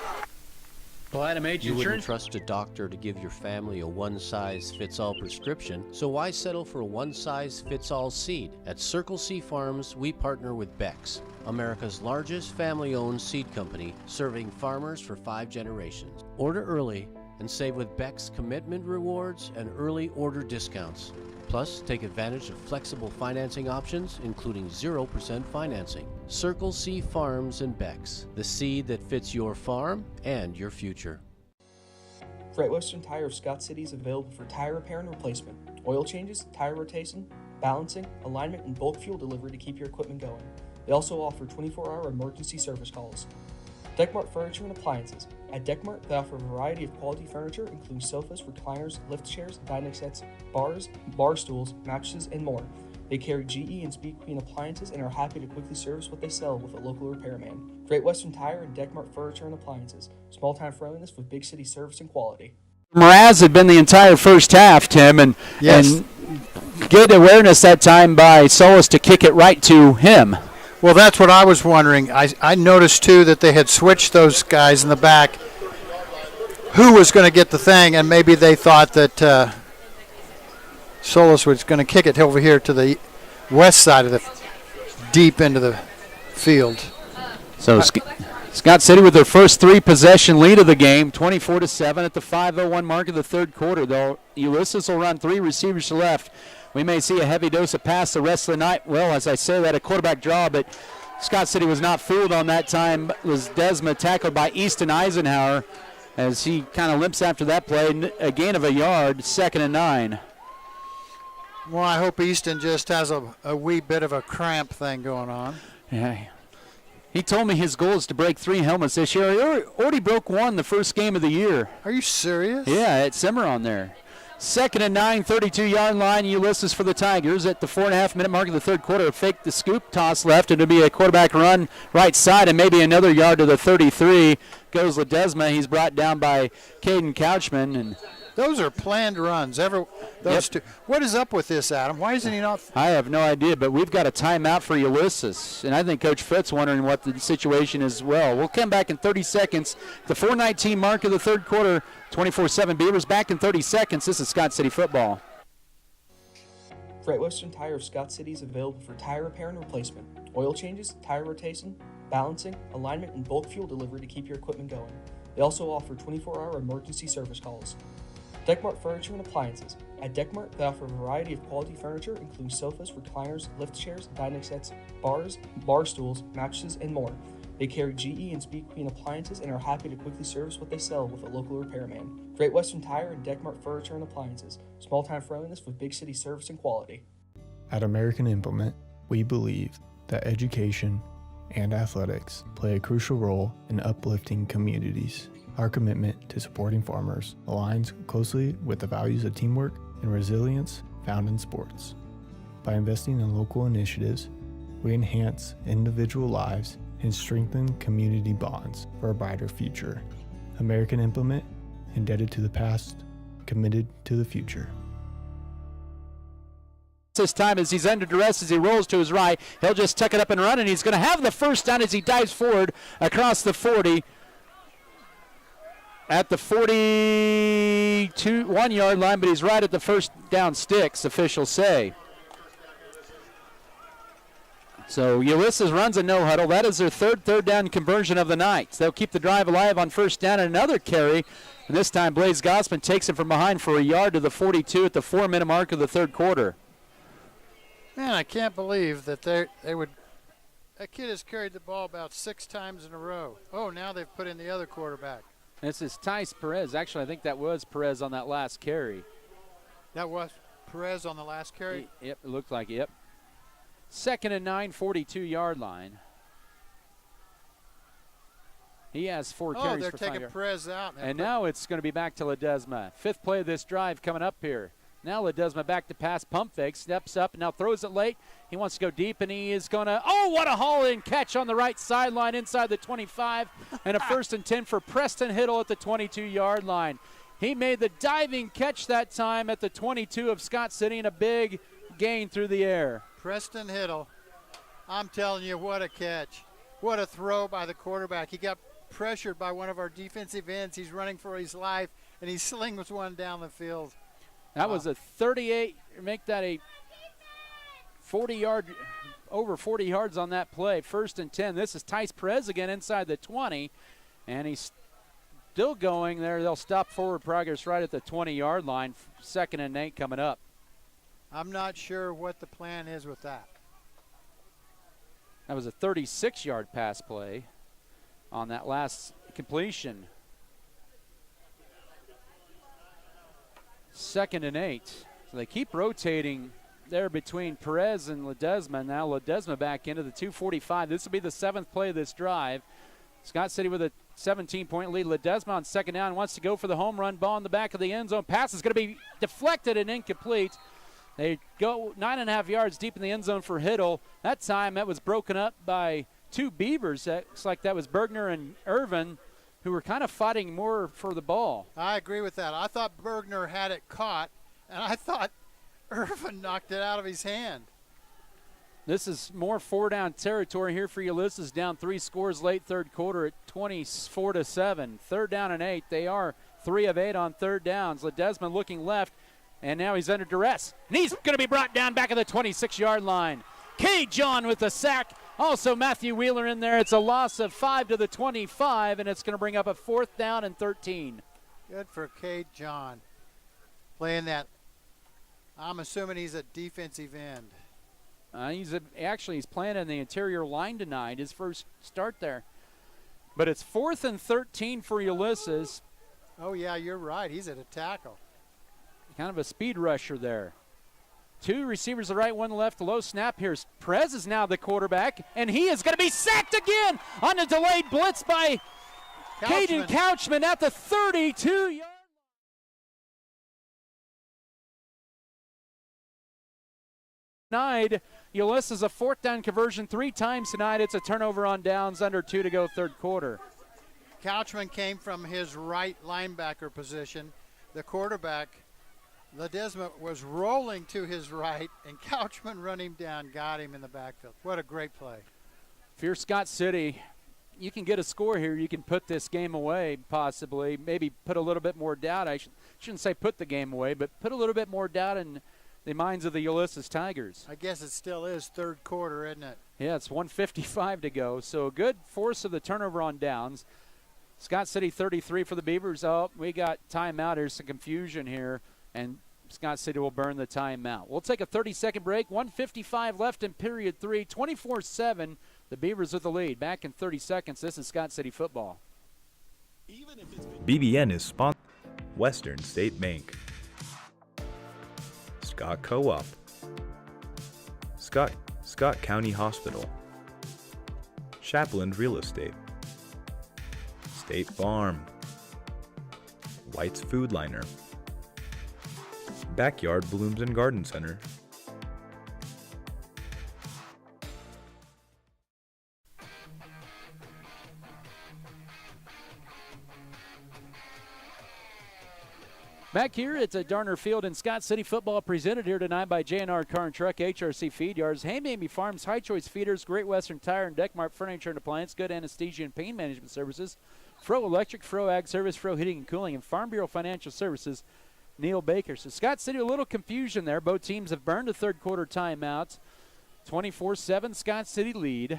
Well, Adam, you wouldn't trust a doctor to give your family a one-size-fits-all prescription, so why settle for a one-size-fits-all seed? At Circle C Farms, we partner with Beck's, America's largest family-owned seed company, serving farmers for 5 generations. Order early and save with Beck's commitment rewards and early order discounts. Plus, take advantage of flexible financing options, including 0% financing. Circle C Farms and Becks, the seed that fits your farm and your future. Great Western Tire of Scott City is available for tire repair and replacement, oil changes, tire rotation, balancing, alignment, and bulk fuel delivery to keep your equipment going. They also offer 24-hour emergency service calls. Deckmart Furniture and Appliances. At Deckmart, they offer a variety of quality furniture, including sofas, recliners, lift chairs, dining sets, bars, bar stools, mattresses, and more. They carry GE and Speed Queen appliances and are happy to quickly service what they sell with a local repairman. Great Western Tire and Deckmart Furniture and Appliances. Small-time friendliness with big city service and quality. Mraz had been the entire first half, Tim, and good awareness that time by Solis to kick it right to him. Well, that's what I was wondering. I noticed, too, that they had switched those guys in the back. Who was going to get the thing, and maybe they thought that Solis was going to kick it over here to the west side of the deep into the field. So Scott City with their first 3 possession lead of the game, 24-7 at the 5:01 mark of the third quarter. Though Ulysses will run 3 receivers to left. We may see a heavy dose of pass the rest of the night. Well, as I say that, a quarterback draw, but Scott City was not fooled on that time. It was Desma tackled by Easton Eisenhower as he kind of limps after that play. A gain of a yard, 2nd and 9. Well, I hope Easton just has a wee bit of a cramp thing going on. Yeah. He told me his goal is to break 3 helmets this year. He already broke 1 the first game of the year. Are you serious? Yeah, at Cimarron there. 2nd and 9, 32-yard line. Ulysses for the Tigers at the 4.5-minute mark of the third quarter. Fake the scoop, toss left, and it'll be a quarterback run right side and maybe another yard to the 33. Goes Ledesma. He's brought down by Caden Couchman. And those are planned runs. Those two. What is up with this, Adam? Why isn't he not? I have no idea, but we've got a timeout for Ulysses. And I think Coach Fritz wondering what the situation is as well. We'll come back in 30 seconds. The 4:19 mark of the third quarter. 24-7 Beavers back in 30 seconds. This is Scott City football. Great Western Tire of Scott City is available for tire repair and replacement, oil changes, tire rotation, balancing, alignment, and bulk fuel delivery to keep your equipment going. They also offer 24-hour emergency service calls. Deckmart Furniture and Appliances. At Deckmart, they offer a variety of quality furniture, including sofas, recliners, lift chairs, dining sets, bars, bar stools, mattresses, and more. They carry GE and Speed Queen appliances and are happy to quickly service what they sell with a local repairman. Great Western Tire and Deckmart Furniture and Appliances. Small-time friendliness with big city service and quality. At American Implement, we believe that education and athletics play a crucial role in uplifting communities. Our commitment to supporting farmers aligns closely with the values of teamwork and resilience found in sports. By investing in local initiatives, we enhance individual lives and strengthen community bonds for a brighter future. American Implement, indebted to the past, committed to the future. This time as he's under duress as he rolls to his right, he'll just tuck it up and run, and he's going to have the first down as he dives forward across the 40. At the 41-yard line, but he's right at the first down sticks, officials say. So Ulysses runs a no huddle. That is their third down conversion of the night. They'll keep the drive alive on first down and another carry. And this time Blaze Gossman takes it from behind for a yard to the 42 at the 4-minute mark of the third quarter. Man, I can't believe that they would. That kid has carried the ball about 6 times in a row. Oh, now they've put in the other quarterback. This is Tice Perez. Actually, I think that was Perez on that last carry. That was Perez on the last carry? Yep, it looked like it. Yep. 2nd and 9, 42-yard line. He has 4 carries for 5 yards. Oh, they're taking Perez out. And now it's going to be back to Ledesma. 5th play of this drive coming up here. Now Ledesma back to pass, pump fake, steps up, and now throws it late. He wants to go deep, and he is going to, what a haul-in catch on the right sideline inside the 25, and a 1st and 10 for Preston Hiddle at the 22-yard line. He made the diving catch that time at the 22 of Scott City, and a big gain through the air. Preston Hiddle, I'm telling you, what a catch. What a throw by the quarterback. He got pressured by one of our defensive ends. He's running for his life, and he slings one down the field. That was a 38, make that a 40-yard, over 40 yards on that play. 1st and 10. This is Tice Perez again inside the 20, and he's still going there. They'll stop forward progress right at the 20-yard line. 2nd and 8 coming up. I'm not sure what the plan is with that. That was a 36-yard pass play on that last completion. 2nd and 8. So they keep rotating there between Perez and Ledesma. Now Ledesma back into the 2:45. This will be the 7th play of this drive. Scott City with a 17-point lead. Ledesma on 2nd down wants to go for the home run. Ball in the back of the end zone. Pass is going to be deflected and incomplete. They go 9.5 yards deep in the end zone for Hiddle. That time that was broken up by 2 Beavers. That looks like that was Bergner and Irvin, who were kind of fighting more for the ball. I agree with that. I thought Bergner had it caught, and I thought Irvin knocked it out of his hand. This is more 4-down territory here for Ulysses, down 3 scores late 3rd quarter at 24-7. 3rd down and 8. They are 3 of 8 on 3rd downs. Ledesma looking left, and now he's under duress. And he's going to be brought down back at the 26-yard line. Caden with the sack. Also Matthew Wheeler in there. It's a loss of 5 to the 25, and it's going to bring up a 4th down and 13. Good for Caden playing that. I'm assuming he's a defensive end. He's playing in the interior line tonight, his first start there. But it's 4th and 13 for Ulysses. Oh, yeah, you're right. He's at a tackle. Kind of a speed rusher there. 2 receivers to the right, 1 left. Low snap here. Perez is now the quarterback, and he is going to be sacked again on a delayed blitz by Caden Couchman at the 32-yard line. Ulysses a 4th down conversion 3 times tonight. It's a turnover on downs, under 2 to go 3rd quarter. Couchman came from his right linebacker position. The quarterback, Ledesma, was rolling to his right, and Couchman run him down, got him in the backfield. What a great play. If you're Scott City, you can get a score here. You can put this game away, possibly. Maybe put a little bit more doubt. I shouldn't say put the game away, but put a little bit more doubt in the minds of the Ulysses Tigers. I guess it still is 3rd quarter, isn't it? Yeah, it's 1:55 to go. So a good force of the turnover on downs. Scott City 33 for the Beavers. Oh, we got timeout. There's some confusion here, and Scott City will burn the timeout. We'll take a 30-second break. 1:55 left in period 3. 24-7. The Beavers with the lead. Back in 30 seconds. This is Scott City football. BBN is sponsored Western State Bank, Scott Co-op, Scott County Hospital, Chaplain Real Estate, State Farm, White's Food Liner, Backyard Blooms and Garden Center, Back here at Darner Field in Scott City, football presented here tonight by J&R Car and Truck, HRC Feed Yards, Amy Farms, High Choice Feeders, Great Western Tire and Deckmart Furniture and Appliance, Good Anesthesia and Pain Management Services, Fro Electric, Fro Ag Service, Fro Heating and Cooling, and Farm Bureau Financial Services, Neil Baker. So Scott City, a little confusion there. Both teams have burned a 3rd quarter timeout. 24-7 Scott City lead.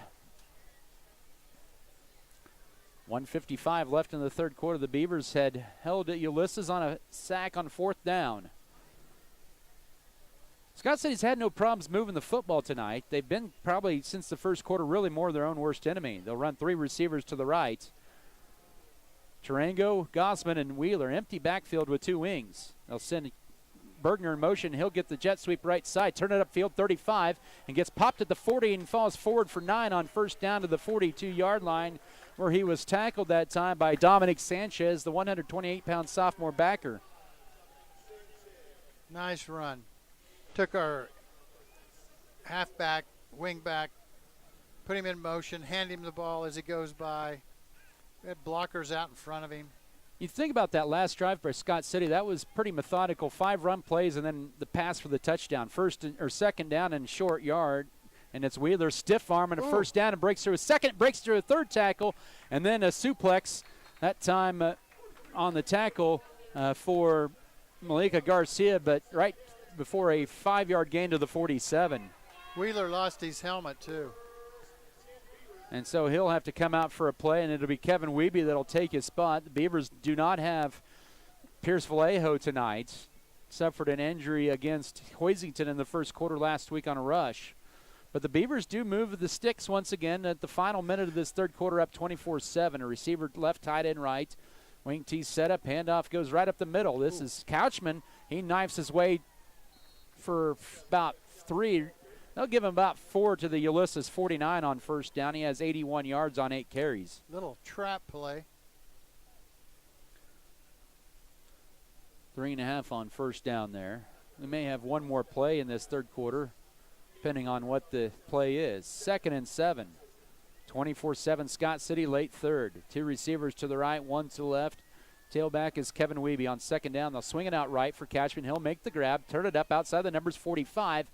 1:55 left in the 3rd quarter. The Beavers had held Ulysses on a sack on 4th down. Scott City's had no problems moving the football tonight. They've been probably since the 1st quarter really more their own worst enemy. They'll run 3 receivers to the right. Tarango, Gossman, and Wheeler. Empty backfield with 2 wings. They'll send Bergner in motion. He'll get the jet sweep right side. Turn it upfield 35 and gets popped at the 40 and falls forward for 9 on 1st down to the 42-yard line, where he was tackled that time by Emi Sanchez, the 128-pound sophomore backer. Nice run. Took our halfback, wingback, put him in motion, hand him the ball as he goes by. We had blockers out in front of him. You think about that last drive by Scott City, that was pretty methodical. 5 run plays and then the pass for the touchdown. 2nd down and short yard. And it's Wheeler, stiff arm, and a 1st down, and breaks through a 2nd, breaks through a 3rd tackle, and then a suplex, that time on the tackle for Malika Garcia, but right before a 5-yard gain to the 47. Wheeler lost his helmet, too. And so he'll have to come out for a play, and it'll be Kevin Wiebe that'll take his spot. The Beavers do not have Pierce Vallejo tonight. suffered an injury against Hoisington in the first quarter last week on a rush. But the Beavers do move the sticks once again at the final minute of this third quarter, up 24-7. A receiver left, tight end right. Wing T set up, handoff goes right up the middle. This is Couchman. He knifes his way for about 3. They'll give him about 4 to the Ulysses 49 on first down. He has 81 yards on 8 carries. Little trap play. 3.5 on first down there. We may have one more play in this third quarter, depending on what the play is. 2nd and 7. 24-7 Scott City, late third. 2 receivers to the right, 1 to the left. Tailback is Kevin Wiebe on second down. They'll swing it out right for Catchman. He'll make the grab, turn it up outside the numbers 45.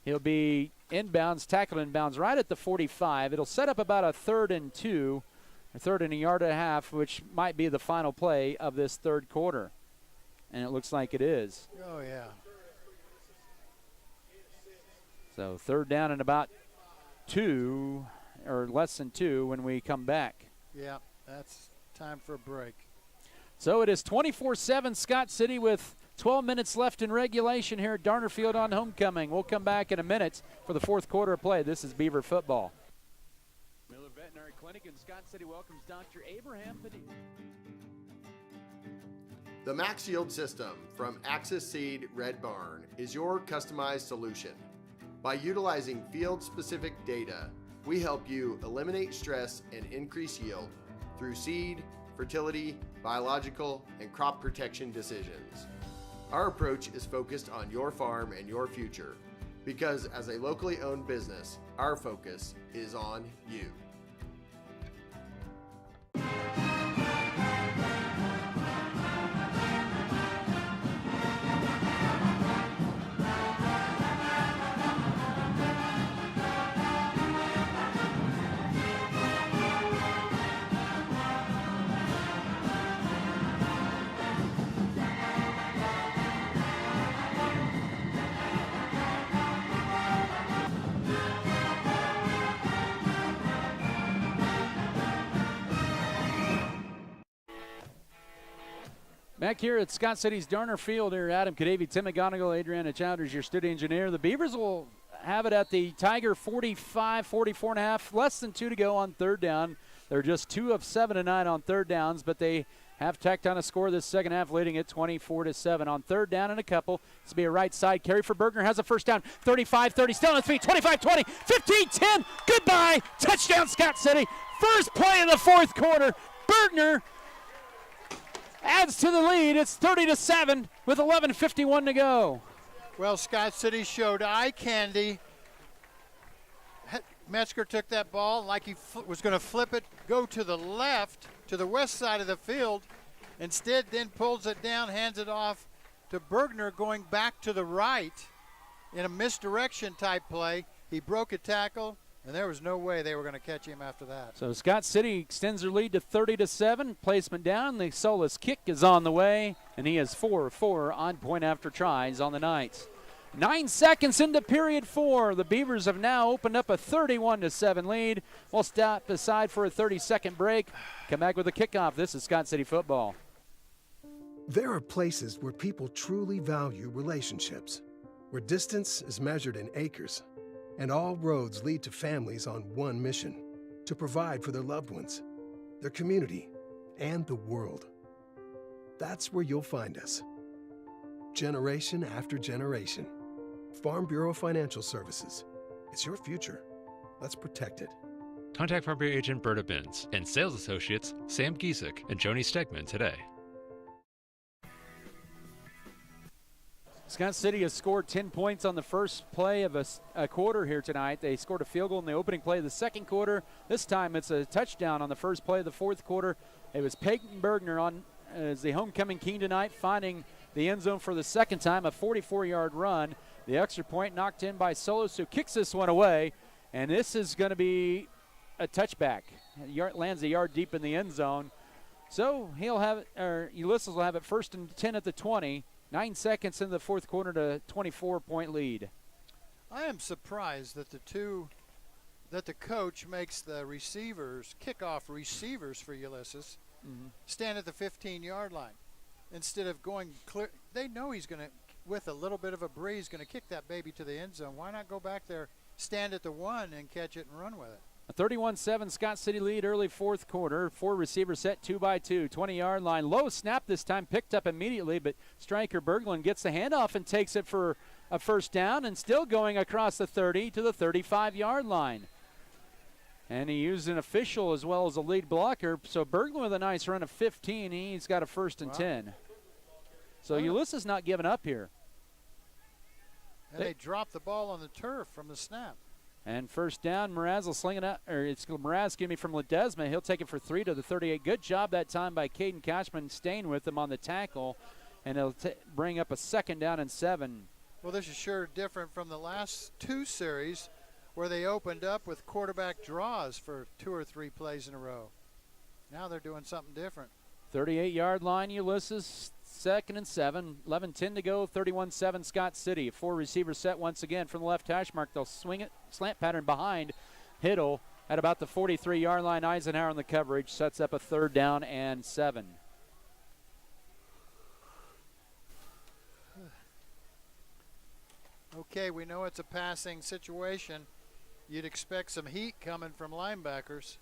He'll be inbounds, tackled inbounds right at the 45. It'll set up about a 3rd and 2, a 3rd and a yard and a half, which might be the final play of this third quarter. And it looks like it is. Oh, yeah. So 3rd down and about 2, or less than 2 when we come back. Yeah, that's time for a break. So it is 24-7 Scott City with 12 minutes left in regulation here at Darner Field on homecoming. We'll come back in a minute for the fourth quarter of play. This is Beaver football. Miller Veterinary Clinic in Scott City welcomes Dr. Abraham Padilla. The Max Yield System from Axis Seed Red Barn is your customized solution. By utilizing field-specific data, we help you eliminate stress and increase yield through seed, fertility, biological, and crop protection decisions. Our approach is focused on your farm and your future because as a locally owned business, our focus is on you. Back here at Scott City's Darner Field here, Adam Kadavy, Tim McGonigal, Adriana Chowders, your studio engineer. The Beavers will have it at the Tiger 45, 44 and a half, less than 2 to go on third down. They're just 2 of 7 tonight on third downs, but they have tacked on a score this second half, leading it 24-7 on third down and a couple. This will be a right side carry for Bergner, has a first down, 35-30, still on his feet, 25-20, 15-10, goodbye, touchdown Scott City. First play in the fourth quarter, Bergner adds to the lead. It's 30-7 with 11:51 to go. Well, Scott City showed eye candy. Metzger took that ball like he was going to flip it, go to the left, to the west side of the field. Instead, then pulls it down, hands it off to Bergner going back to the right in a misdirection type play. He broke a tackle, and there was no way they were going to catch him after that. So Scott City extends their lead to 30-7. Placement down. The Solis kick is on the way, and he has 4 of 4 on point after tries on the night. 9 seconds into period 4. The Beavers have now opened up a 31-7 lead. We'll step aside for a 30-second break. Come back with a kickoff. This is Scott City football. There are places where people truly value relationships, where distance is measured in acres, and all roads lead to families on one mission: to provide for their loved ones, their community, and the world. That's where you'll find us. Generation after generation. Farm Bureau Financial Services. It's your future. Let's protect it. Contact Farm Bureau agent Berta Binns and sales associates Sam Giesek and Joni Stegman today. Scott City has scored 10 points on the first play of a quarter here tonight. They scored a field goal in the opening play of the second quarter. This time it's a touchdown on the first play of the fourth quarter. It was Peyton Bergner on as the homecoming king tonight, finding the end zone for the second time, a 44-yard run. The extra point knocked in by Solis, who kicks this one away, and this is going to be a touchback. Lands a yard deep in the end zone. So he'll have it, or Ulysses will have it 1st and 10 at the 20. 9 seconds in the fourth quarter to 24-point lead. I am surprised that the coach makes the receivers, kickoff receivers for Ulysses, stand at the 15-yard line instead of going clear. They know he's going to with a little bit of a breeze, going to kick that baby to the end zone. Why not go back there, stand at the 1, and catch it and run with it? A 31-7 Scott City lead early fourth quarter. 4 receivers set 2-by-2, 20-yard line. Low snap this time, picked up immediately, but striker Berglund gets the handoff and takes it for a first down, and still going across the 30 to the 35-yard line. And he used an official as well as a lead blocker. So Berglund with a nice run of 15. He's got a 1st and 10. So Ulysses not giving up here. And they dropped the ball on the turf from the snap. And first down, Mraz will sling it out, or it's Mraz, from Ledesma. He'll take it for 3 to the 38. Good job that time by Caden Kochman staying with him on the tackle. And he'll bring up a 2nd down and 7. Well, this is sure different from the last 2 series where they opened up with quarterback draws for 2 or 3 plays in a row. Now they're doing something different. 38-yard line, Ulysses, 2nd and 7. 11-10 to go, 31-7 Scott City. 4 receivers set once again from the left hash mark. They'll swing it, slant pattern behind Hiddle at about the 43-yard line. Eisenhower in the coverage, sets up a 3rd down and 7. Okay, we know it's a passing situation. You'd expect some heat coming from linebackers.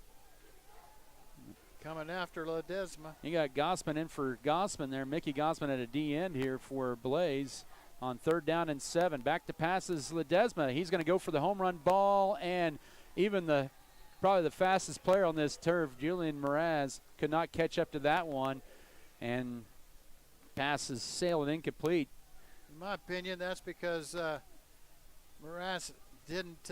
Coming after Ledesma. You got Gossman in for Gossman there. Mickey Gossman at a D end here for Blaze on 3rd down and 7. Back to passes Ledesma. He's going to go for the home run ball, and even probably the fastest player on this turf, Julian Mraz, could not catch up to that one, and passes sailed incomplete. In my opinion, that's because Mraz didn't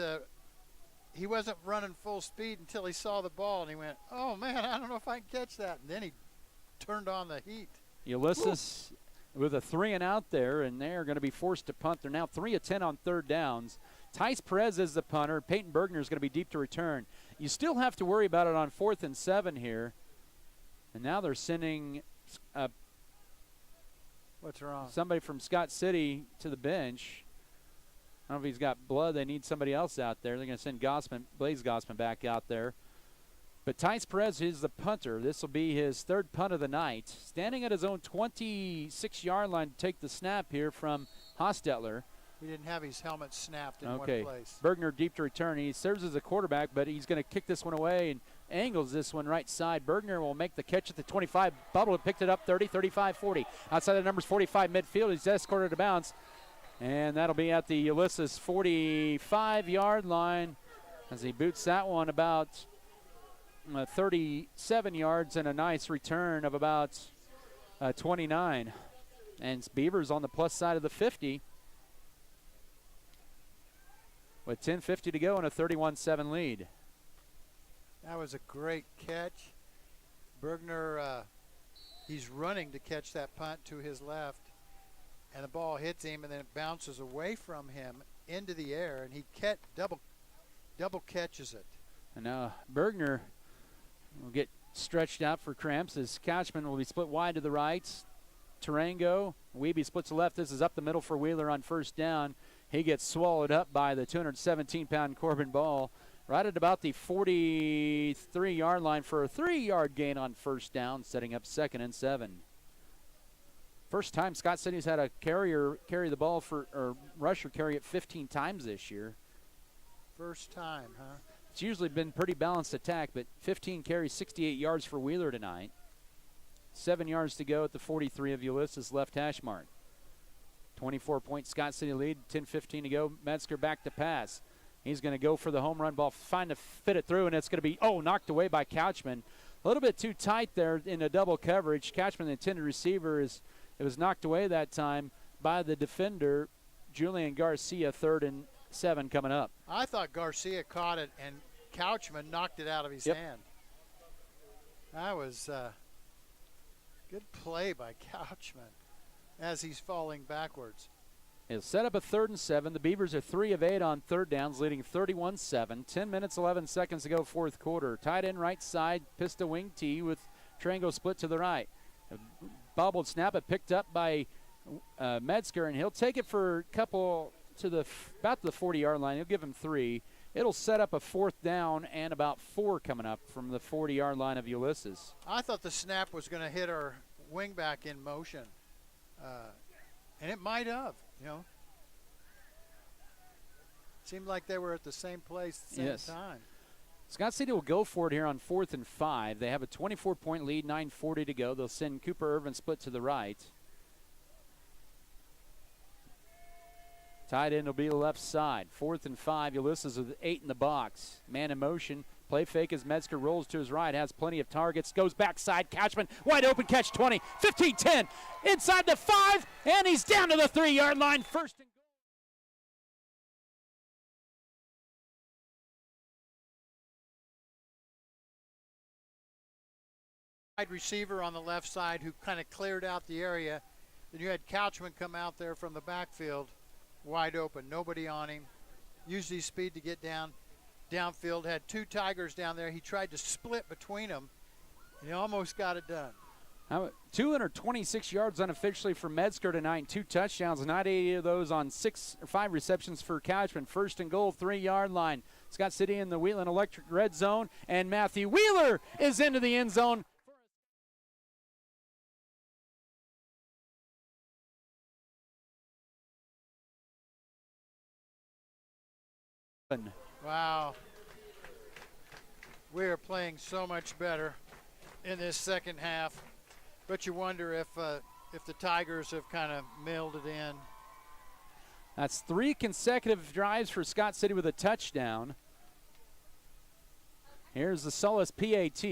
he wasn't running full speed until he saw the ball, and he went, oh, man, I don't know if I can catch that. And then he turned on the heat. Ulysses with a 3 and out there, and they're going to be forced to punt. They're now 3 of 10 on 3rd downs. Tice Perez is the punter. Peyton Bergner is going to be deep to return. You still have to worry about it on 4th and 7 here. And now they're sending what's wrong? Somebody from Scott City to the bench. I don't know if he's got blood. They need somebody else out there. They're going to send Blaze Gossman back out there. But Tice Perez is the punter. This will be his 3rd punt of the night. Standing at his own 26-yard line to take the snap here from Hostetler. He didn't have his helmet snapped in one place. Bergner deep to return. He serves as a quarterback, but he's going to kick this one away and angles this one right side. Bergner will make the catch at the 25. Bubble picked it up 30, 35, 40. Outside the numbers 45 midfield. He's escorted to bounce. And that'll be at the Ulysses 45-yard line as he boots that one about 37 yards and a nice return of about 29. And Beavers on the plus side of the 50 with 10:50 to go and a 31-7 lead. That was a great catch. Bergner, he's running to catch that punt to his left. And the ball hits him, and then it bounces away from him into the air, and he double catches it. And now Bergner will get stretched out for cramps as Kochman will be split wide to the right. Tarango, Weeby splits to left. This is up the middle for Wheeler on 1st down. He gets swallowed up by the 217-pound Corbin Ball right at about the 43-yard line for a 3-yard gain on 1st down, setting up 2nd and 7. First time Scott City's had a carrier carry the ball or rusher carry it 15 times this year. First time, huh? It's usually been pretty balanced attack, but 15 carries, 68 yards for Wheeler tonight. 7 yards to go at the 43 of Ulysses left hash mark. 24-point Scott City lead, 10:15 to go. Metzger back to pass. He's going to go for the home run ball, find to fit it through, and it's going to be, knocked away by Kochman. A little bit too tight there in a double coverage. Kochman, the intended receiver, it was knocked away that time by the defender, Julian Garcia, 3rd and 7 coming up. I thought Garcia caught it and Couchman knocked it out of his hand. That was good play by Couchman as he's falling backwards. He'll set up a 3rd and 7. The Beavers are 3 of 8 on 3rd downs, leading 31-7. 10 minutes, 11 seconds to go, 4th quarter. Tight end right side, pistol wing tee with Trango split to the right. A bobbled snap, it picked up by Metzger, and he'll take it for a couple to about the 40-yard line. He'll give him 3. It'll set up a 4th down and about 4 coming up from the 40-yard line of Ulysses. I thought the snap was going to hit our wingback in motion. And it might have, you know. Seemed like they were at the same place at the same time. Scott City will go for it here on 4th and 5. They have a 24-point lead, 9:40 to go. They'll send Cooper Irvin split to the right. Tight end will be the left side. 4th and 5. Ulysses with 8 in the box. Man in motion. Play fake as Metzger rolls to his right. Has plenty of targets. Goes backside. Couchman. Wide open catch 20. 15-10. Inside the 5. And he's down to the 3-yard line. First and goal. Receiver on the left side who kind of cleared out the area. Then you had Couchman come out there from the backfield, wide open, nobody on him. Used his speed to get downfield. Had 2 Tigers down there. He tried to split between them, and he almost got it done. 226 yards unofficially for Metzger tonight, 2 touchdowns, 98 of those on 5 receptions for Couchman. First and goal, 3-yard line. Scott City in the Wheatland Electric red zone, and Matthew Wheeler is into the end zone. Wow. We are playing so much better in this second half, but you wonder if the Tigers have kind of mailed it in. That's 3 consecutive drives for Scott City with a touchdown. Here's the Solis PAT,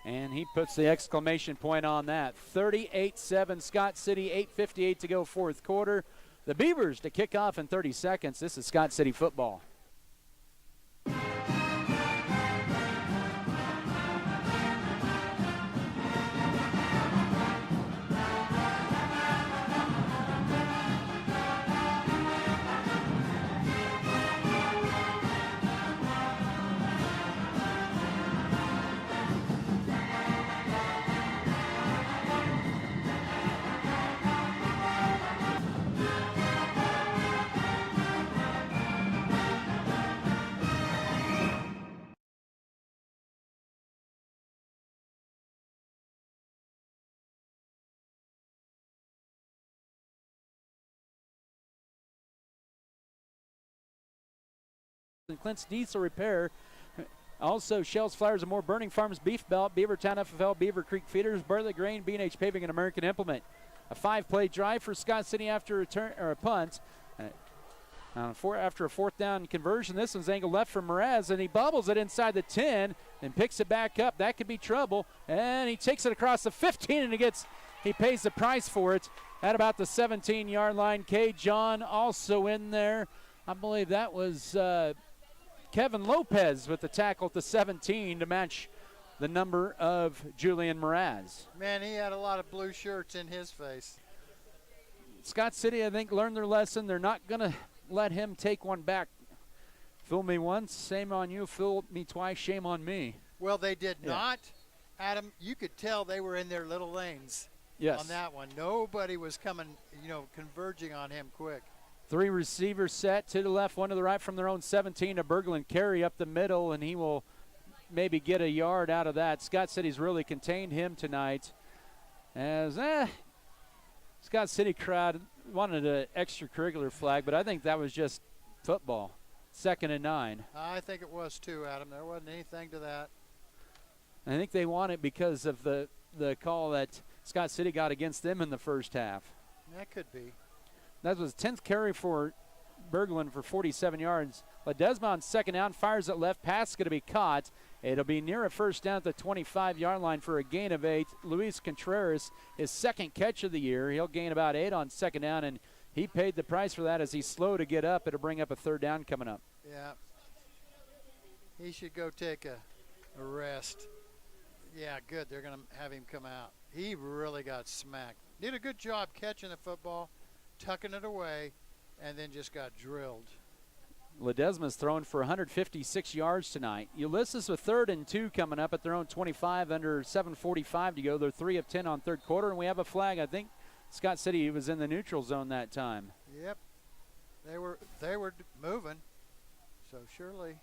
and he puts the exclamation point on that. 38-7 Scott City, 8:58 to go, 4th quarter. The Beavers to kick off in 30 seconds. This is Scott City football. Clint's Diesel Repair. Also, Shells, Flowers, and More, Burning Farms, Beef Belt, Beavertown FFL, Beaver Creek Feeders, Bartlett Grain, B&H Paving, and American Implement. A 5-play drive for Scott City after a punt. After a 4th down conversion, this one's angled left for Mraz, and he bobbles it inside the 10 and picks it back up. That could be trouble, and he takes it across the 15, and he pays the price for it at about the 17-yard line. K. John also in there. I believe that was Kevin Lopez with the tackle at the 17 to match the number of Julian Mraz. Man, he had a lot of blue shirts in his face. Scott City, I think, learned their lesson. They're not going to let him take one back. Fool me once, shame on you. Fool me twice, shame on me. Well, they did not. Adam, you could tell they were in their little lanes on that one. Nobody was coming, converging on him quick. 3 receivers set to the left, 1 to the right from their own 17 to Berglund. Carry up the middle, and he will maybe get a yard out of that. Scott City's really contained him tonight. As Scott City crowd wanted an extracurricular flag, but I think that was just football. 2nd and 9. I think it was too, Adam. There wasn't anything to that. I think they won it because of the call that Scott City got against them in the first half. That could be. That was 10th carry for Berglund for 47 yards. Ledesma on 2nd down, fires it left. Pass is going to be caught. It'll be near a 1st down at the 25-yard line for a gain of 8. Luis Contreras, his 2nd catch of the year. He'll gain about 8 on 2nd down, and he paid the price for that as he's slow to get up. It'll bring up a 3rd down coming up. Yeah. He should go take a rest. Yeah, good. They're going to have him come out. He really got smacked. Did a good job catching the football, tucking it away, and then just got drilled. Ledesma's thrown for 156 yards tonight. Ulysses with 3rd and 2 coming up at their own 25, under 7:45 to go. They're 3 of 10 on 3rd quarter, and we have a flag. I think Scott City was in the neutral zone that time. Yep. They were moving, so surely.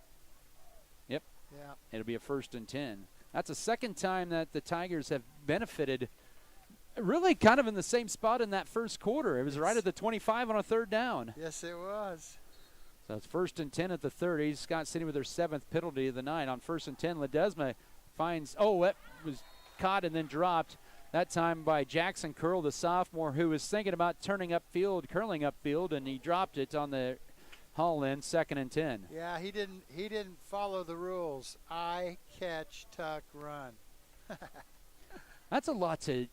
Yep. Yeah. It'll be a 1st and 10. That's the 2nd time that the Tigers have benefited really kind of in the same spot in that first quarter. It was right at the 25 on a third down. Yes, it was. So it's 1st and 10 at the 30. Scott City with their 7th penalty of the night. On 1st and 10, Ledesma finds, that was caught and then dropped. That time by Jackson Curl, the sophomore, who was thinking about curling upfield, and he dropped it on the haul in, 2nd and 10. Yeah, he didn't follow the rules. I catch, tuck, run. That's a lot to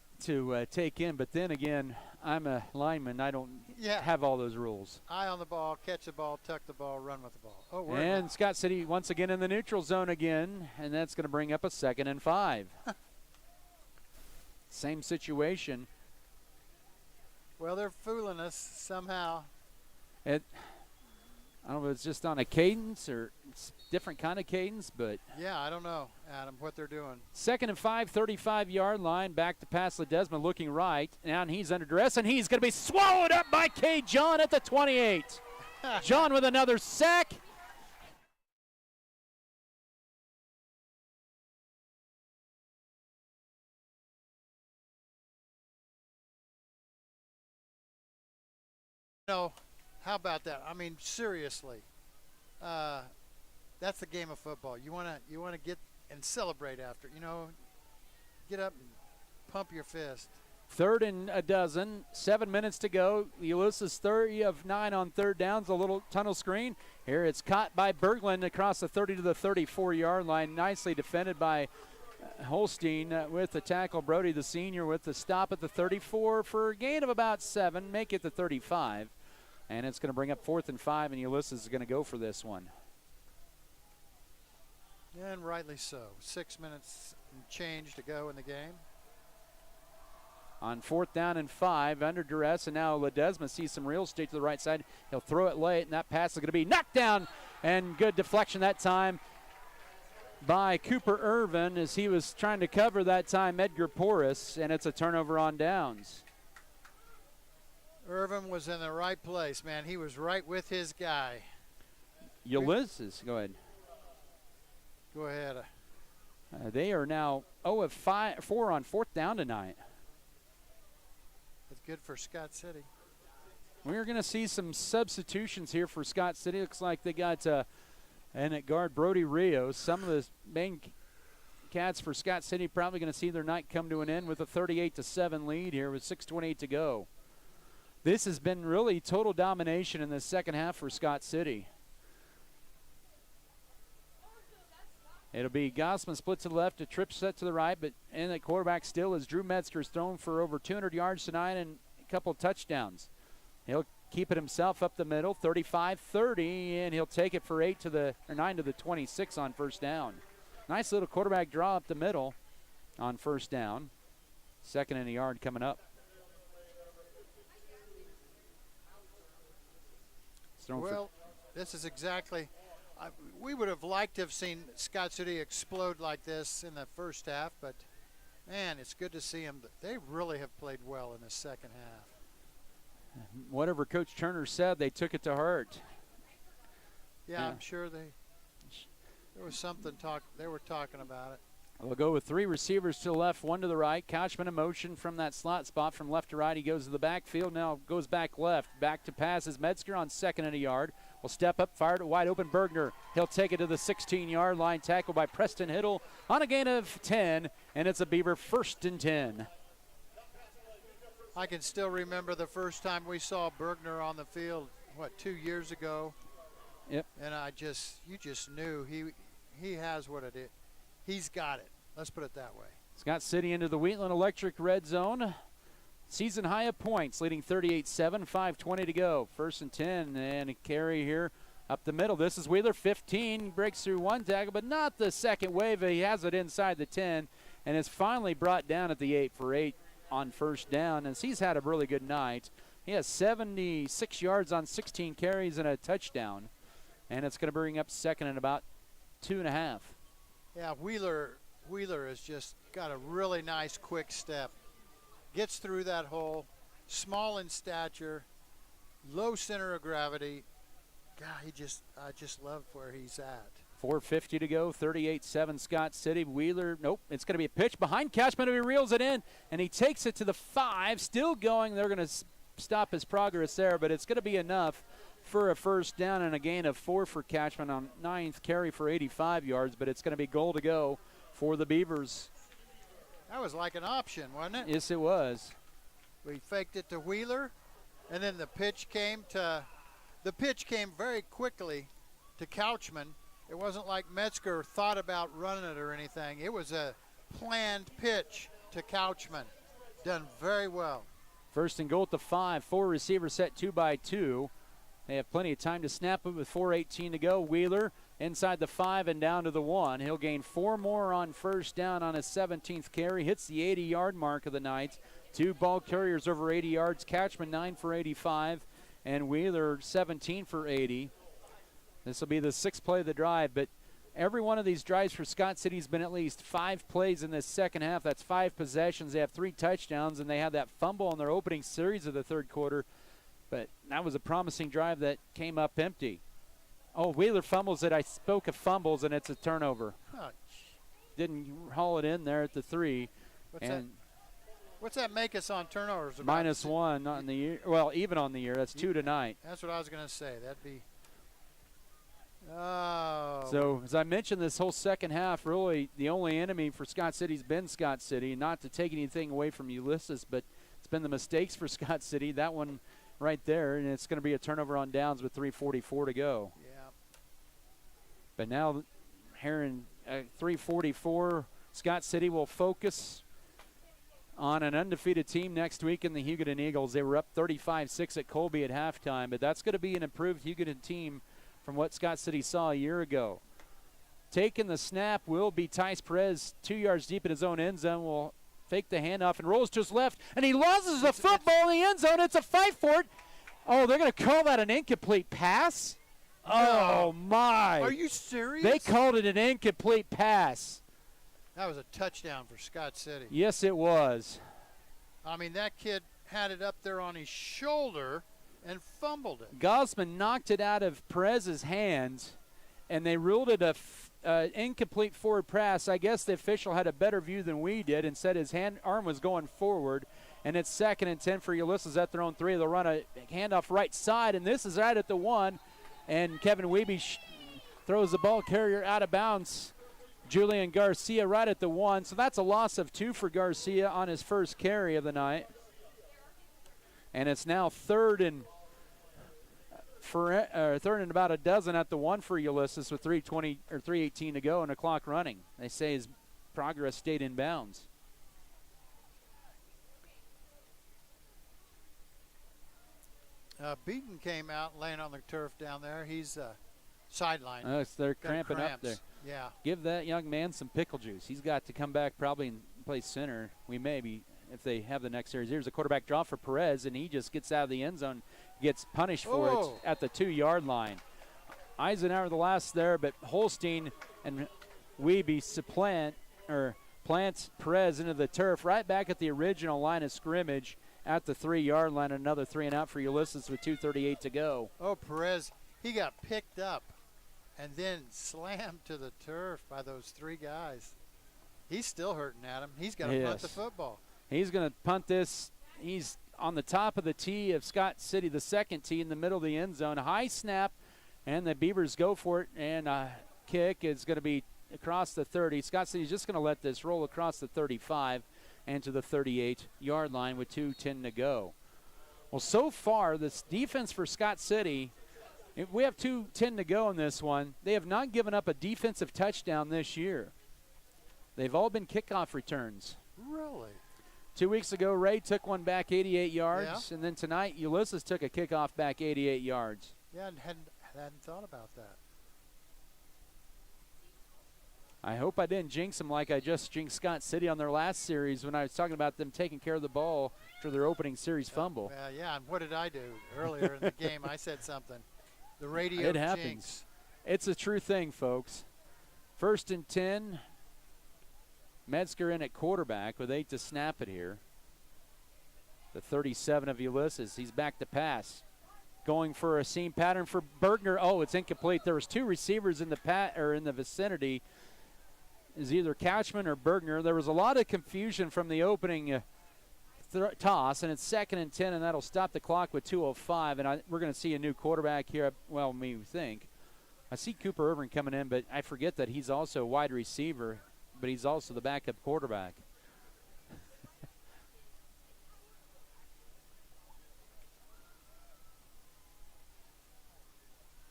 take in, but then again, I'm a lineman. I don't have all those rules. Eye on the ball, catch the ball, tuck the ball, run with the ball. And Scott City once again in the neutral zone again, and that's going to bring up a 2nd and 5. Same situation. Well, they're fooling us somehow. I don't know if it's just on a cadence or it's different kind of cadence, but. Yeah, I don't know, Adam, what they're doing. 2nd and 5, 35-yard line. Back to pass Ledesma looking right. Now he's under duress, and he's going to be swallowed up by K. John at the 28. John with another sack. No, how about that? I mean, seriously, that's the game of football. You wanna get and celebrate after. Get up and pump your fist. 3rd and a dozen. 7 minutes to go. Ulysses 30 of 9 on third downs. A little tunnel screen. Here it's caught by Berglund across the 30 to the 34-yard line. Nicely defended by Holstein with the tackle. Brody, the senior, with the stop at the 34 for a gain of about 7. Make it the 35. And it's going to bring up 4th and 5, and Ulysses is going to go for this one. And rightly so. 6 minutes and change to go in the game. On 4th down and 5, under duress, and now Ledesma sees some real estate to the right side. He'll throw it late, and that pass is going to be knocked down, and good deflection that time by Cooper Irvin as he was trying to cover that time Edgar Porras, and it's a turnover on downs. Irvin was in the right place, man. He was right with his guy. Ulysses, go ahead. Go ahead. They are now 0 of 4 on 4th down tonight. That's good for Scott City. We're going to see some substitutions here for Scott City. Looks like they got and at guard Brody Rios. Some of the main cats for Scott City probably going to see their night come to an end with a 38-7 lead here with 6:28 to go. This has been really total domination in the second half for Scott City. It'll be Gossman split to the left, a trip set to the right, but and the quarterback still is Drew Metzger's thrown for over 200 yards tonight and a couple of touchdowns. He'll keep it himself up the middle, 35-30, and he'll take it for 9 to the 26 on 1st down. Nice little quarterback draw up the middle on 1st down. 2nd and a yard coming up. Well, this is exactly we would have liked to have seen Scott City explode like this in the first half, but man, it's good to see them. They really have played well in the second half. Whatever Coach Turner said, they took it to heart. Yeah, I'm sure there was something they were talking about it. We'll go with 3 receivers to the left, 1 to the right. Couchman in motion from that slot spot from left to right. He goes to the backfield, now goes back left. Back to pass is Metzger on 2nd and a yard. Will step up, fired it wide open. Bergner, he'll take it to the 16-yard line. Tackled by Preston Hiddle on a gain of 10, and it's a Beaver 1st and 10. I can still remember the first time we saw Bergner on the field, 2 years ago? Yep. And you just knew he has what it is. He's got it. Let's put it that way. Scott City into the Wheatland Electric red zone. Season high of points, leading 38-7, 5:20 to go. 1st and 10, and a carry here up the middle. This is Wheeler, 15, breaks through 1 tackle, but not the second wave. He has it inside the 10, and is finally brought down at the 8 for 8 on 1st down, as he's had a really good night. He has 76 yards on 16 carries and a touchdown, and it's going to bring up 2nd and about 2.5. Yeah, Wheeler has just got a really nice quick step. Gets through that hole, small in stature, low center of gravity. God, I just love where he's at. 4:50 to go, 38-7 Scott City. Wheeler, nope, it's going to be a pitch behind Cashman, who reels it in, and he takes it to the 5, still going. They're going to stop his progress there, but it's going to be enough for a first down and a gain of 4 for Cashman on 9th carry for 85 yards, but it's going to be goal to go for the Beavers. That was like an option, wasn't it? Yes, it was. We faked it to Wheeler, and then the pitch came very quickly to Couchman. It wasn't like Metzger thought about running it or anything. It was a planned pitch to Couchman. Done very well. First and goal at the 5. 4 receivers set 2 by 2. They have plenty of time to snap it with 4:18 to go. Wheeler inside the 5 and down to the 1. He'll gain 4 more on first down on his 17th carry. Hits the 80-yard mark of the night. 2 ball carriers over 80 yards. Catchman 9 for 85, and Wheeler 17 for 80. This will be the 6th play of the drive, but every one of these drives for Scott City has been at least 5 plays in this second half. That's 5 possessions. They have 3 touchdowns, and they had that fumble in their opening series of the third quarter. But that was a promising drive that came up empty. Oh, Wheeler fumbles it. I spoke of fumbles, and it's a turnover. Didn't haul it in there at the 3. What's that make us on turnovers? -1, not in the year. Well, even on the year. That's 2 tonight. That's what I was going to say. That'd be. Oh. So, as I mentioned, this whole second half, really the only enemy for Scott City's been Scott City. Not to take anything away from Ulysses, but it's been the mistakes for Scott City. That one right there, and it's going to be a turnover on downs with 3:44 to go. Yeah. But now, here in 3:44, Scott City will focus on an undefeated team next week in the Hugoton Eagles. They were up 35-6 at Colby at halftime, but that's going to be an improved Hugoton team from what Scott City saw a year ago. Taking the snap will be Tice Perez, 2 yards deep in his own end zone. Will fake the handoff and rolls to his left, and he loses the football in the end zone. It's a fight for it. Oh, they're going to call that an incomplete pass? Oh, my. Are you serious? They called it an incomplete pass. That was a touchdown for Scott City. Yes, it was. I mean, that kid had it up there on his shoulder and fumbled it. Gosman knocked it out of Perez's hands, and they ruled it a incomplete forward pass. I guess the official had a better view than we did and said his arm was going forward, and it's 2nd and 10 for Ulysses at their own 3. They'll run a handoff right side, and this is right at the 1, and Kevin Wiebe throws the ball carrier out of bounds. Julian Garcia right at the 1, so that's a loss of 2 for Garcia on his first carry of the night. And it's now third and about a dozen at the 1 for Ulysses with 3:18 to go and a clock running. They say his progress stayed in bounds. Beaton came out laying on the turf down there. He's sideline. They're cramping up there. Yeah. Give that young man some pickle juice. He's got to come back probably and play center. We maybe if they have the next series. Here's a quarterback draw for Perez, and he just gets out of the end zone, gets punished for it at the 2-yard line. Eisenhower the last there, but Holstein and Wiebe plants Perez into the turf right back at the original line of scrimmage at the 3-yard line. Another 3 and out for Ulysses with 2:38 to go. Oh, Perez, he got picked up and then slammed to the turf by those 3 guys. He's still hurting, Adam. He's got to punt the football. He's going to punt this. He's on the top of the tee of Scott City, the 2nd tee in the middle of the end zone. High snap, and the Beavers go for it, and kick is going to be across the 30. Scott City's just going to let this roll across the 35 and to the 38-yard line with 2:10 to go. Well, so far, this defense for Scott City, we have 2:10 to go in this one. They have not given up a defensive touchdown this year. They've all been kickoff returns. Really? 2 weeks ago, Ray took one back 88 yards, and then tonight, Ulysses took a kickoff back 88 yards. Yeah, I hadn't thought about that. I hope I didn't jinx them like I just jinxed Scott City on their last series when I was talking about them taking care of the ball for their opening series fumble. Yeah, and what did I do earlier in the game? I said something. The radio It happens. jinx. It's a true thing, folks. 1st and 10. Metzger in at quarterback with 8 to snap it here. The 37 of Ulysses. He's back to pass. going for a seam pattern for Bergner. Oh, it's incomplete. There was 2 receivers in the vicinity. Is either Couchman or Bergner. There was a lot of confusion from the opening toss, and it's 2nd and 10, and that'll stop the clock with 2:05. And we're going to see a new quarterback here. Well, we think. I see Cooper Irvin coming in, but I forget that he's also a wide receiver, but he's also the backup quarterback.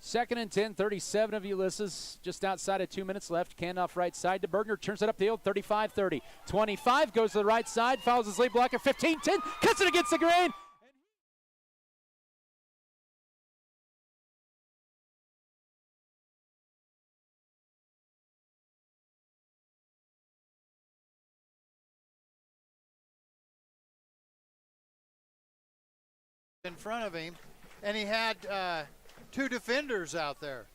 Second and 10, 37 of Ulysses, just outside of 2 minutes left. Handoff right side to Bergner, turns it up the field, 35-30. 25, goes to the right side, fouls his lead blocker, 15-10, cuts it against the grain. In front of him, and he had 2 defenders out there,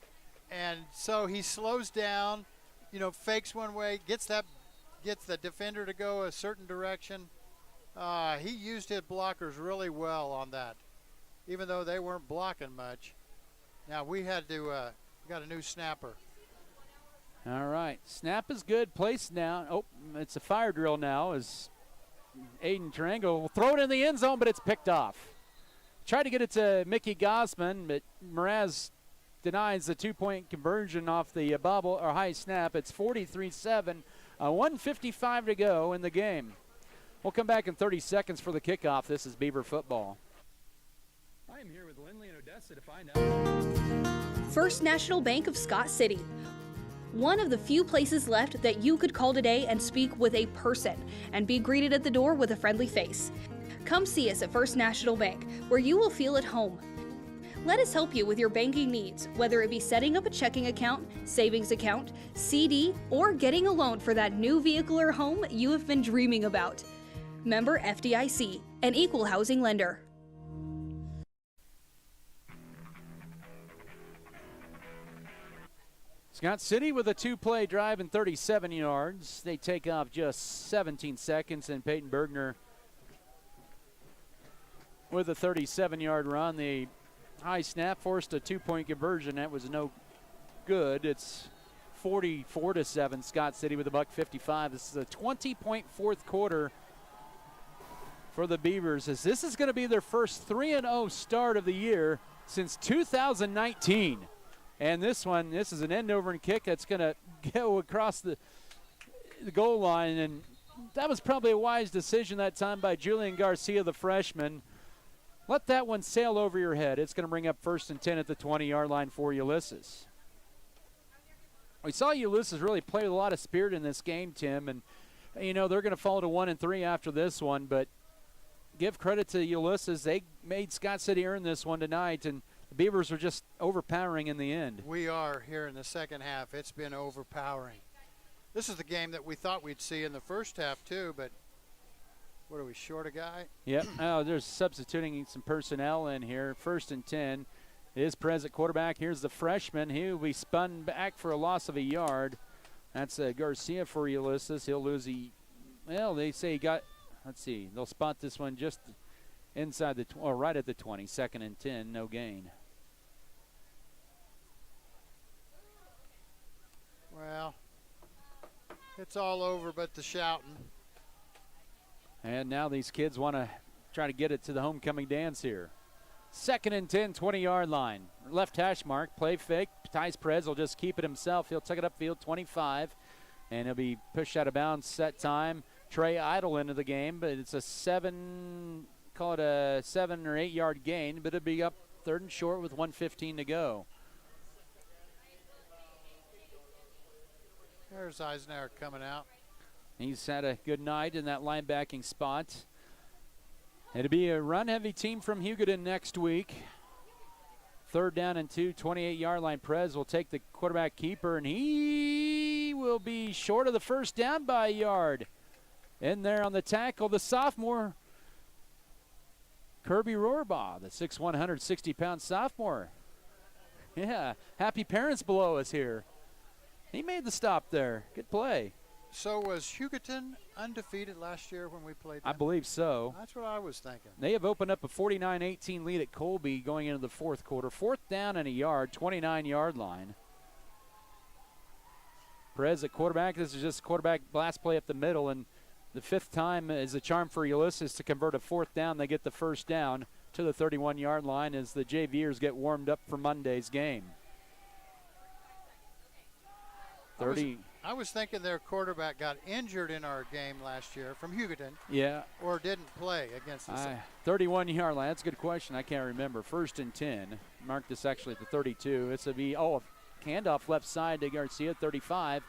and so he slows down, fakes one way, gets the defender to go a certain direction. He used his blockers really well on that, even though they weren't blocking much. Now we got a new snapper. All right, snap is good, place down. Oh, it's a fire drill now as Aiden Tarango will throw it in the end zone, but it's picked off. Tried to get it to Mickey Gossman, but Mraz denies the 2-point conversion off the bobble or high snap. It's 43-7, 1:55 to go in the game. We'll come back in 30 seconds for the kickoff. This is Beaver football. I am here with Lindley and Odessa to find out. First National Bank of Scott City. One of the few places left that you could call today and speak with a person and be greeted at the door with a friendly face. Come see us at First National Bank, where you will feel at home. Let us help you with your banking needs, whether it be setting up a checking account, savings account, CD, or getting a loan for that new vehicle or home you have been dreaming about. Member FDIC, an equal housing lender. Scott City with a 2-play drive and 37 yards. They take off just 17 seconds, and Peyton Bergner with a 37-yard run. The high snap forced a 2-point conversion. That was no good. It's 44-7, Scott City with a $1.55. This is a 20-point fourth quarter for the Beavers, as this is going to be their first 3-0 start of the year since 2019. And this is an end-over kick that's going to go across the goal line. And that was probably a wise decision that time by Julian Garcia, the freshman. Let that one sail over your head. It's going to bring up 1st and 10 at the 20-yard line for Ulysses. We saw Ulysses really play with a lot of spirit in this game, Tim. And, they're going to fall to 1-3 after this one. But give credit to Ulysses. They made Scott City earn this one tonight. And the Beavers are just overpowering in the end. We are here in the second half. It's been overpowering. This is the game that we thought we'd see in the first half, too, but what are we, short a guy? Yep. Oh, there's substituting some personnel in here. 1st and 10. It is Perez at quarterback. Here's the freshman. He will be spun back for a loss of a yard. That's Garcia for Ulysses. He'll lose they say he got, let's see, they'll spot this one just inside right at the 20. 2nd and 10, no gain. Well, it's all over but the shouting. And now these kids want to try to get it to the homecoming dance here. 2nd and 10, 20-yard line. Left hash mark, play fake. Tyce Perez will just keep it himself. He'll tuck it upfield, 25. And he'll be pushed out of bounds set time. Trey Idle into the game, but it's a 7 or 8-yard gain, but it'll be up 3rd and short with 1:15 to go. There's Eisenhower coming out. He's had a good night in that linebacking spot. It'll be a run-heavy team from Hugoton next week. 3rd down and 2, 28-yard line. Perez will take the quarterback keeper, and he will be short of the first down by a yard. In there on the tackle, the sophomore, Kirby Rohrbaugh, the 6'1", 160-pound sophomore. Yeah, happy parents below us here. He made the stop there. Good play. So was Hugoton undefeated last year when we played them? I believe so. That's what I was thinking. They have opened up a 49-18 lead at Colby going into the fourth quarter. 4th down and a yard, 29-yard line. Perez at quarterback. This is just quarterback blast play up the middle, and the 5th time is a charm for Ulysses to convert a 4th down. They get the first down to the 31-yard line as the JVers get warmed up for Monday's game. 30. I was thinking their quarterback got injured in our game last year from Hugoton. Yeah. Or didn't play against us. 31-yard line. That's a good question. I can't remember. 1st and 10. Mark this actually at the 32. It's a handoff left side to Garcia, 35.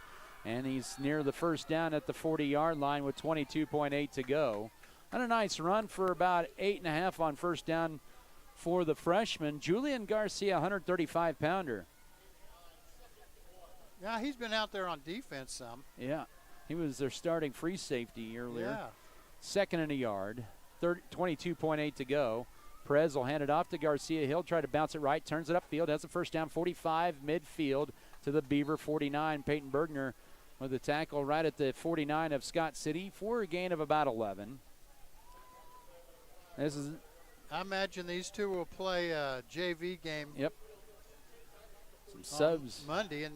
And he's near the first down at the 40-yard line with 22.8 to go. And a nice run for about 8.5 on first down for the freshman. Julian Garcia, 135-pounder. Yeah, he's been out there on defense some. Yeah, he was their starting free safety earlier. Yeah. 2nd and a yard, 22.8 to go. Perez will hand it off to Garcia. He'll try to bounce it right, turns it upfield, has a first down, 45 midfield to the Beaver 49. Peyton Bergner with the tackle right at the 49 of Scott City for a gain of about 11. I imagine these two will play a JV game. Yep. Some subs. Monday, and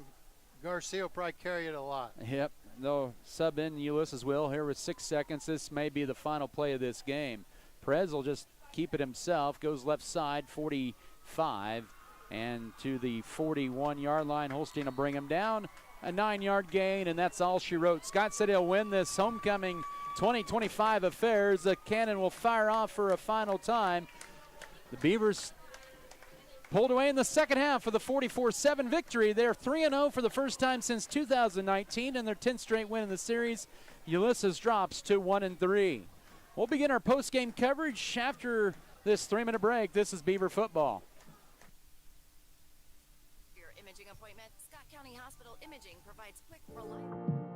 Garcia will probably carry it a lot. Yep. They'll sub in Ulysses will here with 6 seconds. This may be the final play of this game. Perez will just keep it himself. Goes left side, 45, and to the 41-yard line. Holstein will bring him down. A 9-yard gain, and that's all she wrote. Scott said he'll win this homecoming 2025 affairs. The cannon will fire off for a final time. The Beavers pulled away in the second half for the 44-7 victory. They're 3-0 for the first time since 2019, and their 10th straight win in the series. Ulysses drops to 1-3. We'll begin our post-game coverage after this 3-minute break. This is Beaver football. Your imaging appointment, Scott County Hospital Imaging provides quick, reliable.